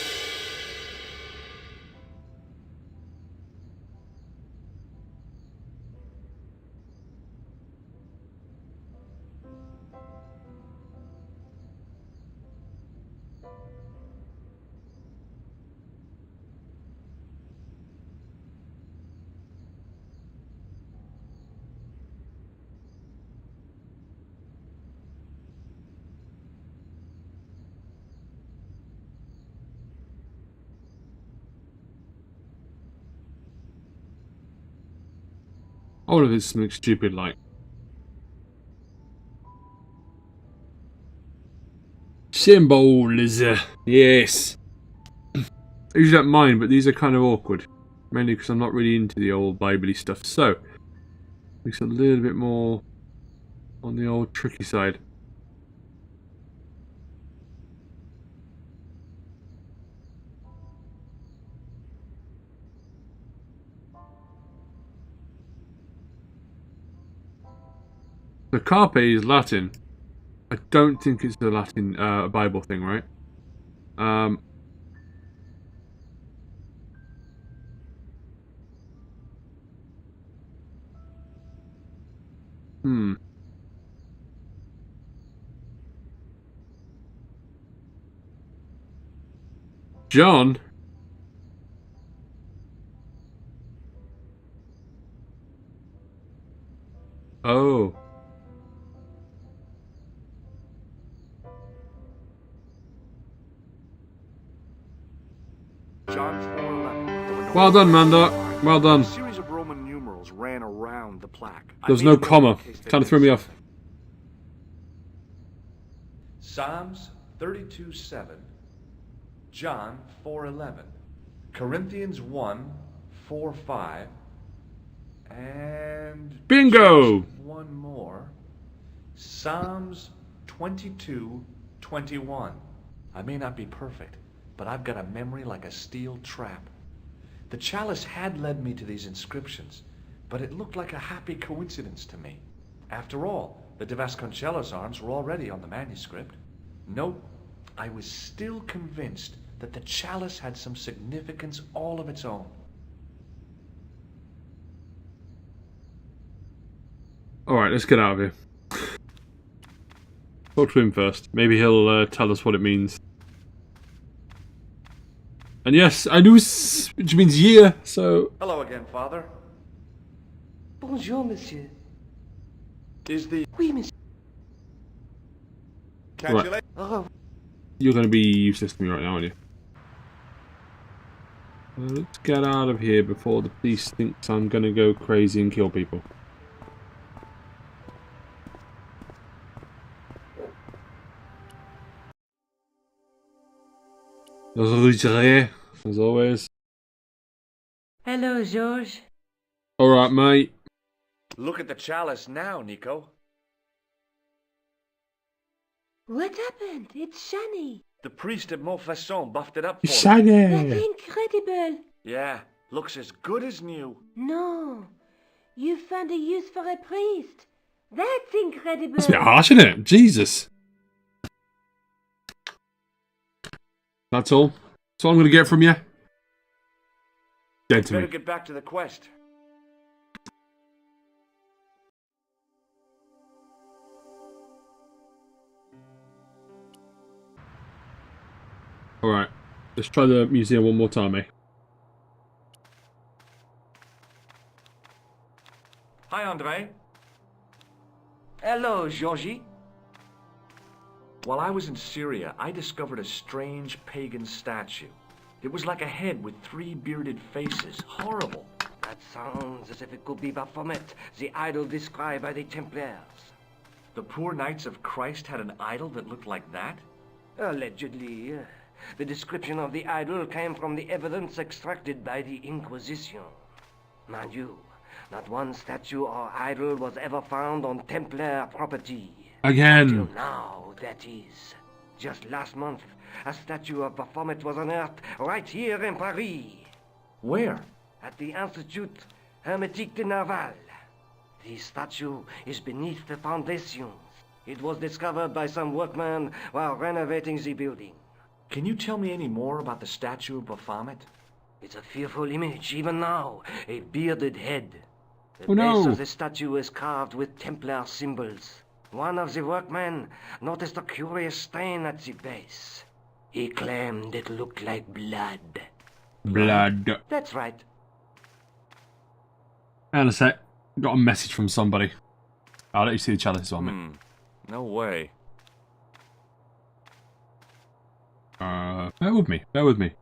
All of it's something stupid like symbols. Yes. I usually don't mind, but these are kind of awkward. Mainly because I'm not really into the old Bible-y stuff. So, makes it a little bit more on the old tricky side. The carpe is Latin. I don't think it's the Latin Bible thing, right? John? Oh. John 4:11. Well done, Manda. Well done. A series of Roman numerals ran around the plaque. There's no comma. Kind of threw me off. Psalms 32:7. John 4:11. Corinthians 1:4-5. And Bingo! just one more. Psalms 22:21. I may not be perfect, but I've got a memory like a steel trap. The chalice had led me to these inscriptions, but it looked like a happy coincidence to me. After all, the de Vasconcelos arms were already on the manuscript. Nope, I was still convinced that the chalice had some significance all of its own. Alright, let's get out of here. Talk to him first. Maybe he'll tell us what it means. And yes, I knew which means year, so... Hello again, Father. Bonjour, monsieur. Is the... Oui, monsieur. Catch you later. Oh, You're going to be useless to me right now, aren't you? Let's get out of here before the police thinks I'm going to go crazy and kill people. As always. Hello, George. Alright, mate. Look at the chalice now, Nico. What happened? It's shiny. The priest at Montfaucon buffed it up for me. Shiny! That's incredible. Yeah, looks as good as new. No, you found a use for a priest. That's incredible. That's a bit harsh, isn't it? Jesus. That's all. That's all I'm going to get from you. Dead to Better me. get back to the quest. Alright. Let's try the museum one more time, eh? Hi, Andre. Hello, Georgie. While I was in Syria, I discovered a strange pagan statue. It was like a head with 3 bearded faces. Horrible. that sounds as if it could be Baphomet, the idol described by the Templars. The poor Knights of Christ had an idol that looked like that? Allegedly. The description of the idol came from the evidence extracted by the Inquisition. Mind you, not one statue or idol was ever found on Templar property. Again. Until now, that is. Just last month, a statue of Baphomet was unearthed right here in Paris. Where? At the Institut Hermétique de Naval. The statue is beneath the foundations. It was discovered by some workmen while renovating the building. Can you tell me any more about the statue of Baphomet? It's a fearful image, even now. A bearded head. The Oh, no. base of the statue is carved with Templar symbols. One of the workmen noticed a curious stain at the base. He claimed it looked like blood. Blood. That's right. And a sec. Got a message from somebody. I'll let you see the chalice on me. No way. Bear with me. Bear with me.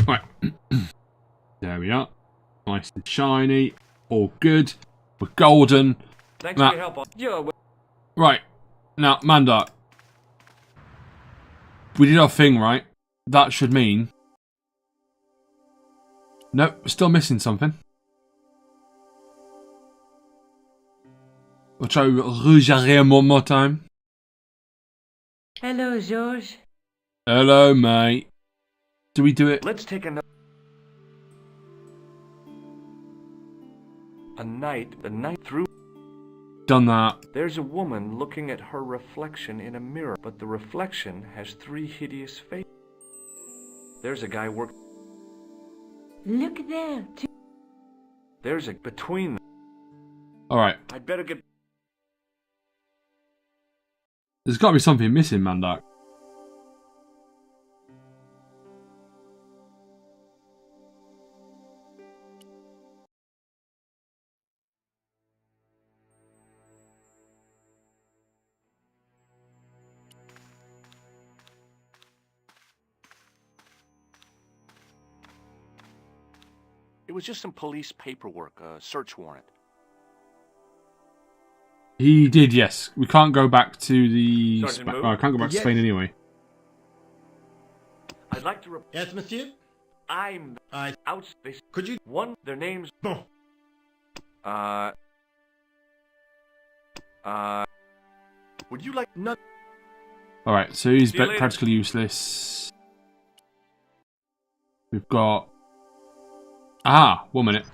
Right. There we are. Nice and shiny. All good. We're golden. Thanks Now- for your help. Yeah, Right. Now, Mandark. We did our thing, right? That should mean... Nope, we're still missing something. We'll try Rouge Arrière one more time. Hello, George. Hello, mate. Do we do it? let's take a night through. Done that. There's a woman looking at her reflection in a mirror, but the reflection has 3 hideous faces. There's a guy working. Look there. There's a between them. Alright. I'd better get. There's got to be something missing, Mandark. It was just some police paperwork, a search warrant. He did, yes. We can't go back to the... Sergeant Moon? I can't go back to Yes. Spain anyway. I'd like to. Yes, monsieur? I'm I... out. They Could you... one. Their names. Bon. Would you like none? Alright, so he's See you later. practically useless. We've got... Ah, 1 minute.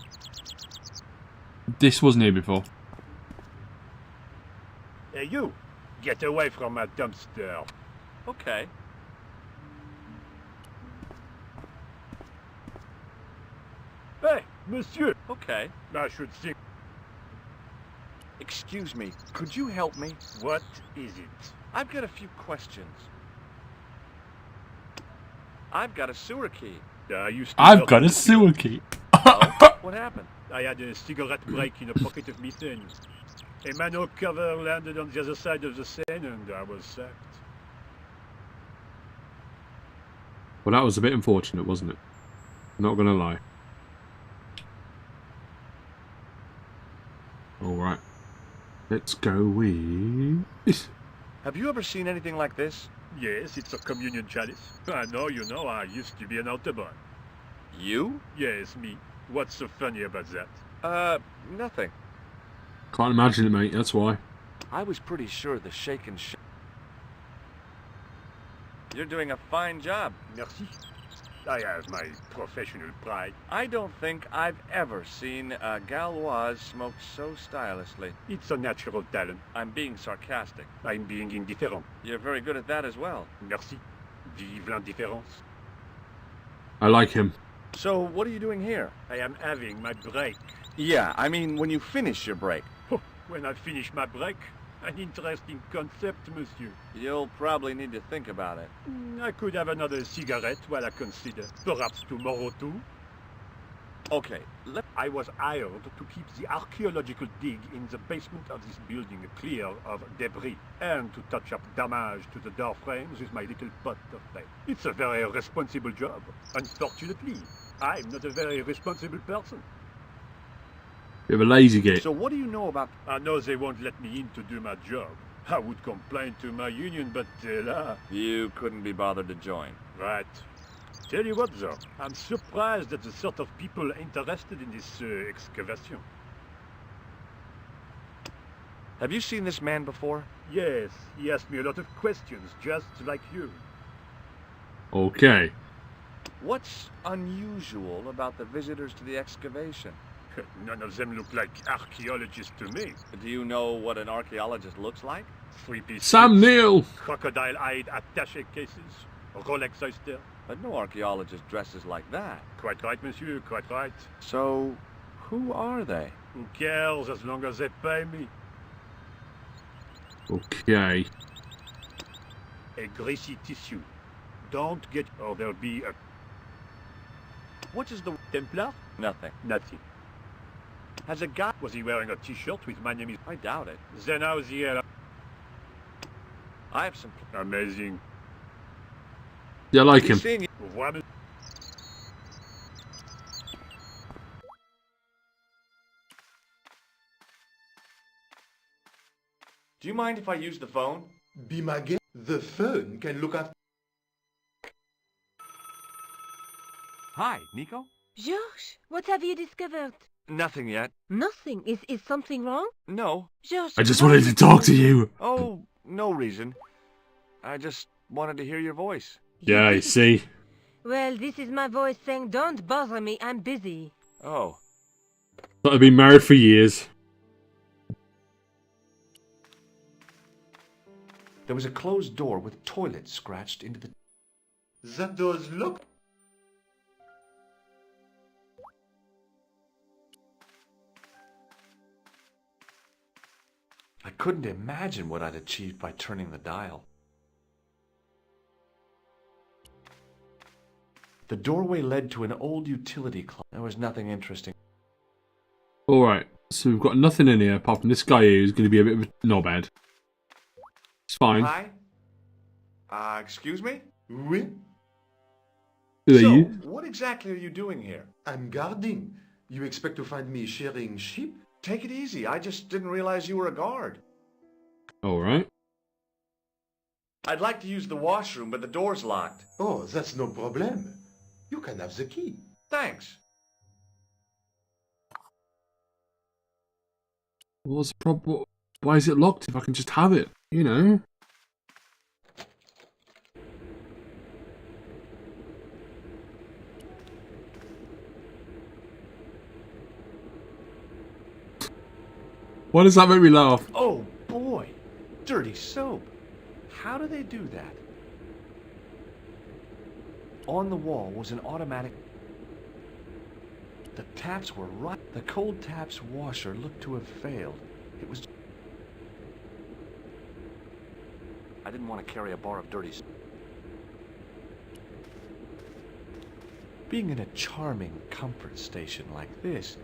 This wasn't here before. Hey, you! Get away from my dumpster. Okay. Hey, monsieur! Okay. I should think. Excuse me. Could you help me? What is it? I've got a few questions. I've got a sewer key. You still I've got got a it. sewer key. What happened? I had a cigarette break in a pocket of methane. A manhole cover landed on the other side of the Seine and I was sacked. Well, that was a bit unfortunate, wasn't it? Not gonna lie. Alright. Let's go with this. Have you ever seen anything like this? Yes, it's a communion chalice. I know, you know, I used to be an altar boy. You? Yes, me. What's so funny about that? Nothing. Can't imagine it, mate, that's why. I was pretty sure the shake and shake. You're doing a fine job. Merci. I have my professional pride. I don't think I've ever seen a Gauloise smoke so stylishly. It's a natural talent. I'm being sarcastic. I'm being indifferent. You're very good at that as well. Merci. Vive l'indifférence. I like him. So, what are you doing here? I am having my break. Yeah, I mean when you finish your break. When I finish my break, an interesting concept, monsieur. You'll probably need to think about it. I could have another cigarette while I consider. Perhaps tomorrow too. Okay, I was hired to keep the archaeological dig in the basement of this building clear of debris and to touch up damage to the door frames with my little pot of paint. It's a very responsible job. Unfortunately, I'm not a very responsible person. Bit of a lazy git. So what do you know about... I know they won't let me in to do my job. I would complain to my union, but You couldn't be bothered to join. Right. Tell you what, though, I'm surprised at the sort of people interested in this excavation. Have you seen this man before? Yes, he asked me a lot of questions, just like you. Okay. What's unusual about the visitors to the excavation? None of them look like archaeologists to me. Do you know what an archaeologist looks like? Three-piece Sam suits, Neill! crocodile-eyed attaché cases, Rolex oyster. But no archaeologist dresses like that. Quite right, monsieur, quite right. So, who are they? Who cares as long as they pay me? Okay. A greasy tissue. Don't get... or there'll be a... What is the... Templar? Nothing. Nothing. Has a guy... Was he wearing a t-shirt with my name is... I doubt it. Then how's the hell... I have some... Amazing. Yeah, I like him. Seeing you. What? Do you mind if I use the phone? Be my guest. The phone can look after... Hi, Nico? Georges, what have you discovered? Nothing yet. Nothing. Is something wrong? No. Georges, I just wanted to talk to you. Oh, no reason. I just wanted to hear your voice. Yeah, I see. Well, this is my voice saying, don't bother me, I'm busy. Oh. Thought I've been married for years. There was a closed door with toilet scratched into the... That does look... I couldn't imagine what I'd achieved by turning the dial. The doorway led to an old utility closet. There was nothing interesting. Alright, so we've got nothing in here apart from this guy here who's going to be a bit of a knobhead. It's fine. Hi? Excuse me? Oui? Who are So, you? what exactly are you doing here? I'm guarding. You expect to find me sharing sheep? Take it easy. I just didn't realize you were a guard. Alright. I'd like to use the washroom, but the door's locked. Oh, that's no problem. You can have the key. Thanks. What's the problem? Why is it locked if I can just have it? You know? Why does that make me laugh? Oh, boy. Dirty soap. How do they do that? On the wall was an automatic... The taps were right. The cold taps washer looked to have failed. It was... I didn't want to carry a bar of dirty soap. Being in a charming comfort station like this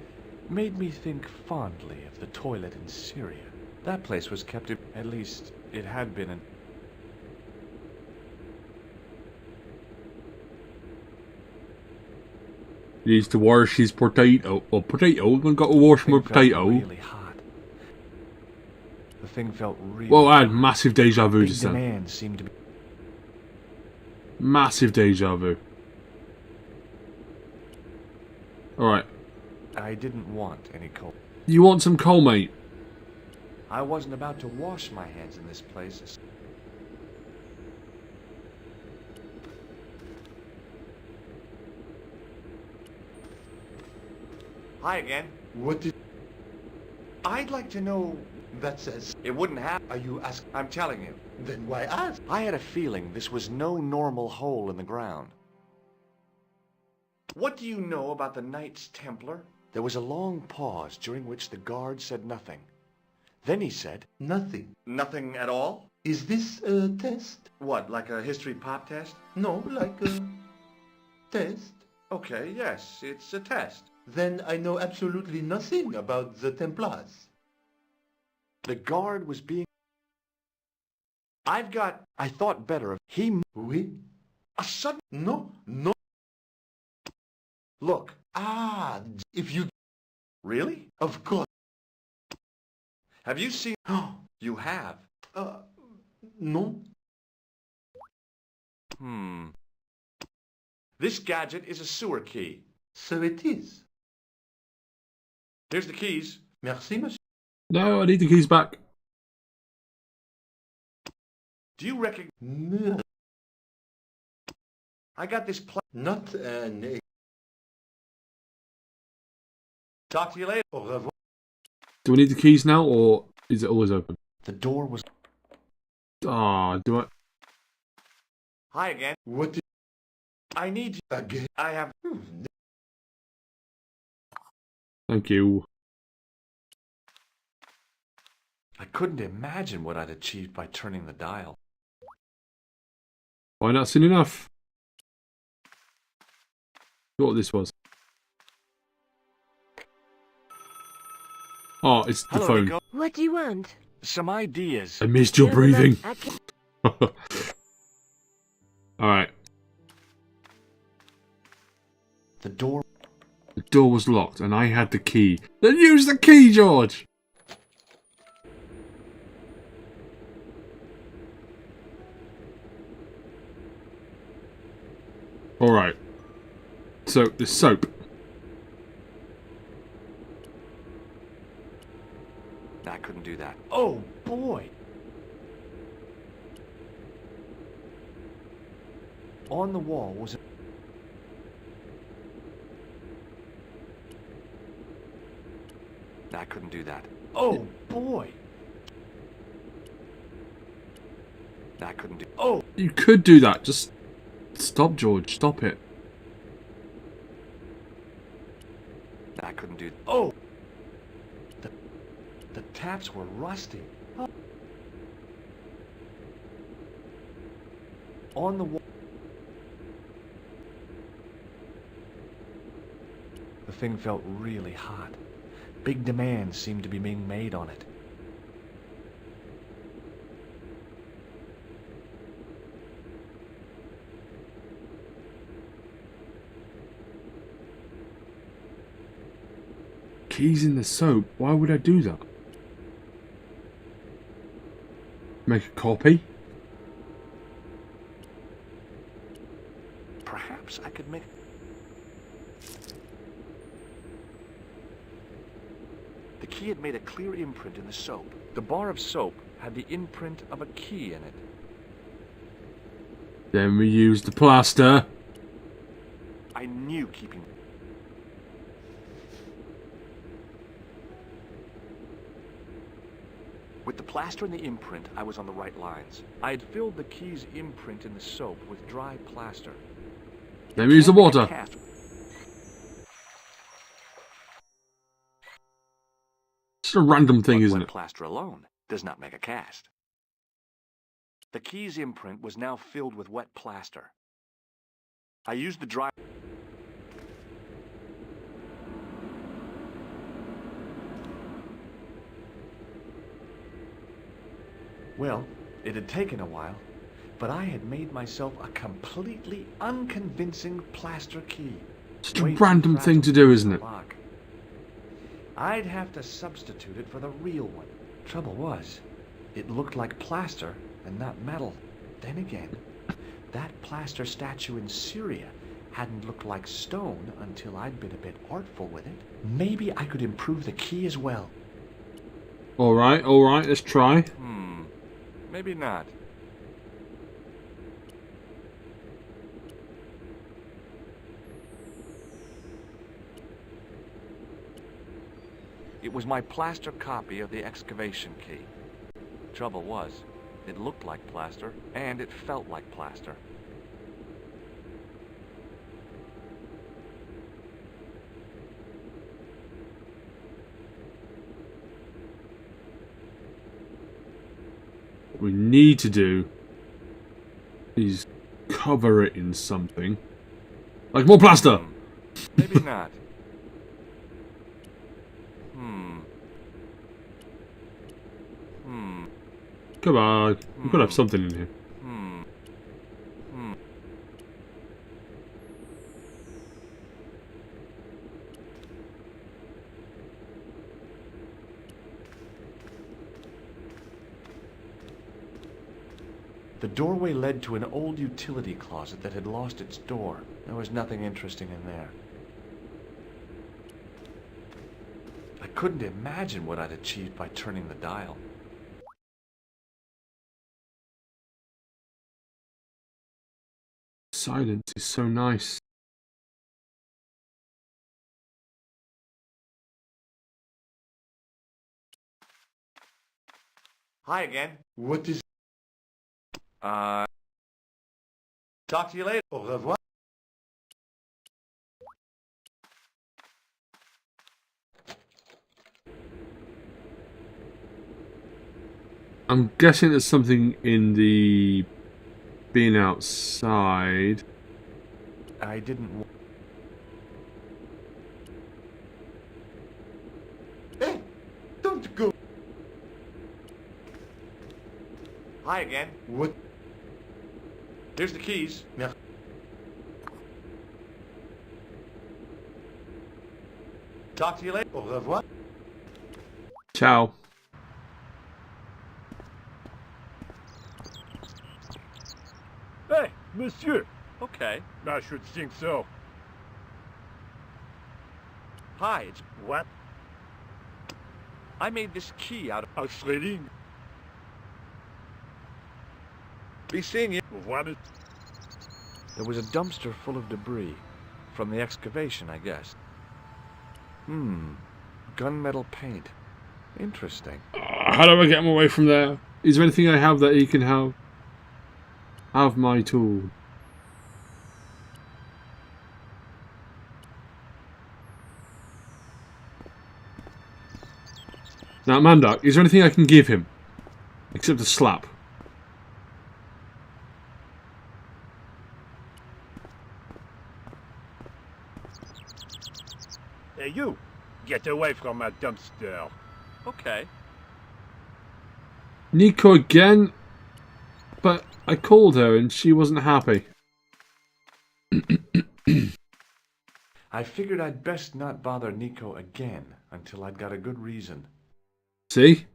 made me think fondly of the toilet in Syria. That place was kept in... At least, it had been in... He needs to wash his potato. Or potato? We've got to wash my potato. Really hot. The thing felt really... Well, I had massive deja vu Big just then. demand seemed to be... Massive deja vu. Alright. I didn't want any coal. You want some coal, mate? I wasn't about to wash my hands in this place. Hi again. What did... I'd like to know... That says... It wouldn't happen. Are you asking? I'm telling you. Then why ask? I had a feeling this was no normal hole in the ground. What do you know about the Knights Templar? There was a long pause during which the guard said nothing. Then he said, Nothing. Nothing at all? Is this a test? What, like a history pop test? No, like a... test? Okay, yes, it's a test. Then I know absolutely nothing about the Templars. The guard was being... I thought better of... Oui? A sudden... No, no. Look. Ah, if you... Really? Of course. Have you seen... You have. No. This gadget is a sewer key. So it is. Here's the keys. Merci, monsieur. No, I need the keys back. Do you recognize... No. I got this Not an... Talk to you later. Au revoir. Do I need the keys now, or is it always open? The door was... Ah, do I? Hi again. What is... I need you. Again? I have... Thank you. I couldn't imagine what I'd achieved by turning the dial. Why not soon enough? What this was? Oh, it's the Hello, phone. Nico. What do you want? Some ideas. I missed your breathing. I can't... Alright. The door... The door was locked and I had the key. Then use the key, George! Alright. So, the soap. I couldn't do that. Oh, boy. On the wall was a... I couldn't do that. Oh, boy. I couldn't do... Oh. You could do that. Just stop, George. Stop it. I couldn't do... Oh. The taps were rusty. Oh. On the wall... The thing felt really hot. Big demands seemed to be being made on it. Keys in the soap? Why would I do that? Make a copy? Perhaps I could make... The key had made a clear imprint in the soap. The bar of soap had the imprint of a key in it. Then we use the plaster. I knew keeping... With the plaster and the imprint, I was on the right lines. I had filled the key's imprint in the soap with dry plaster. Then we use the water. It's a random thing, isn't wet it? Plaster alone does not make a cast. The key's imprint was now filled with wet plaster. I used the dry... Well, it had taken a while, but I had made myself a completely unconvincing plaster key. It's a random thing to do, isn't it? Lock. I'd have to substitute it for the real one. Trouble was, it looked like plaster and not metal. Then again, that plaster statue in Syria hadn't looked like stone until I'd been a bit artful with it. Maybe I could improve the key as well. Alright, let's try. Maybe not. It was my plaster copy of the excavation key. Trouble was, it looked like plaster, and it felt like plaster. What we need to do is cover it in something. Like more plaster! Maybe not. Come on, we've got to have something in here. The doorway led to an old utility closet that had lost its door. There was nothing interesting in there. I couldn't imagine what I'd achieved by turning the dial. Silence is so nice. Hi again. What is... Talk to you later. Au revoir. I'm guessing there's something in the bin outside. I didn't... Hey, don't go. Hi again. What? Here's the keys. Merci. Talk to you later. Au revoir. Ciao. Hey, monsieur! Okay. I should think so. Hi, it's... What? I made this key out of... A shredding? Be seeing you. What? There was a dumpster full of debris. From the excavation, I guess. Gunmetal paint. Interesting. How do I get him away from there? Is there anything I have that he can have? Have my tool. Now, Mandark, is there anything I can give him? Except a slap. Hey, you! Get away from my dumpster. Okay. Nico again? But I called her and she wasn't happy. I figured I'd best not bother Nico again until I'd got a good reason. See?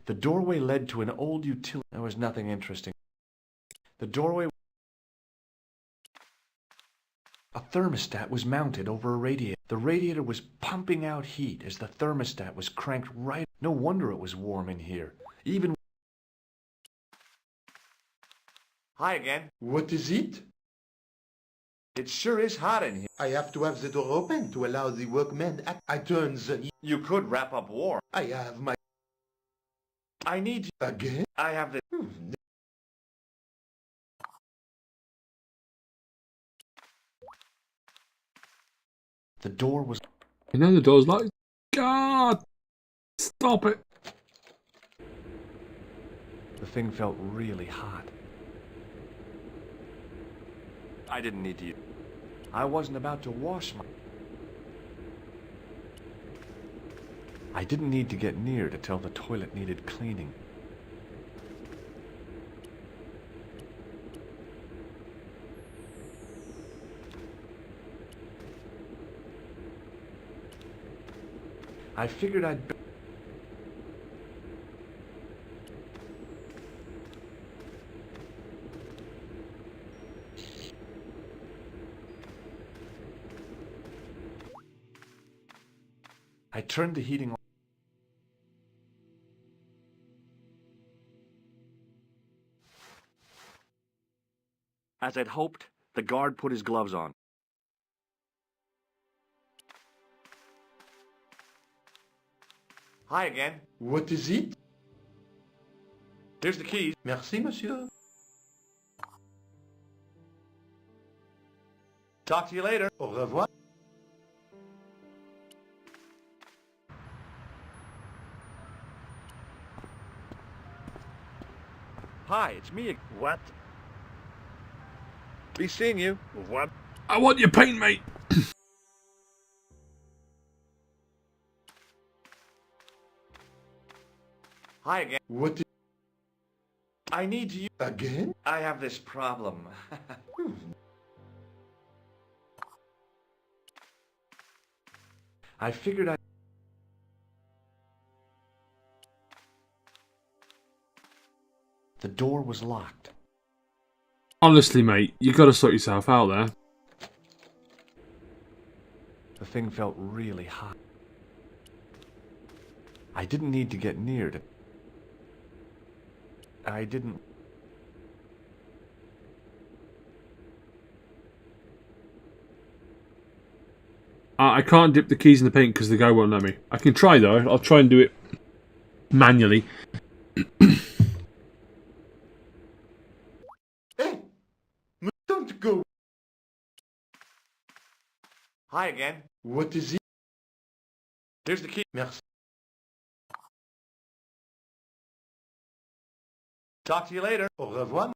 The doorway led to an old utility. There was nothing interesting. The doorway... A thermostat was mounted over a radiator. The radiator was pumping out heat as the thermostat was cranked right. No wonder it was warm in here. Even... Hi again. What is it? It sure is hot in here. I have to have the door open to allow the workmen act. I turn the heat. You could wrap up warm. I have my... I need you. Again? I have the... The door was... You know the door's like, God! Stop it! The thing felt really hot. I didn't need to... I wasn't about to wash my... I didn't need to get near to tell the toilet needed cleaning. I figured I'd... I turned the heating on. As I'd hoped, the guard put his gloves on. Hi again. What is it? Here's the keys. Merci, monsieur. Talk to you later. Au revoir. Hi, it's me. What? Be seeing you. What? I want your paint, mate! Hi again. What is... I need to use... Again? I have this problem. I figured The door was locked. Honestly, mate, you gotta sort yourself out there. The thing felt really hot. I didn't need to get near it. I didn't... I can't dip the keys in the paint because the guy won't let me. I can try though. I'll try and do it manually. Hey! Don't go! Hi again. What is it? Here's the key. Merci. Talk to you later. Au revoir.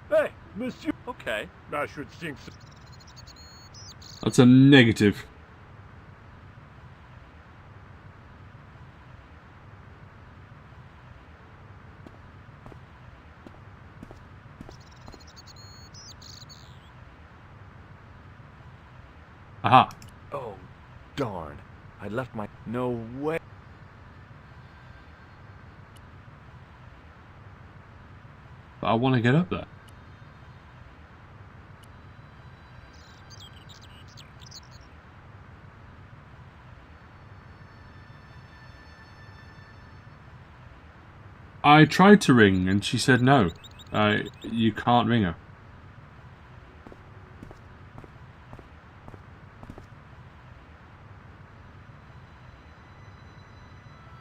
Hey, monsieur! Okay. I should think so. That's a negative. Aha. Oh, darn. I left my... No way. But I want to get up there. I tried to ring and she said no. You can't ring her.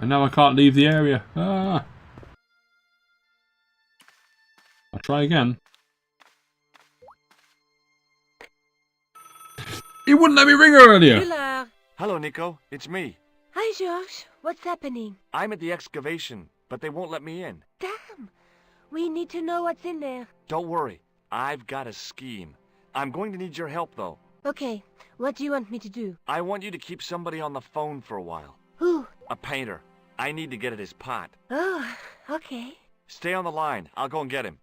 And now I can't leave the area. Ah. I'll try again. He wouldn't let me ring her earlier. Hello. Hello, Nico. It's me. Hi, George. What's happening? I'm at the excavation, but they won't let me in. Damn. We need to know what's in there. Don't worry. I've got a scheme. I'm going to need your help, though. Okay. What do you want me to do? I want you to keep somebody on the phone for a while. Who? A painter. I need to get at his pot. Oh, okay. Stay on the line. I'll go and get him.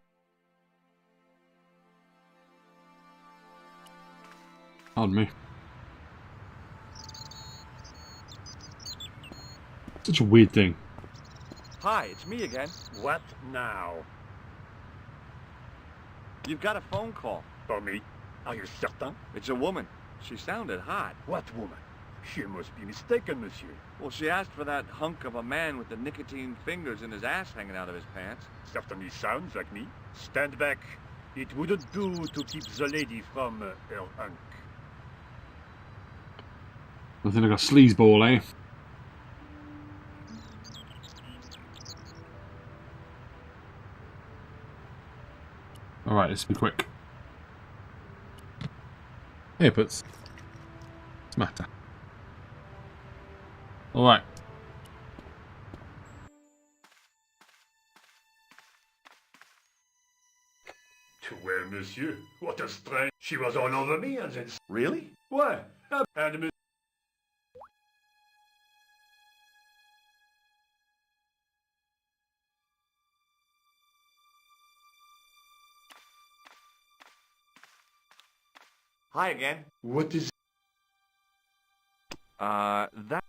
Pardon me. Such a weird thing. Hi, it's me again. What now? You've got a phone call. For me? Are you certain? It's a woman. She sounded hot. What woman? She must be mistaken, monsieur. Well, she asked for that hunk of a man with the nicotine fingers and his ass hanging out of his pants. Certainly sounds like me. Stand back. It wouldn't do to keep the lady from her hunk. Nothing like a sleazeball, eh? Alright, let's be quick. Here, puts. What's the matter? Alright. Too well, monsieur. What a strange... She was all over me and then... Really? What? And monsieur... Hi again. What is That...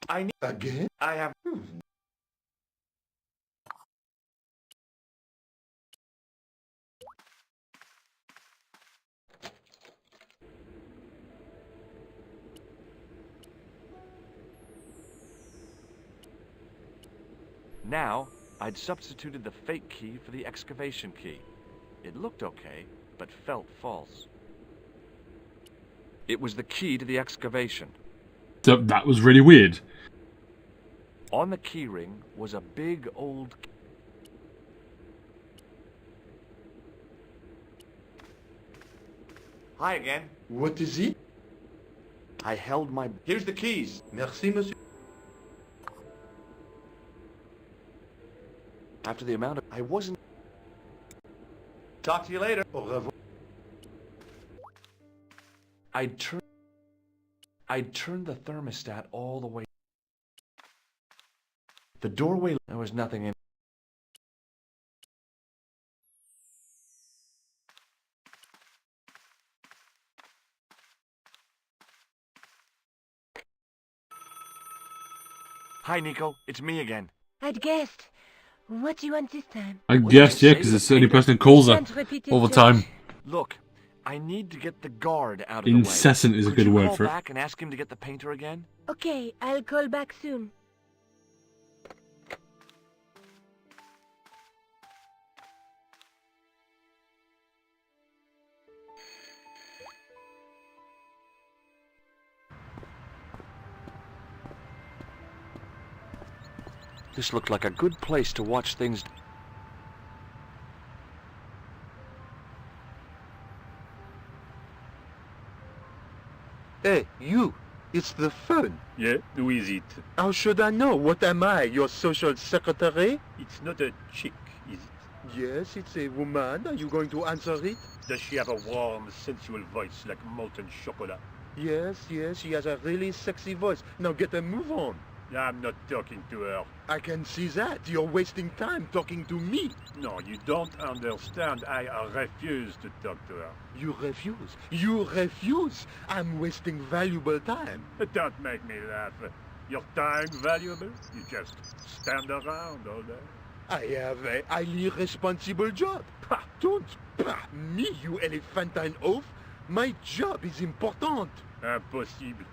I need... again? I have... Now, I'd substituted the fake key for the excavation key. It looked okay, but felt false. It was the key to the excavation. So that was really weird. On the key ring was a big old... Hi again. What is it? I held my... Here's the keys. Merci, monsieur. After the amount of... I wasn't... Talk to you later. Au revoir. I'd turned the thermostat all the way. The doorway, there was nothing in. Hi, Nico. It's me again. I'd guessed. What do you want this time? I What guess, did you yeah, say? because it's the only person who calls her Can't repeat it, all the George. time. Look, I need to get the guard out of the way. Incessant is a Could good you word call for it. back and ask him to get the painter again? Okay, I'll call back soon. This looked like a good place to watch things. Hey, you! It's the phone. Yeah, who is it? How should I know? What am I, your social secretary? It's not a chick, is it? Yes, it's a woman. Are you going to answer it? Does she have a warm, sensual voice like molten chocolate? Yes, she has a really sexy voice. Now get a move on. I'm not talking to her. I can see that. You're wasting time talking to me. No, you don't understand. I refuse to talk to her. You refuse. You refuse. I'm wasting valuable time. Don't make me laugh. Your time valuable? You just stand around all day. I have a highly responsible job. Pah, don't pah me, you elephantine oaf. My job is important. Impossible.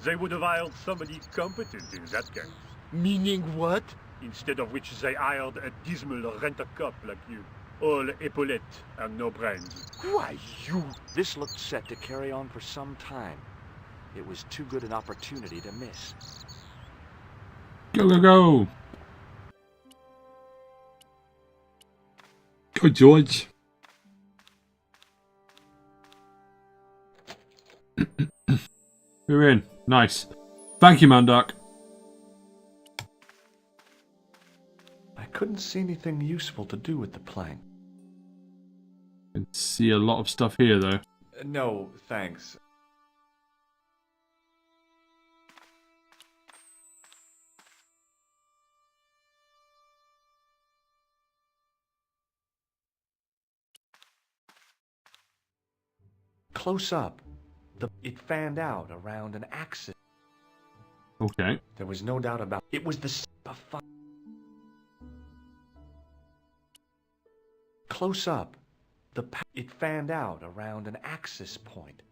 They would have hired somebody competent in that case. Meaning what? Instead of which they hired a dismal rent-a-cop like you. All epaulettes and no brains. Why, you... This looked set to carry on for some time. It was too good an opportunity to miss. Go, go, go! Go, George! We're in. Nice. Thank you, Mandark. I couldn't see anything useful to do with the plank. I can see a lot of stuff here, though. No, thanks. Close up, it fanned out around an axis. Okay. There was no doubt about it. Was the close up, it fanned out around an axis point,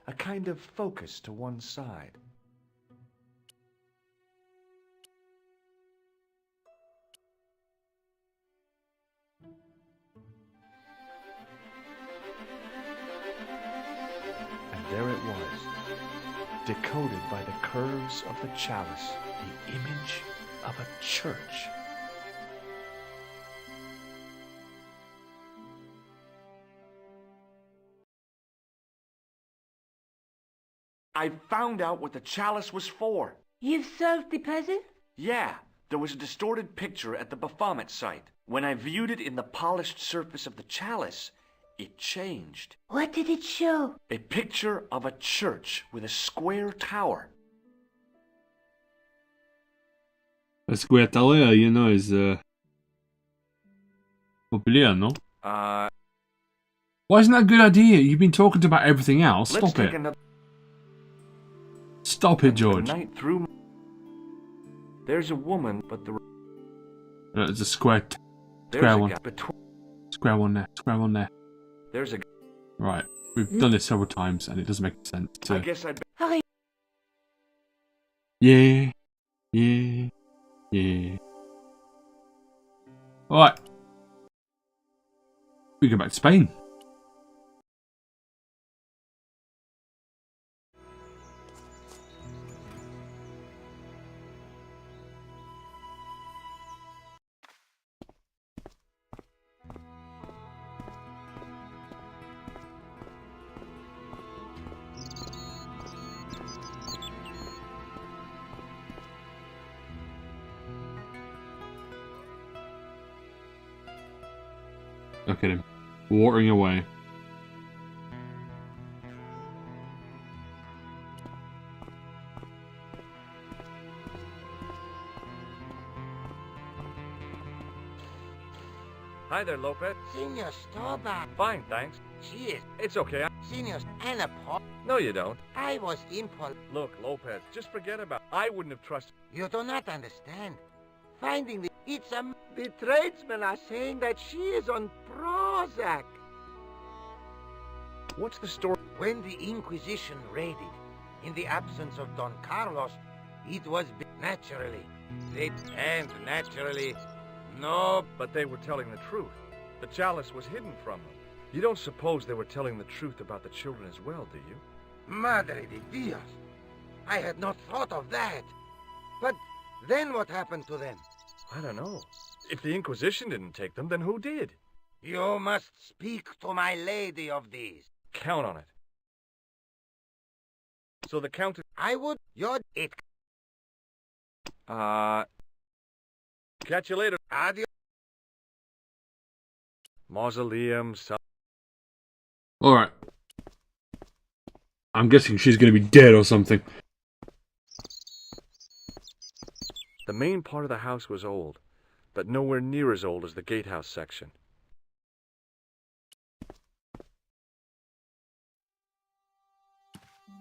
a kind of focus to one side. And there it was, decoded by the curves of the chalice, the image of a church. I found out what the chalice was for. You've solved the puzzle? Yeah, there was a distorted picture at the Baphomet site. When I viewed it in the polished surface of the chalice, it changed. What did it show? A picture of a church with a square tower. A square tower, you know, is popular, no? Why isn't that a good idea? You've been talking about everything else. Let's Stop take it. another Stop it, George. night through. There's a woman, but There's a square there's square a one. guy between. Square one there. Square one there. There's a. Right. We've done this several times and it doesn't make sense to... I guess I'd. Hurry. Yeah. Yeah. Yeah. Alright. We go back to Spain. Look at him. Watering away. Hi there, Lopez. Senor Stobart. Fine, thanks. Cheers. It's okay. Senor Anna Paul. No, you don't. I was in Paul. Look, Lopez, just forget about it. I wouldn't have trusted... You do not understand. Finding the... It's a... The tradesmen are saying that she is on Prozac. What's the story? When the Inquisition raided, in the absence of Don Carlos, it was naturally. No, but they were telling the truth. The chalice was hidden from them. You don't suppose they were telling the truth about the children as well, do you? Madre de Dios. I had not thought of that. But then what happened to them? I don't know. If the Inquisition didn't take them, then who did? You must speak to my lady of these. Count on it. So the Countess... I would... You're... It... Catch you later. Adios. Mausoleum, Alright. I'm guessing she's going to be dead or something. The main part of the house was old, but nowhere near as old as the gatehouse section.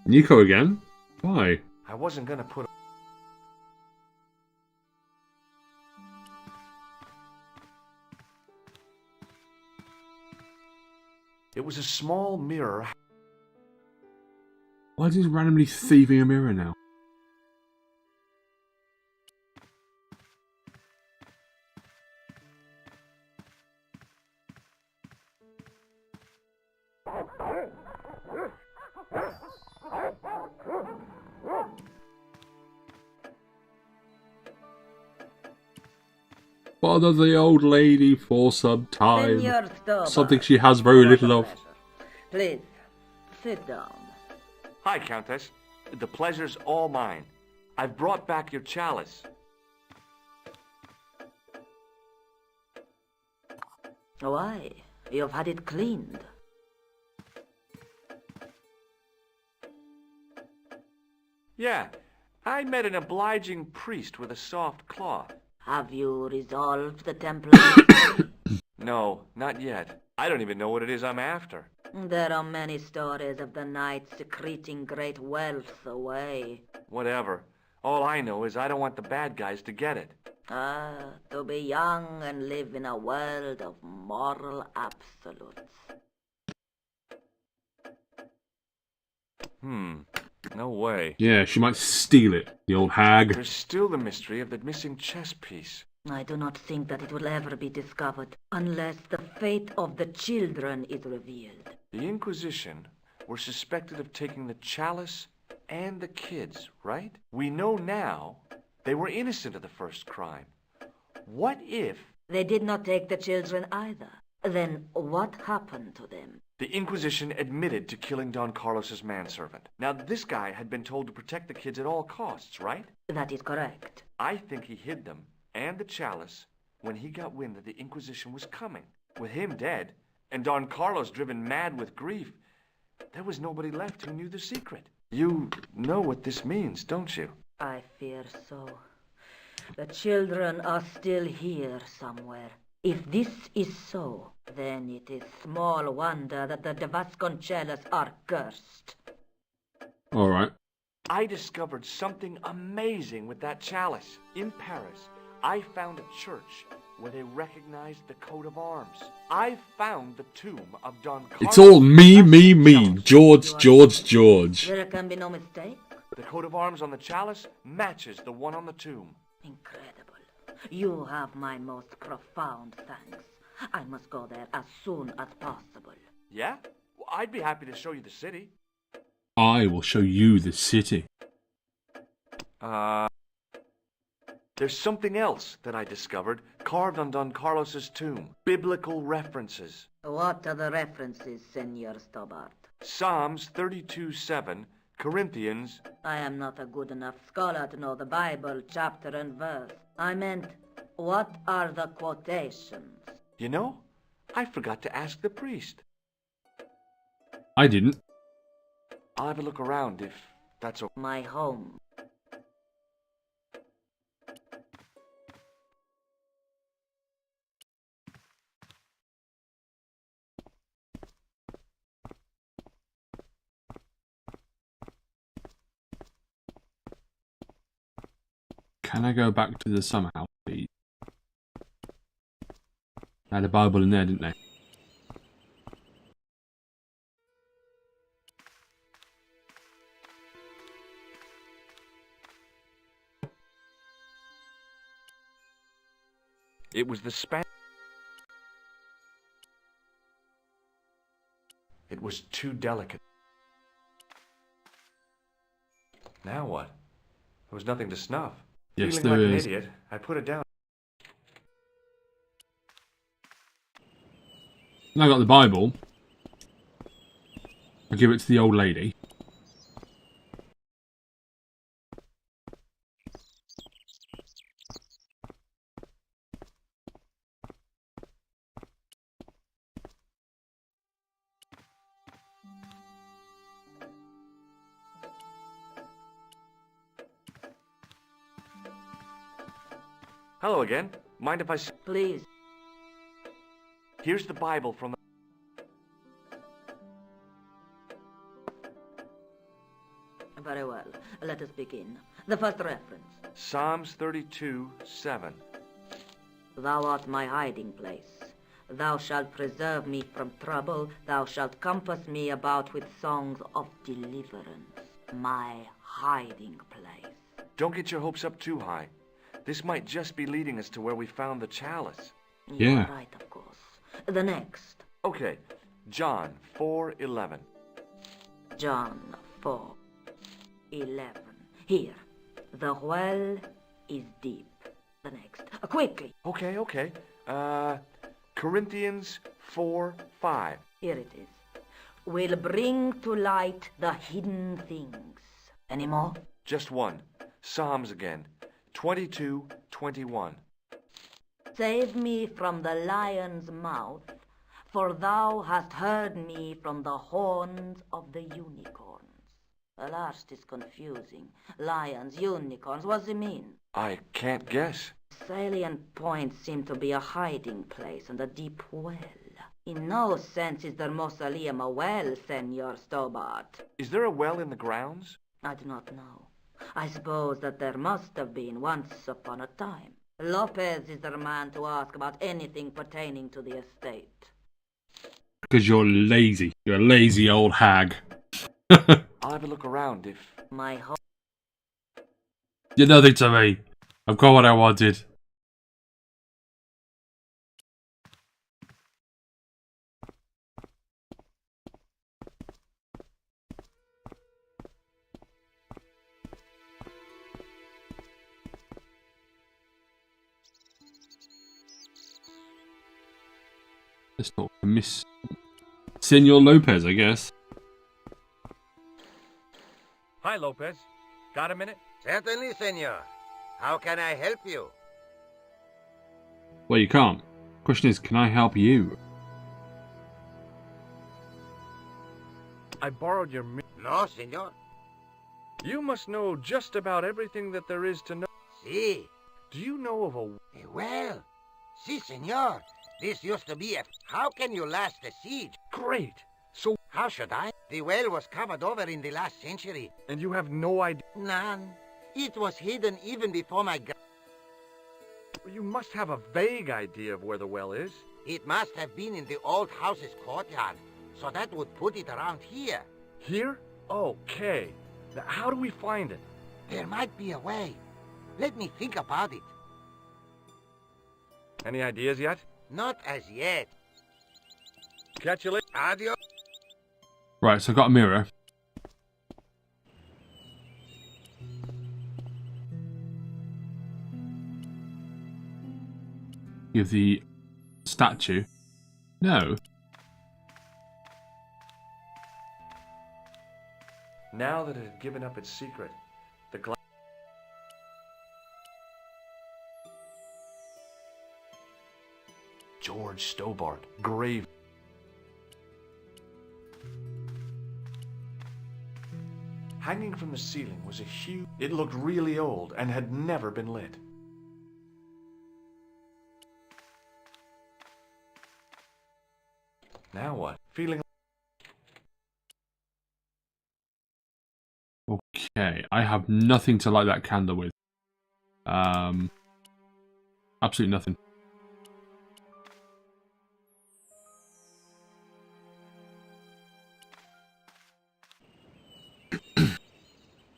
Nico again? Why? I wasn't gonna put... It was a small mirror. Why is he randomly thieving a mirror now? Bother the old lady for some time. Something she has very little of. Please, sit down. Hi, Countess. The pleasure's all mine. I've brought back your chalice. Why? You've had it cleaned. Yeah, I met an obliging priest with a soft cloth. Have you resolved the Templars? No, not yet. I don't even know what it is I'm after. There are many stories of the knights secreting great wealth away. Whatever. All I know is I don't want the bad guys to get it. To be young and live in a world of moral absolutes. No way. Yeah, she might steal it, the old hag. There's still the mystery of the missing chess piece. I do not think that it will ever be discovered, unless the fate of the children is revealed. The Inquisition were suspected of taking the chalice and the kids, right? We know now they were innocent of the first crime. What if... They did not take the children either. Then what happened to them? The Inquisition admitted to killing Don Carlos's manservant. Now, this guy had been told to protect the kids at all costs, right? That is correct. I think he hid them and the chalice when he got wind that the Inquisition was coming. With him dead, and Don Carlos driven mad with grief, there was nobody left who knew the secret. You know what this means, don't you? I fear so. The children are still here somewhere. If this is so, then it is small wonder that the de Vasconcelos are cursed. Alright. I discovered something amazing with that chalice. In Paris, I found a church where they recognized the coat of arms. I found the tomb of Don Carlos. It's all me. George. There can be no mistake. The coat of arms on the chalice matches the one on the tomb. Incredible. You have my most profound thanks. I must go there as soon as possible. Yeah? Well, I'd be happy to show you the city. I will show you the city. There's something else that I discovered carved on Don Carlos's tomb. Biblical references. What are the references, Senor Stobart? Psalms 32:7, Corinthians... I am not a good enough scholar to know the Bible chapter and verse. I meant, what are the quotations? You know, I forgot to ask the priest. I didn't. I'll have a look around if that's okay. My home. Can I go back to the summer house, please? They had a Bible in there, didn't they? It was the It was too delicate. Now what? There was nothing to snuff. Yes, Feeling there like is. an idiot, I put it down. And I got the Bible. I give it to the old lady. Hello again. Mind if I... Please. Here's the Bible from the... Very well. Let us begin. The first reference. Psalms 32:7. Thou art my hiding place. Thou shalt preserve me from trouble. Thou shalt compass me about with songs of deliverance. My hiding place. Don't get your hopes up too high. This might just be leading us to where we found the chalice. You Yeah. are right, of course. The next. Okay, John 4:11. John 4:11. Here. The well is deep. The next. Quickly. Okay. Corinthians 4:5. Here it is. Will bring to light the hidden things. Any more? Just one. Psalms again. 22:21. Save me from the lion's mouth, for thou hast heard me from the horns of the unicorns. The last is confusing. Lions, unicorns, what does it mean? I can't guess. Salient points seem to be a hiding place and a deep well. In no sense is their mausoleum a well, Senor Stobart. Is there a well in the grounds? I do not know. I suppose that there must have been once upon a time. Lopez is the man to ask about anything pertaining to the estate. Because you're lazy. You're a lazy old hag. I'll have a look around if... My home. You're nothing to me. I've got what I wanted. Let's talk to Miss Senor Lopez, I guess. Hi, Lopez. Got a minute? Certainly, senor. How can I help you? Well, you can't. Question is, can I help you? I borrowed your... No, senor. You must know just about everything that there is to know. Si. Do you know of a... Well, si, senor. This used to be a... How can you last a siege? Great! So... How should I? The well was covered over in the last century. And you have no idea... None. It was hidden even before my... You must have a vague idea of where the well is. It must have been in the old house's courtyard, so that would put it around here. Here? Okay. Now, how do we find it? There might be a way. Let me think about it. Any ideas yet? Not as yet. Catch you later. Adios. Right, so I've got a mirror. Give the statue. No. Now that it had given up its secret, the glass... George Stobart, grave. Hanging from the ceiling was a huge... It looked really old and had never been lit. Now what? Feeling... Okay, I have nothing to light that candle with. Absolutely nothing.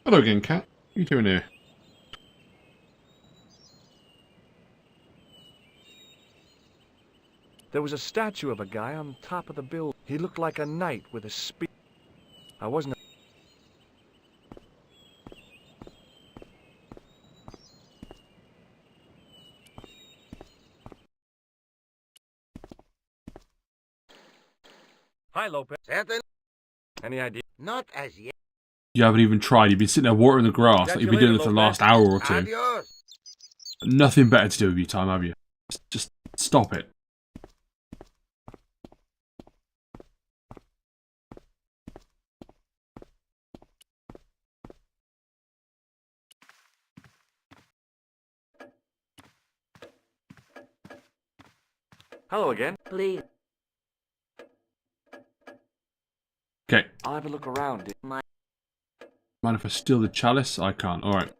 Hello again, cat. What are you doing here? There was a statue of a guy on top of the building. He looked like a knight with a spear. I wasn't... Hi, Lopez. Certain? Any idea? Not as yet. You haven't even tried. You've been sitting there watering the grass. Like you've been doing it for the last hour or two. Adios. Nothing better to do with your time, have you? Just stop it. Hello again. Please. Okay. I'll have a look around. Mind if I steal the chalice? I can't. Alright.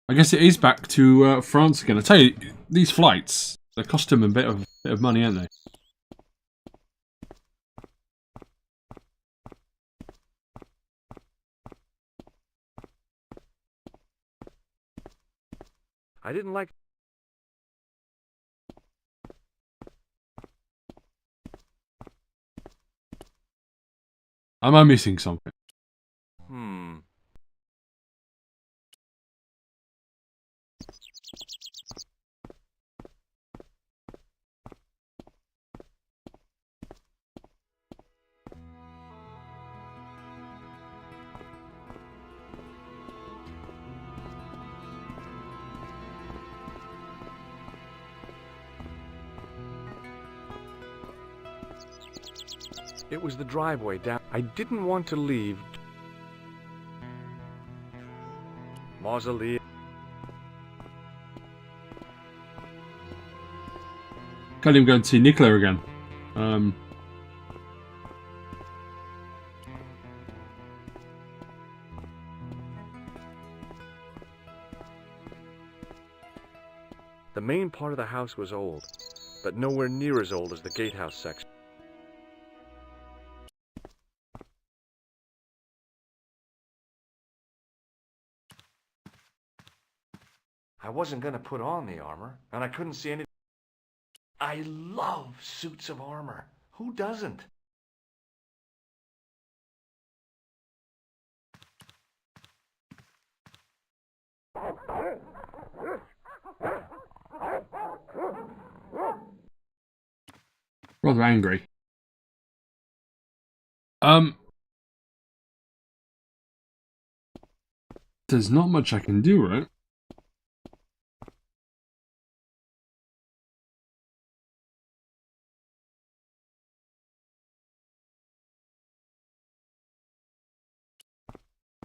I guess it is back to France again. I tell you, these flights, they cost them a bit of money, aren't they? I didn't like... Am I missing something? It was the driveway down. I didn't want to leave. Mausoleum. Can't even go and see Nicola again. The main part of the house was old, but nowhere near as old as the gatehouse section. I wasn't going to put on the armor, and I couldn't see any... I love suits of armor. Who doesn't? Rather angry. There's not much I can do, right?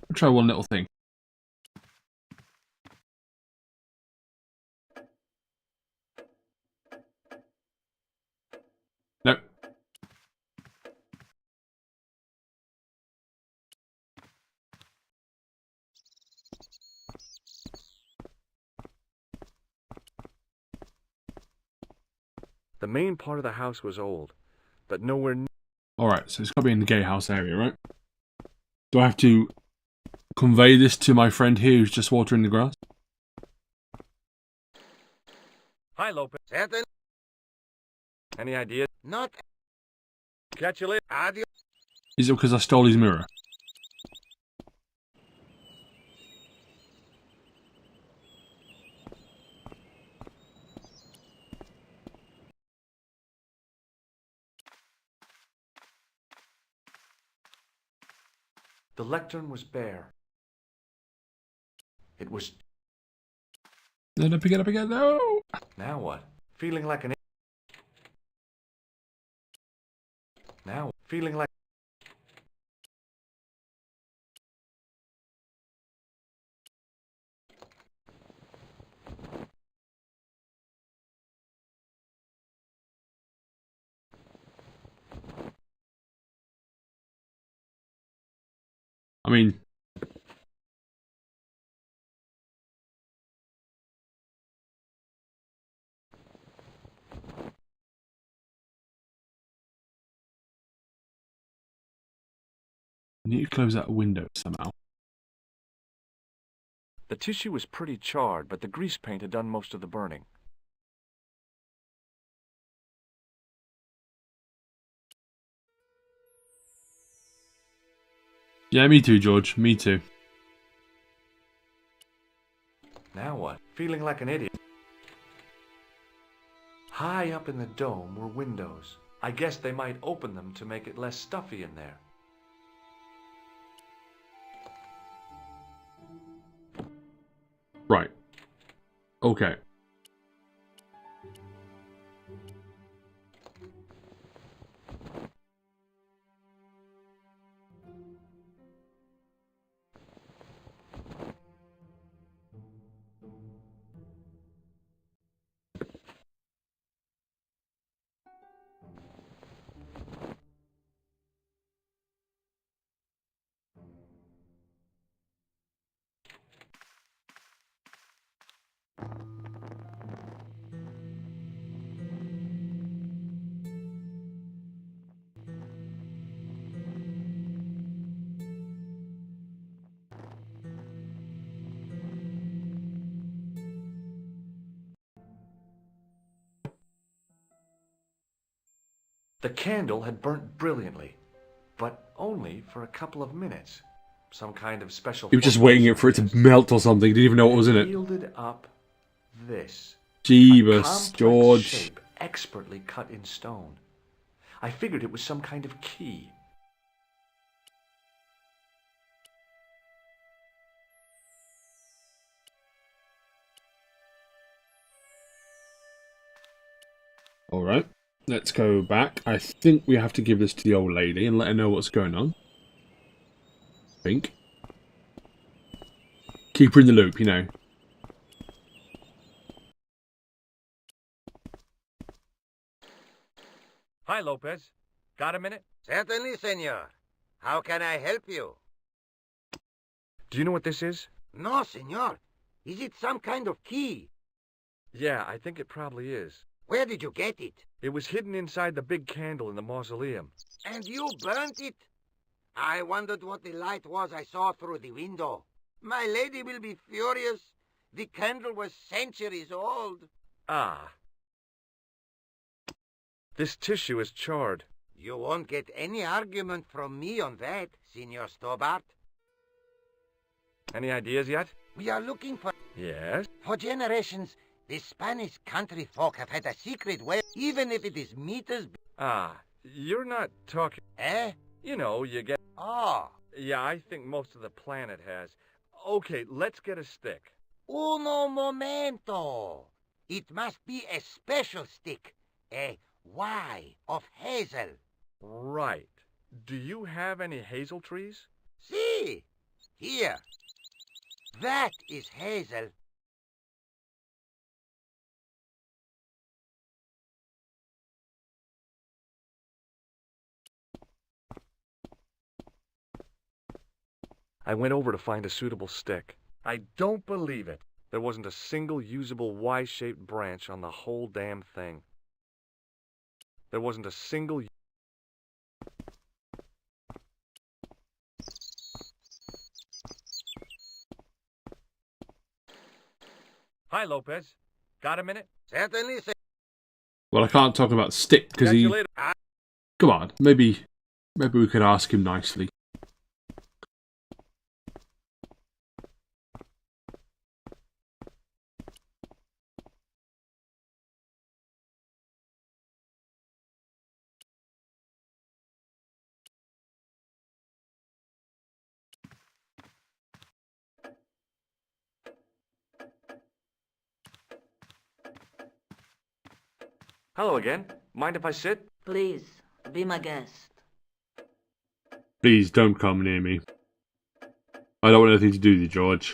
I'll try one little thing. Nope. The main part of the house was old, but nowhere near... Alright, so it's got to be in the gatehouse area, right? Do I have to convey this to my friend here who's just watering the grass? Hi, Lopez. Certain? Any ideas? Not... Catch you later. Adios. Is it because I stole his mirror? The lectern was bare. It was... No, don't pick it up again, no! Now what? Feeling like an... Now, feeling like... I mean... Need to close that window somehow. The tissue was pretty charred, but the grease paint had done most of the burning. Yeah, me too, George. Me too. Now what? Feeling like an idiot. High up in the dome were windows. I guess they might open them to make it less stuffy in there. Right. Okay. The candle had burnt brilliantly, but only for a couple of minutes. Some kind of special... He was just waiting for it to melt or something. He didn't even know what was in it. Yielded up this. Jeebus, A George. shape expertly cut in stone. I figured it was some kind of key. Alright, let's go back. I think we have to give this to the old lady and let her know what's going on. I think. Keep her in the loop, you know. Hi, Lopez. Got a minute? Certainly, senor. How can I help you? Do you know what this is? No, senor. Is it some kind of key? Yeah, I think it probably is. Where did you get it? It was hidden inside the big candle in the mausoleum. And you burnt it? I wondered what the light was I saw through the window. My lady will be furious. The candle was centuries old. Ah. This tissue is charred. You won't get any argument from me on that, Senor Stobart. Any ideas yet? We are looking for... Yes? For generations, the Spanish country folk have had a secret way, even if it is meters... Ah, you're not talking... Eh? You know, you get... Oh. Yeah, I think most of the planet has. Okay, let's get a stick. Uno momento. It must be a special stick. A Y of hazel. Right. Do you have any hazel trees? See? Here. That is hazel. I went over to find a suitable stick. I don't believe it. There wasn't a single usable Y-shaped branch on the whole damn thing. There wasn't a single... Hi, Lopez. Got a minute? Certainly, sir. Well, I can't talk about stick because he... Come on, maybe we could ask him nicely. Hello again. Mind if I sit? Please, be my guest. Please don't come near me. I don't want anything to do with you, George.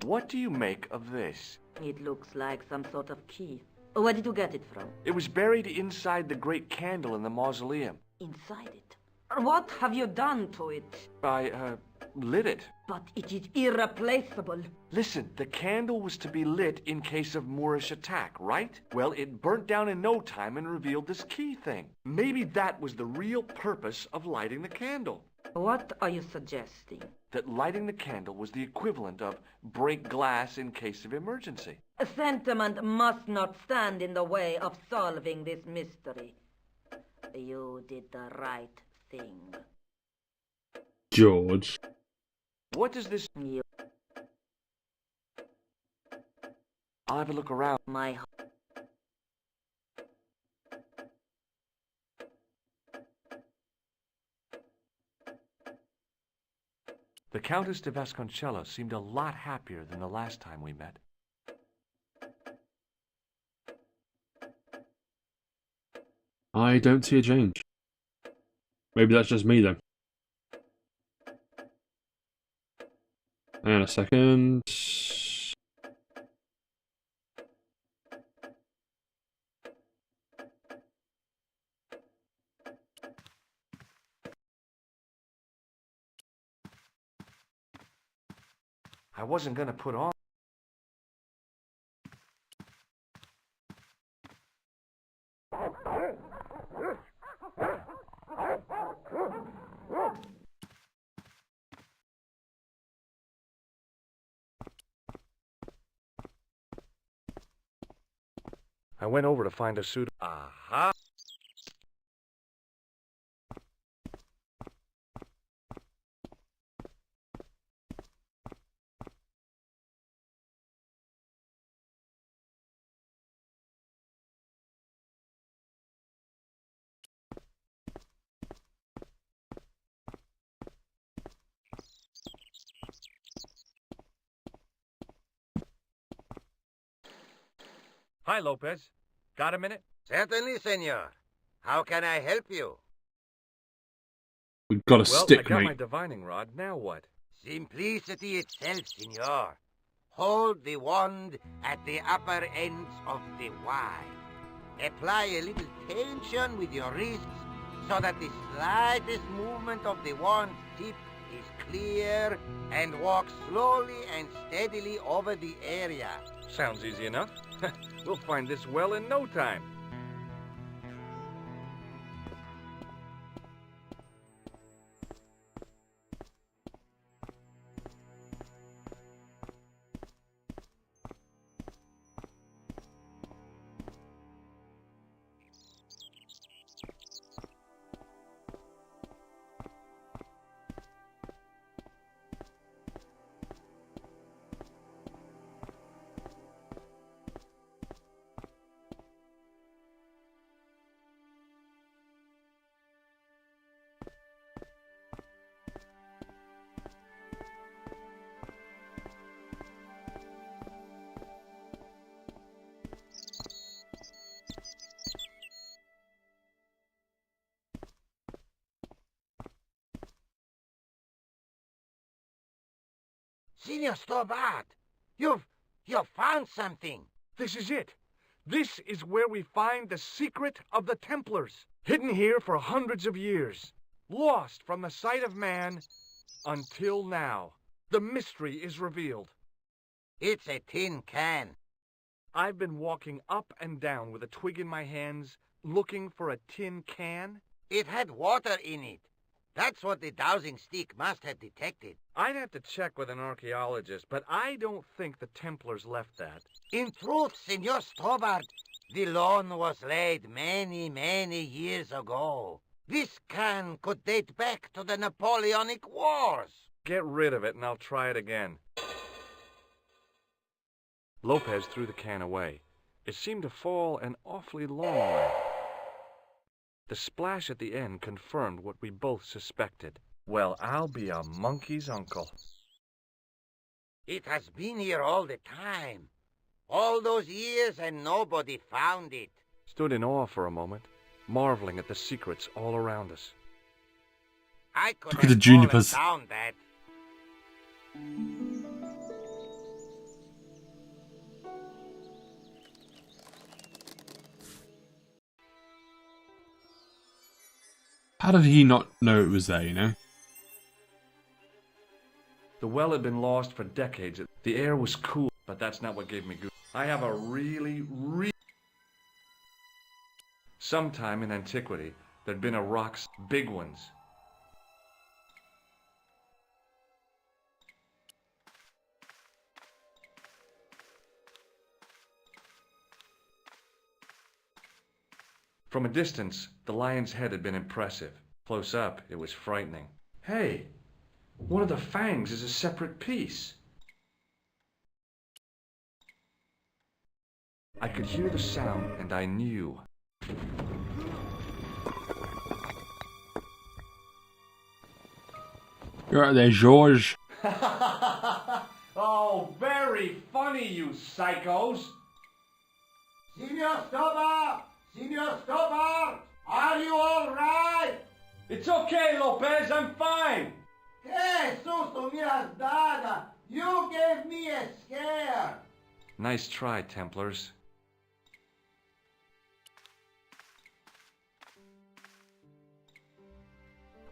What do you make of this? It looks like some sort of key. Where did you get it from? It was buried inside the great candle in the mausoleum. Inside it. What have you done to it? I, lit it. but it is irreplaceable. Listen, the candle was to be lit in case of Moorish attack, right? Well, it burnt down in no time and revealed this key thing. Maybe that was the real purpose of lighting the candle. What are you suggesting? That lighting the candle was the equivalent of break glass in case of emergency. A sentiment must not stand in the way of solving this mystery. You did the right thing. George. What does this... You... I'll have a look around. My... The Countess de Vasconcellos seemed a lot happier than the last time we met. I don't see a change. Maybe that's just me then. Hang on a second. I wasn't gonna put on... I went over to find a suit. Aha! Hi, Lopez. Got a minute? Certainly, senor. How can I help you? We've got a Well, stick, I got mate. my divining rod. Now what? Simplicity itself, senor. Hold the wand at the upper ends of the Y. Apply a little tension with your wrists so that the slightest movement of the wand's tip is clear, and walk slowly and steadily over the area. Sounds easy enough. We'll find this well in no time. Senor Stobart, you've found something. This is it. This is where we find the secret of the Templars, hidden here for hundreds of years, lost from the sight of man until now. The mystery is revealed. It's a tin can. I've been walking up and down with a twig in my hands, looking for a tin can. It had water in it. That's what the dowsing stick must have detected. I'd have to check with an archaeologist, but I don't think the Templars left that. In truth, Senor Stobart, the loan was laid many, many years ago. This can could date back to the Napoleonic Wars. Get rid of it and I'll try it again. Lopez threw the can away. It seemed to fall an awfully long way. The splash at the end confirmed what we both suspected. Well, I'll be a monkey's uncle. It has been here all the time. All those years and nobody found it. Stood in awe for a moment, marveling at the secrets all around us. I could Look at have the junipers. found that. How did he not know it was there, you know? The The well had been lost for decades. The air was cool, but that's not what gave me goose. I have a really... Sometime in antiquity, there'd been a rock, big ones. From a distance, the lion's head had been impressive. Close up, it was frightening. Hey, one of the fangs is a separate piece. I could hear the sound, and I knew. You're right there, George. Oh, very funny, you psychos! Signor Stobart! Signor Stobart! Are you all right? It's okay, Lopez, I'm fine! Que susto me has dado! You gave me a scare! Nice try, Templars.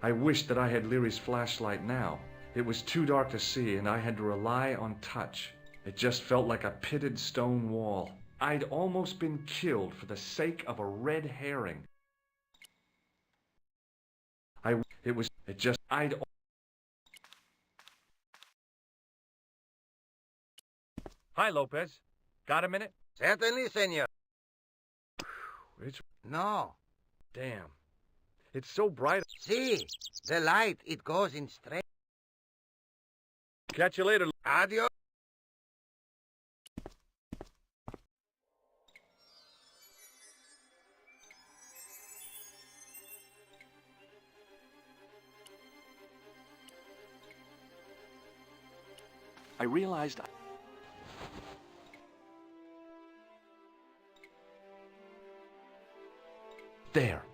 I wished that I had Leary's flashlight now. It was too dark to see, and I had to rely on touch. It just felt like a pitted stone wall. I'd almost been killed for the sake of a red herring. Hi, Lopez. Got a minute? Certainly, senor. It's... No. Damn. It's so bright. See, the light, it goes in straight. Catch you later. Adios. I realized... There,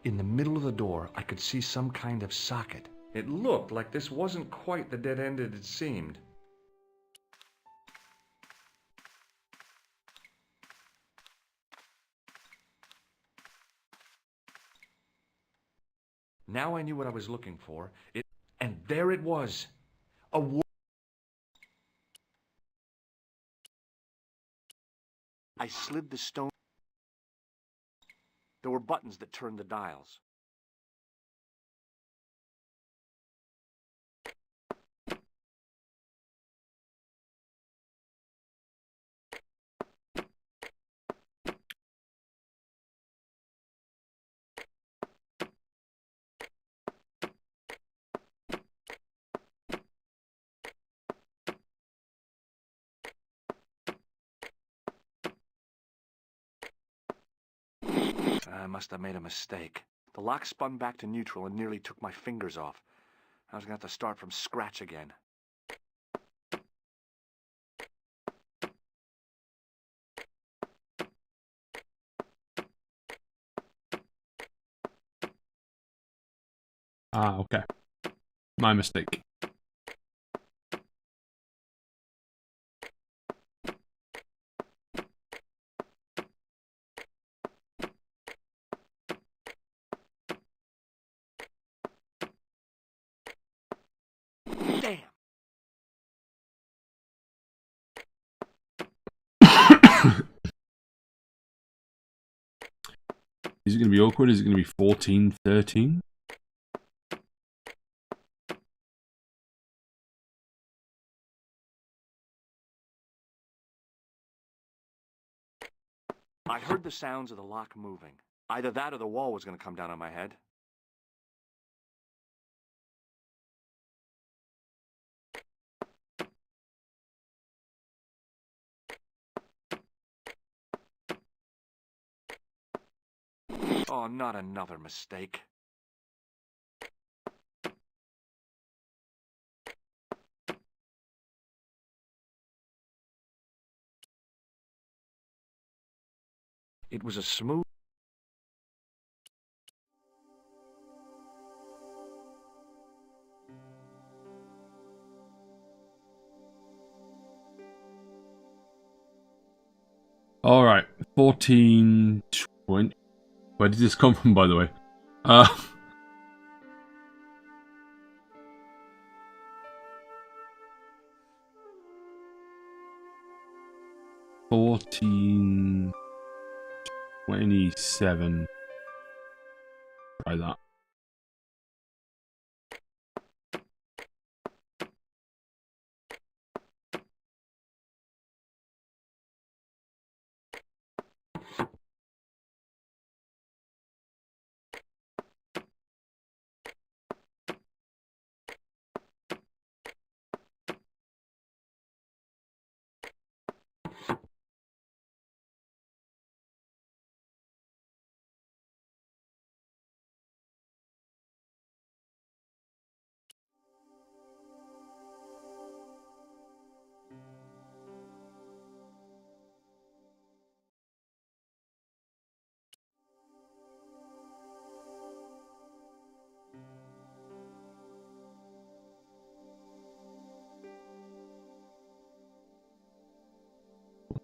in the middle of the door, I could see some kind of socket. It looked like this wasn't quite the dead end it had seemed. Now I knew what I was looking for. And there it was. A whirl. I slid the stone. There were buttons that turned the dials. I must have made a mistake. The lock spun back to neutral and nearly took my fingers off. I was going to have to start from scratch again. Ah, okay. My mistake. Damn! Is it going to be awkward? Is it going to be 14-13? I heard the sounds of the lock moving. Either that or the wall was going to come down on my head. Oh, not another mistake. It was a smooth... Alright, 14-20. Where did this come from, by the way? 1927. Try that.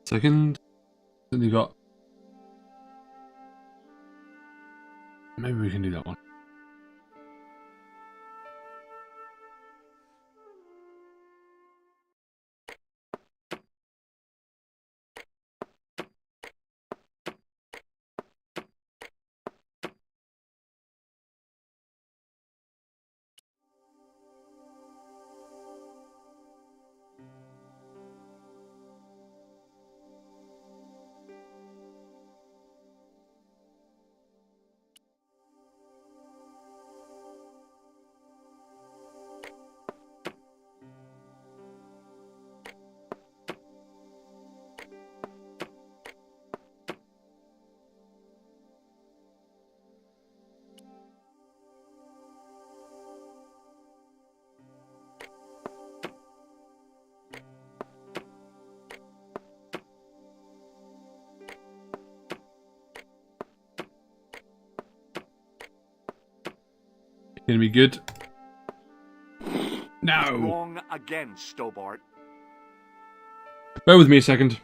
Second, then you got. Maybe we can do that one. Gonna be good. No. Wrong again, Stobart. Bear with me a second.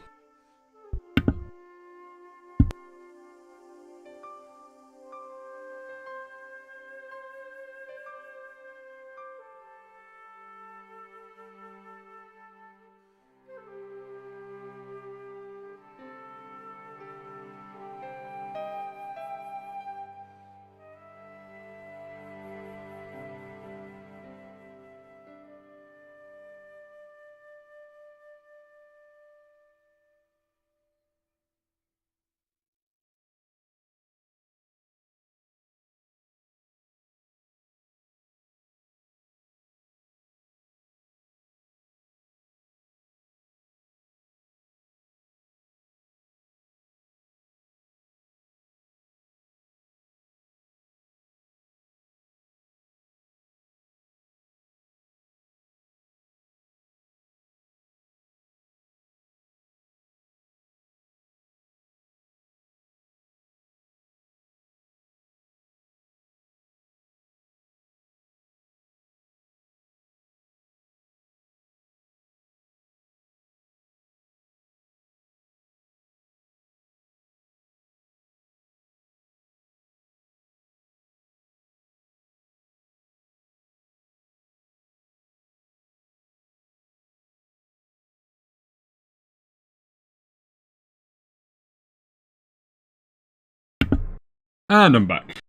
And I'm back.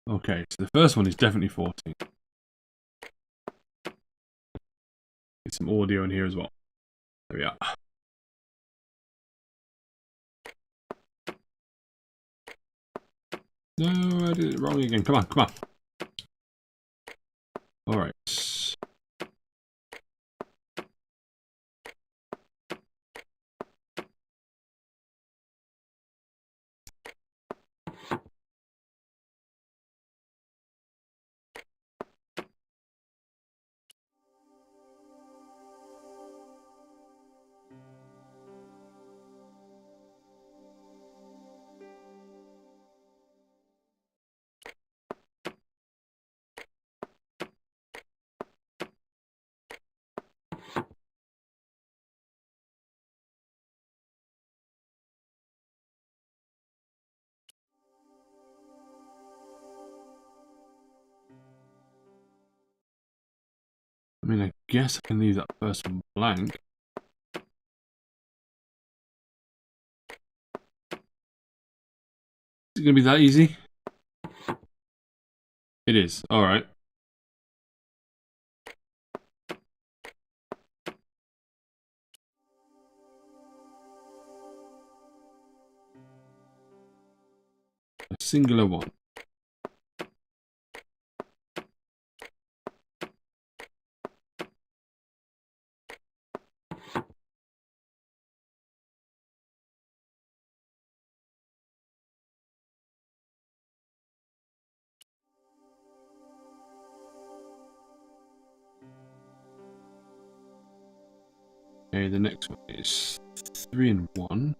Okay, so the first one is definitely 14. Get some audio in here as well. There we are. No, I did it wrong again. Come on, come on. Alright. I mean, I guess I can leave that first one blank. Is it going to be that easy? It is. Alright. A singular one. Okay, the next one is 3 and 1.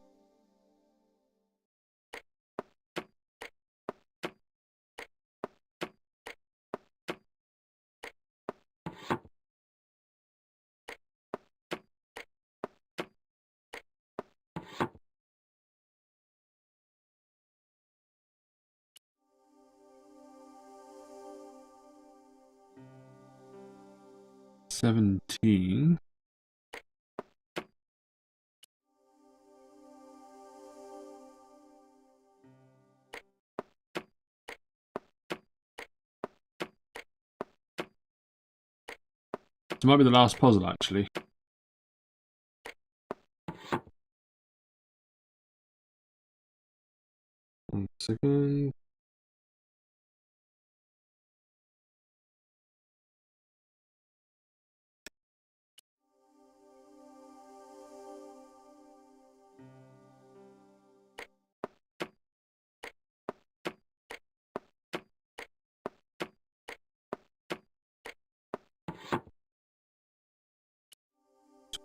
$17. It might be the last puzzle, actually. One second.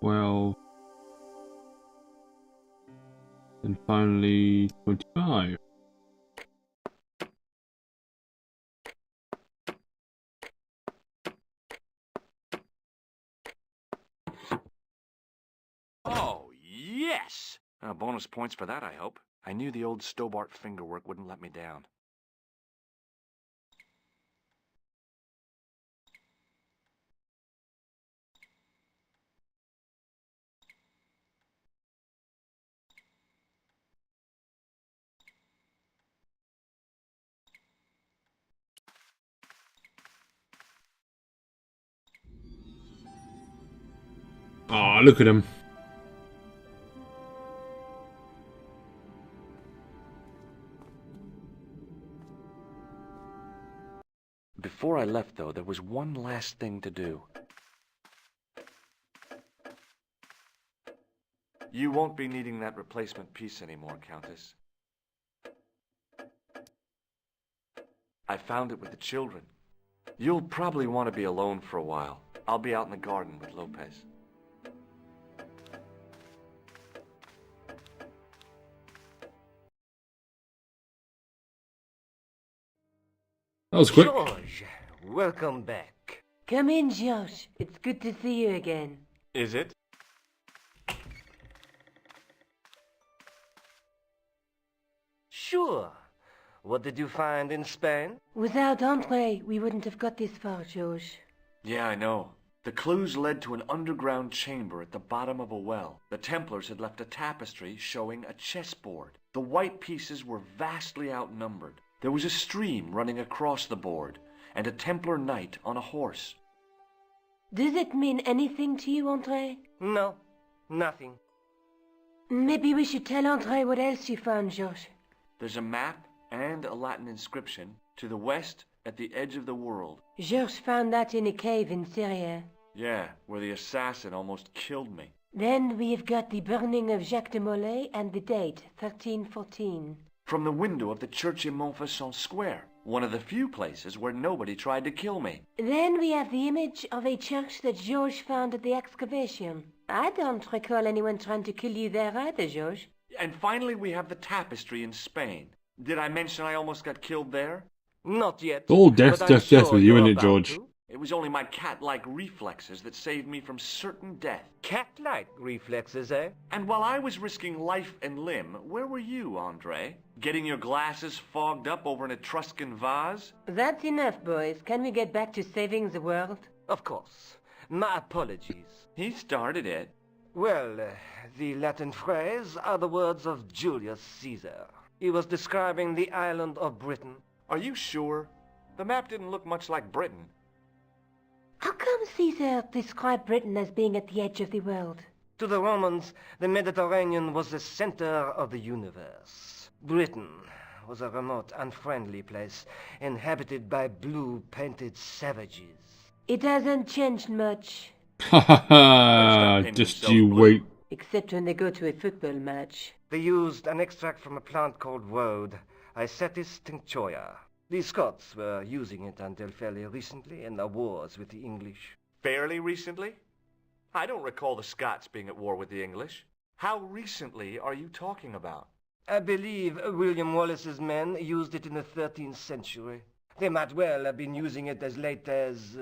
Well, and finally 25. Oh, yes! Bonus points for that, I hope. I knew the old Stobart fingerwork wouldn't let me down. Oh, look at him. Before I left, though, there was one last thing to do. You won't be needing that replacement piece anymore, Countess. I found it with the children. You'll probably want to be alone for a while. I'll be out in the garden with Lopez. That was quick. George, welcome back. Come in, Josh. It's good to see you again. Is it? Sure. What did you find in Spain? Without Andre, we wouldn't have got this far, Josh. Yeah, I know. The clues led to an underground chamber at the bottom of a well. The Templars had left a tapestry showing a chessboard. The white pieces were vastly outnumbered. There was a stream running across the board, and a Templar knight on a horse. Does it mean anything to you, Andre? No, nothing. Maybe we should tell Andre what else you found, Josh. There's a map and a Latin inscription to the west at the edge of the world. Georges found that in a cave in Syria. Yeah, where the assassin almost killed me. Then we've got the burning of Jacques de Molay and the date, 1314. From the window of the church in Montfaucon Square, one of the few places where nobody tried to kill me. Then we have the image of a church that Georges found at the excavation. I don't recall anyone trying to kill you there either, Georges. And finally we have the tapestry in Spain. Did I mention I almost got killed there? Not yet. All death, but I'm death, death sure with you, you're innit, about George? to. It was only my cat-like reflexes that saved me from certain death. Cat-like reflexes, eh? And while I was risking life and limb, where were you, Andre? Getting your glasses fogged up over an Etruscan vase? That's enough, boys. Can we get back to saving the world? Of course. My apologies. He started it. Well, the Latin phrase are the words of Julius Caesar. He was describing the island of Britain. Are you sure? The map didn't look much like Britain. How come Caesar described Britain as being at the edge of the world? To the Romans, the Mediterranean was the center of the universe. Britain was a remote, unfriendly place, inhabited by blue-painted savages. It hasn't changed much. Ha ha ha! Just you wait. Except when they go to a football match. They used an extract from a plant called whirl, Icetis tinctoria. The Scots were using it until fairly recently in the wars with the English. Fairly recently? I don't recall the Scots being at war with the English. How recently are you talking about? I believe William Wallace's men used it in the 13th century. They might well have been using it as late as...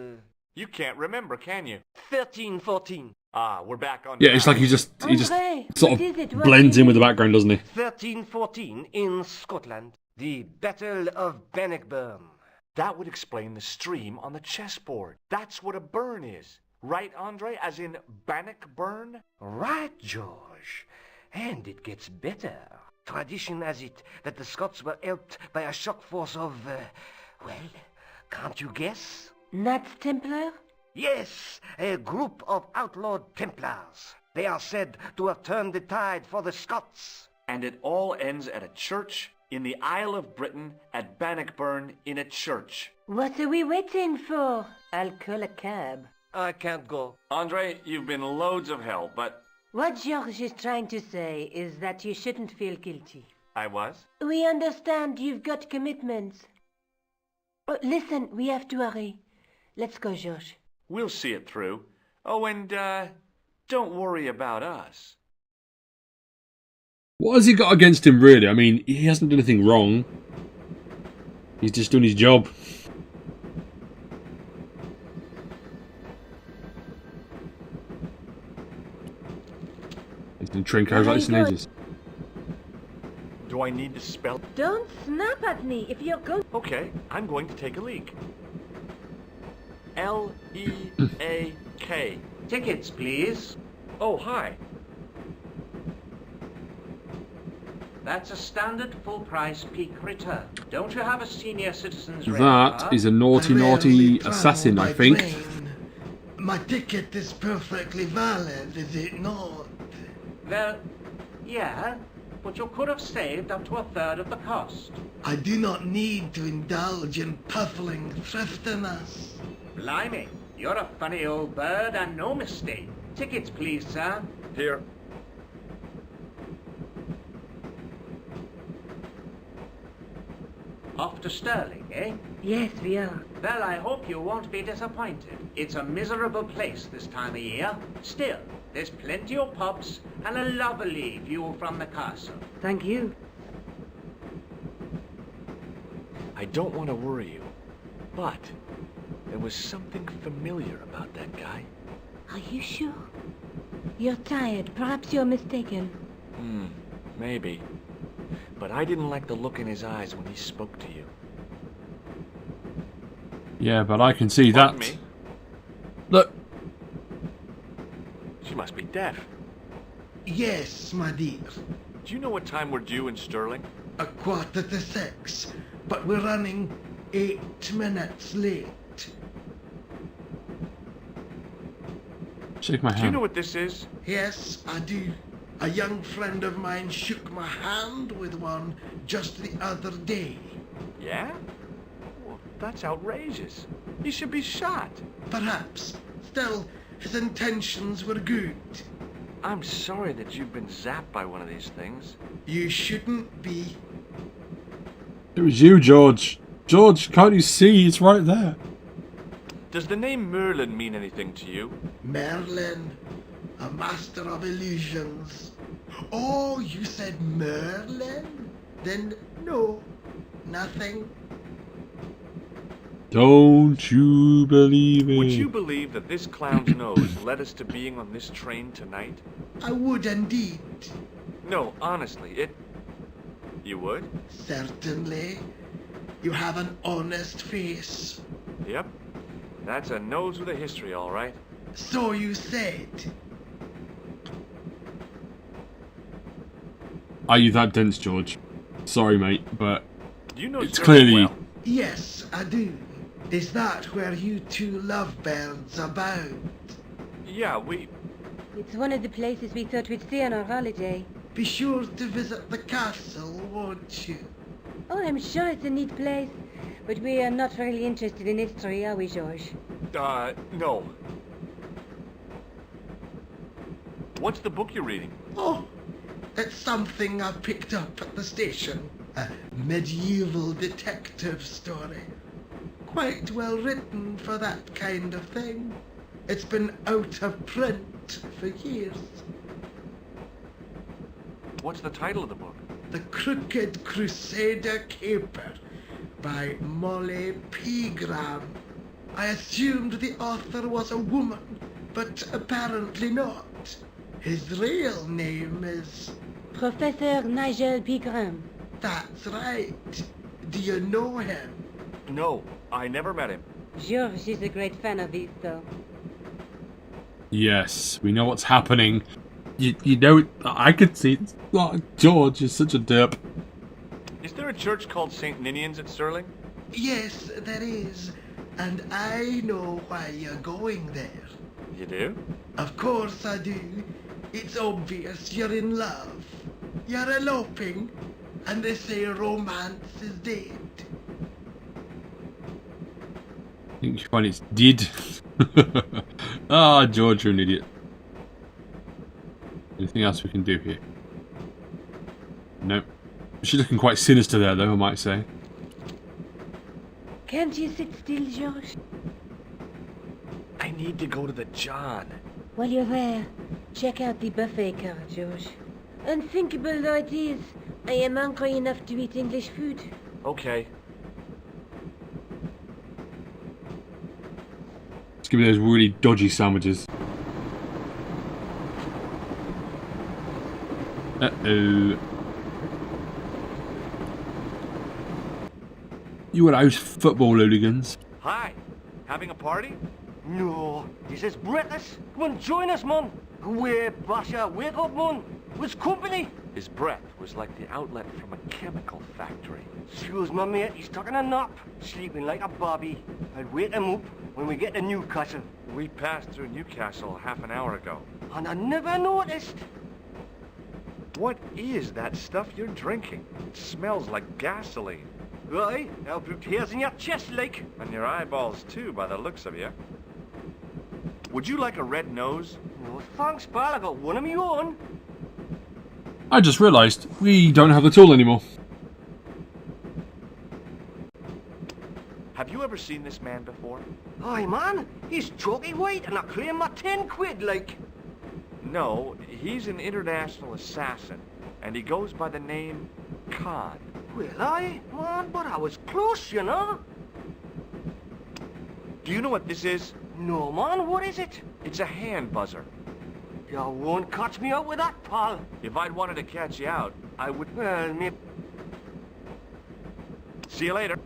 You can't remember, can you? 1314. Ah, we're back on... Yeah, it's like he just sort of blends in with the background, doesn't he? 1314 in Scotland. The Battle of Bannockburn. That would explain the stream on the chessboard. That's what a burn is. Right, Andre? As in Bannockburn? Right, George. And it gets better. Tradition has it that the Scots were helped by a shock force of, well, can't you guess? Knights Templar? Yes, a group of outlawed Templars. They are said to have turned the tide for the Scots. And it all ends at a church in the Isle of Britain at Bannockburn in a church. What are we waiting for? I'll call a cab. I can't go. Andre, you've been loads of help, but... What George is trying to say is that you shouldn't feel guilty. I was? We understand you've got commitments. Oh, listen, we have to hurry. Let's go, George. We'll see it through. Oh, and, don't worry about us. What has he got against him, really? I mean, he hasn't done anything wrong. He's just doing his job. He's been train cars like this in ages. Do I need to spell? Don't snap at me if you're going... Okay, I'm going to take a leak. L-E-A-K. Tickets, please. Oh, hi. That's a standard full-price peak return. Don't you have a senior citizen's rate That card? is a naughty, naughty assassin, I think. My ticket is perfectly valid, is it not? Well, yeah, but you could have saved up to a third of the cost. I do not need to indulge in puffling thriftiness. Blimey, you're a funny old bird and no mistake. Tickets, please, sir. Here. Off to Stirling, eh? Yes, we are. Well, I hope you won't be disappointed. It's a miserable place this time of year. Still, there's plenty of pubs and a lovely view from the castle. Thank you. I don't want to worry you, but there was something familiar about that guy. Are you sure? You're tired. Perhaps you're mistaken. Maybe. But I didn't like the look in his eyes when he spoke to you. Yeah, but I can see Pardon that. me? Look. She must be deaf. Yes, my dear. Do you know what time we're due in Stirling? 6:15, but we're running 8 minutes late. Shake my Do you hand. know what this is? Yes, I do. A young friend of mine shook my hand with one just the other day. Yeah? Well, that's outrageous. He should be shot. Perhaps. Still, his intentions were good. I'm sorry that you've been zapped by one of these things. You shouldn't be. It was you, George. George, can't you see? It's right there. Does the name Merlin mean anything to you? Merlin, a master of illusions. Oh, you said Merlin? Then no, nothing. Don't you believe it? Would you believe that this clown's nose led us to being on this train tonight? I would indeed. No, honestly, You would? Certainly. You have an honest face. Yep. That's a nose with a history, all right. So you said. Are you that dense, George? Sorry, mate, but You know it's Surrey clearly... well. Yes, I do. Is that where you two lovebirds abode? Yeah, we... It's one of the places we thought we'd see on our holiday. Be sure to visit the castle, won't you? Oh, I'm sure it's a neat place. But we are not really interested in history, are we, George? no. What's the book you're reading? Oh, it's something I picked up at the station. A medieval detective story. Quite well written for that kind of thing. It's been out of print for years. What's the title of the book? The Crooked Crusader Caper by Molly Pegram. I assumed the author was a woman, but apparently not. His real name is... Professor Nigel Pegram. That's right. Do you know him? No, I never met him. George is a great fan of his, though. Yes, we know what's happening. You know, I could see... Oh, George is such a derp. Is there a church called St. Ninian's at Stirling? Yes, there is. And I know why you're going there. You do? Of course I do. It's obvious you're in love. You're eloping, and they say romance is dead. I think you find it's dead. Ah, George, you're an idiot. Anything else we can do here? Nope. She's looking quite sinister there, though, I might say. Can't you sit still, George? I need to go to the John. While you're there, check out the buffet car, George. Unthinkable though it is, I am hungry enough to eat English food. Okay. Let's give me those really dodgy sandwiches. Uh-oh. You are out football hooligans. Hi. Having a party? No, this is breakfast. Come on, join us, man. Away, Basha, wake up, man. What's company? His breath was like the outlet from a chemical factory. Excuse my mate, he's taking a nap, sleeping like a bobby. I'll wake him up when we get to Newcastle. We passed through Newcastle half an hour ago. And I never noticed. What is that stuff you're drinking? It smells like gasoline. Right, I'll put hairs in your chest, like. And your eyeballs, too, by the looks of you. Would you like a red nose? No thanks, pal, I got one of my own. I just realised we don't have the tool anymore. Have you ever seen this man before? Aye, man, he's chalky white and I claim my 10 quid, like. No, he's an international assassin, and he goes by the name Khan. Well, aye, man, but I was close, you know. Do you know what this is? No, man, what is it? It's a hand buzzer. You won't catch me out with that, pal. If I'd wanted to catch you out, I would... Well, me... See you later.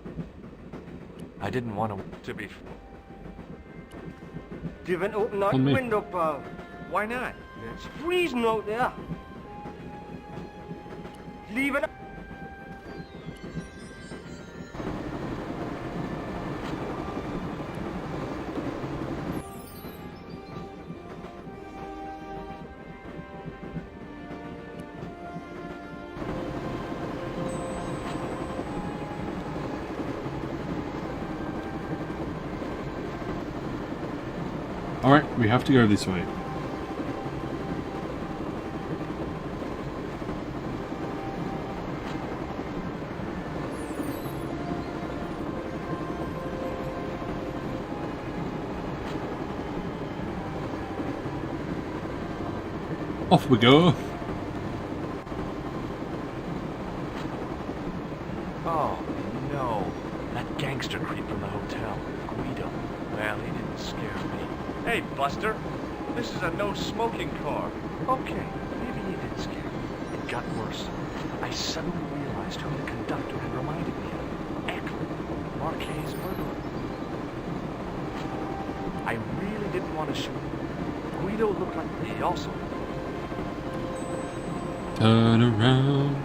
I didn't want to be... Didn't open that window, pal. Why not? It's freezing out there. Leave it... Alright, we have to go this way. Off we go. Oh, no. That gangster creep from the hotel. Guido. Well, he didn't scare me. Hey, Buster. This is a no-smoking car. Okay, maybe he did scare me. It got worse. I suddenly realized who the conductor had reminded me of. Eklund, Marquet's murderer. I really didn't want to shoot him. Vito looked like he also... Turn around.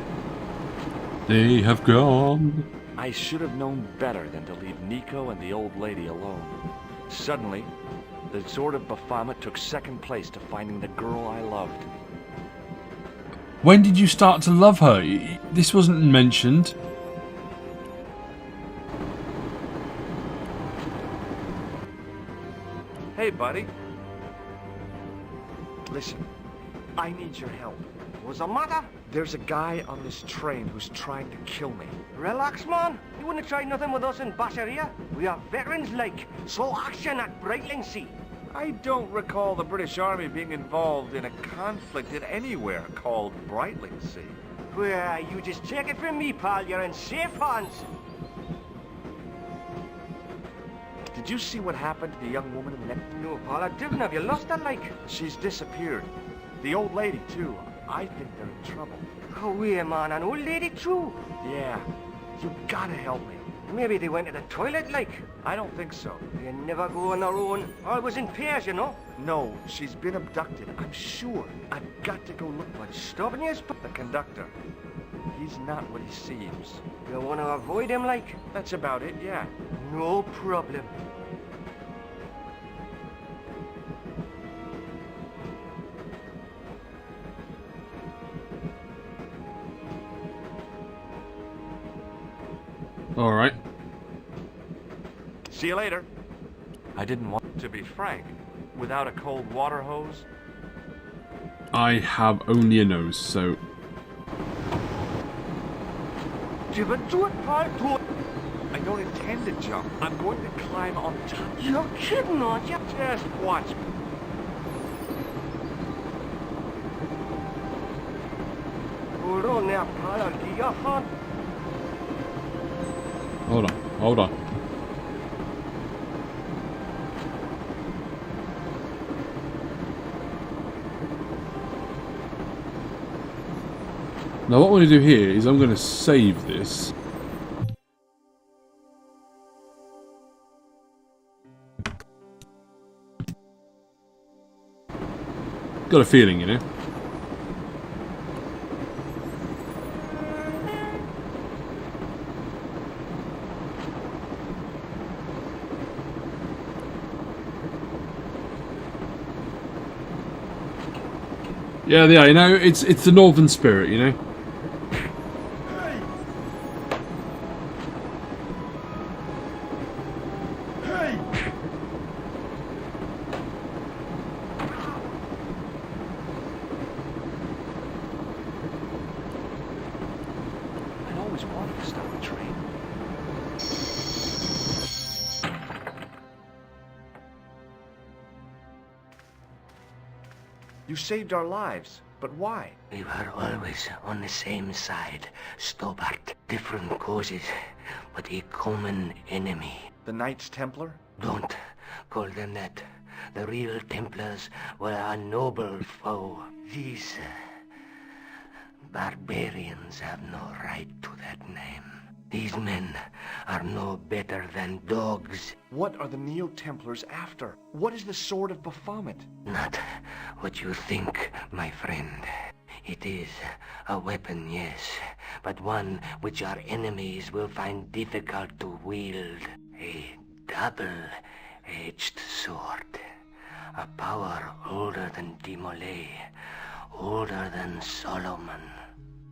They have gone. I should have known better than to leave Nico and the old lady alone. Suddenly, the sword of Baphomet took second place to finding the girl I loved. When did you start to love her? This wasn't mentioned. Hey, buddy. Listen, I need your help. What's the matter? There's a guy on this train who's trying to kill me. Relax, man. You wouldn't try nothing with us in Basharia. We are veterans like. Slow action at Brightlingsea. I don't recall the British Army being involved in a conflict in anywhere called Brightlingsea. Well, you just take it from me, pal. You're in safe hands. Did you see what happened to the young woman in the next... No, pal, I didn't. Have you lost her, like? She's disappeared. The old lady, too. I think they're in trouble. Oh, yeah, man. An old lady, too. Yeah. You gotta help me. Maybe they went to the toilet, like. I don't think so. They never go on their own. Always in pairs, you know. No, she's been abducted. I'm sure. I've got to go look. What's stopping you? The conductor. He's not what he seems. You want to avoid him, like? That's about it, yeah. No problem. Alright. See you later. I didn't want to be frank. Without a cold water hose? I have only a nose, so... Give it to it, pal. Do it. I don't intend to jump. I'm going to climb on top. You're kidding, aren't you? Just watch me. Hold on now, pal. I'll give you a hand. Hold on, hold on. Now what I'm going to do here is I'm going to save this. Got a feeling, you know. Yeah, you know, it's the northern spirit, you know. I always wanted to stop a train. You saved our lives, but why? We were always on the same side, Stobart. Different causes, but a common enemy. The Knights Templar? Don't call them that. The real Templars were a noble foe. These barbarians have no right to that name. These men are no better than dogs. What are the Neo-Templars after? What is the Sword of Baphomet? Not what you think, my friend. It is a weapon, yes, but one which our enemies will find difficult to wield. A double-edged sword. A power older than Demolay, older than Solomon.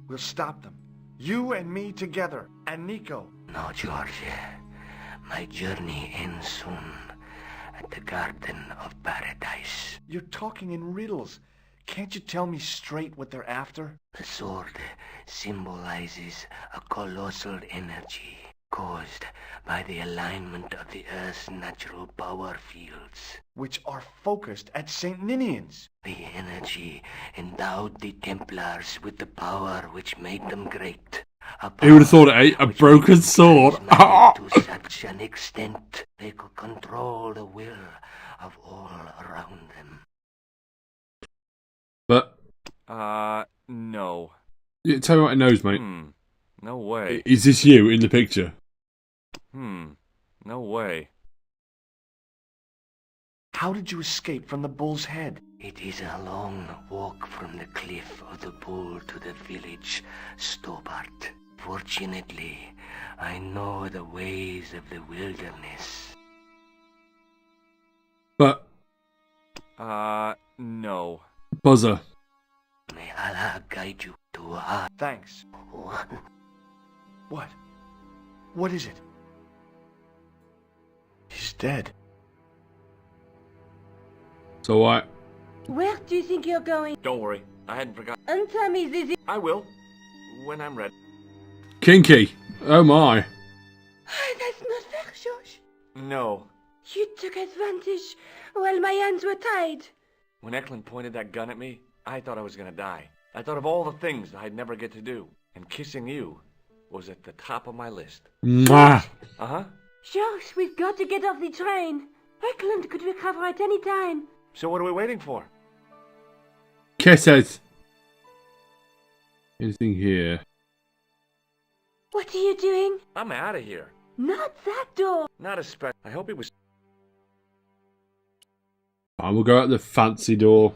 We'll stop them. You and me together, and Nico. No, George. My journey ends soon at the Garden of Paradise. You're talking in riddles. Can't you tell me straight what they're after? The sword symbolizes a colossal energy caused by the alignment of the Earth's natural power fields. Which are focused at St. Ninian's. The energy endowed the Templars with the power which made them great. Who would have thought a broken sword? To such an extent, they could control the will of all around them. But... no. Yeah, tell me what it knows, mate. No way. Is this you in the picture? No way. How did you escape from the bull's head? It is a long walk from the cliff of the bull to the village, Stobart. Fortunately, I know the ways of the wilderness. But No. buzzer. May Allah guide you to a... Thanks. one. What? What is it? He's dead. So what? Where do you think you're going? Don't worry. I hadn't forgotten. Untie me, Zizi. I will. When I'm ready. Kinky. Oh my. That's not fair, Josh. No. You took advantage while my hands were tied. When Eklund pointed that gun at me, I thought I was gonna die. I thought of all the things I'd never get to do. And kissing you was at the top of my list. Mwah. Uh-huh. Josh, we've got to get off the train. Eklund could recover at any time. So what are we waiting for? Kisses. Anything here? What are you doing? I'm out of here. Not that door. Not a spec. I hope it was... I will go out the fancy door.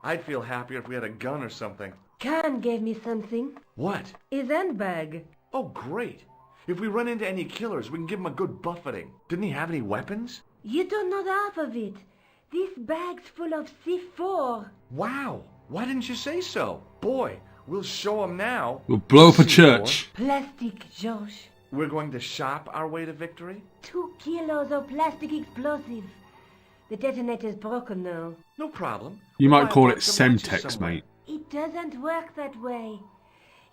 I'd feel happier if we had a gun or something. Khan gave me something. What? His handbag. Oh, great. If we run into any killers, we can give them a good buffeting. Didn't he have any weapons? You don't know half of it. This bag's full of C4. Wow. Why didn't you say so? Boy, we'll show him now. We'll blow up a C4. church. Plastic, Josh. We're going to shop our way to victory? 2 kilos of plastic explosive. The detonator's broken now. No problem. You We'll might buy a call it box of matches Semtex, somewhere. mate. It doesn't work that way.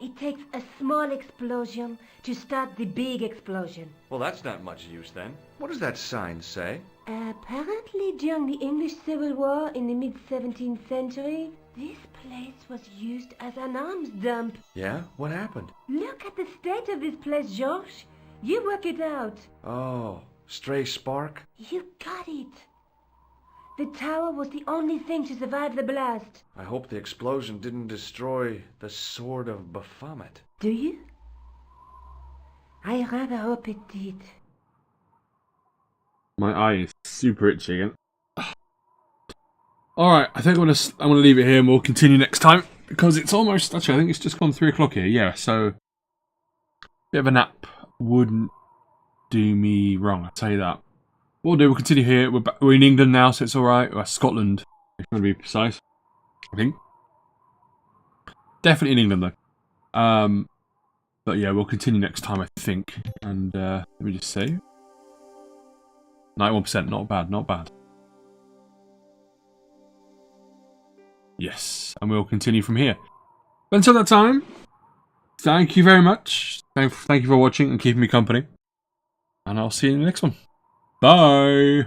It takes a small explosion to start the big explosion. Well, that's not much use then. What does that sign say? Apparently during the English Civil War in the mid-17th century, this place was used as an arms dump. Yeah? What happened? Look at the state of this place, George. You work it out. Oh, stray spark? You got it. The tower was the only thing to survive the blast. I hope the explosion didn't destroy the Sword of Baphomet. Do you? I rather hope it did. My eye is super itchy again. Alright, I think I'm gonna leave it here and we'll continue next time. Because it's almost... Actually, I think it's just gone 3 o'clock here. Yeah, so... Bit of a nap wouldn't do me wrong, I'll tell you that. What we'll do, we'll continue here. We're in England now, so it's alright. Well, Scotland, if I'm going to be precise. I think. Definitely in England, though. But yeah, we'll continue next time, I think. And let me just see. 91%, not bad, not bad. Yes, and we'll continue from here. But until that time, thank you very much. Thank you for watching and keeping me company. And I'll see you in the next one. Bye!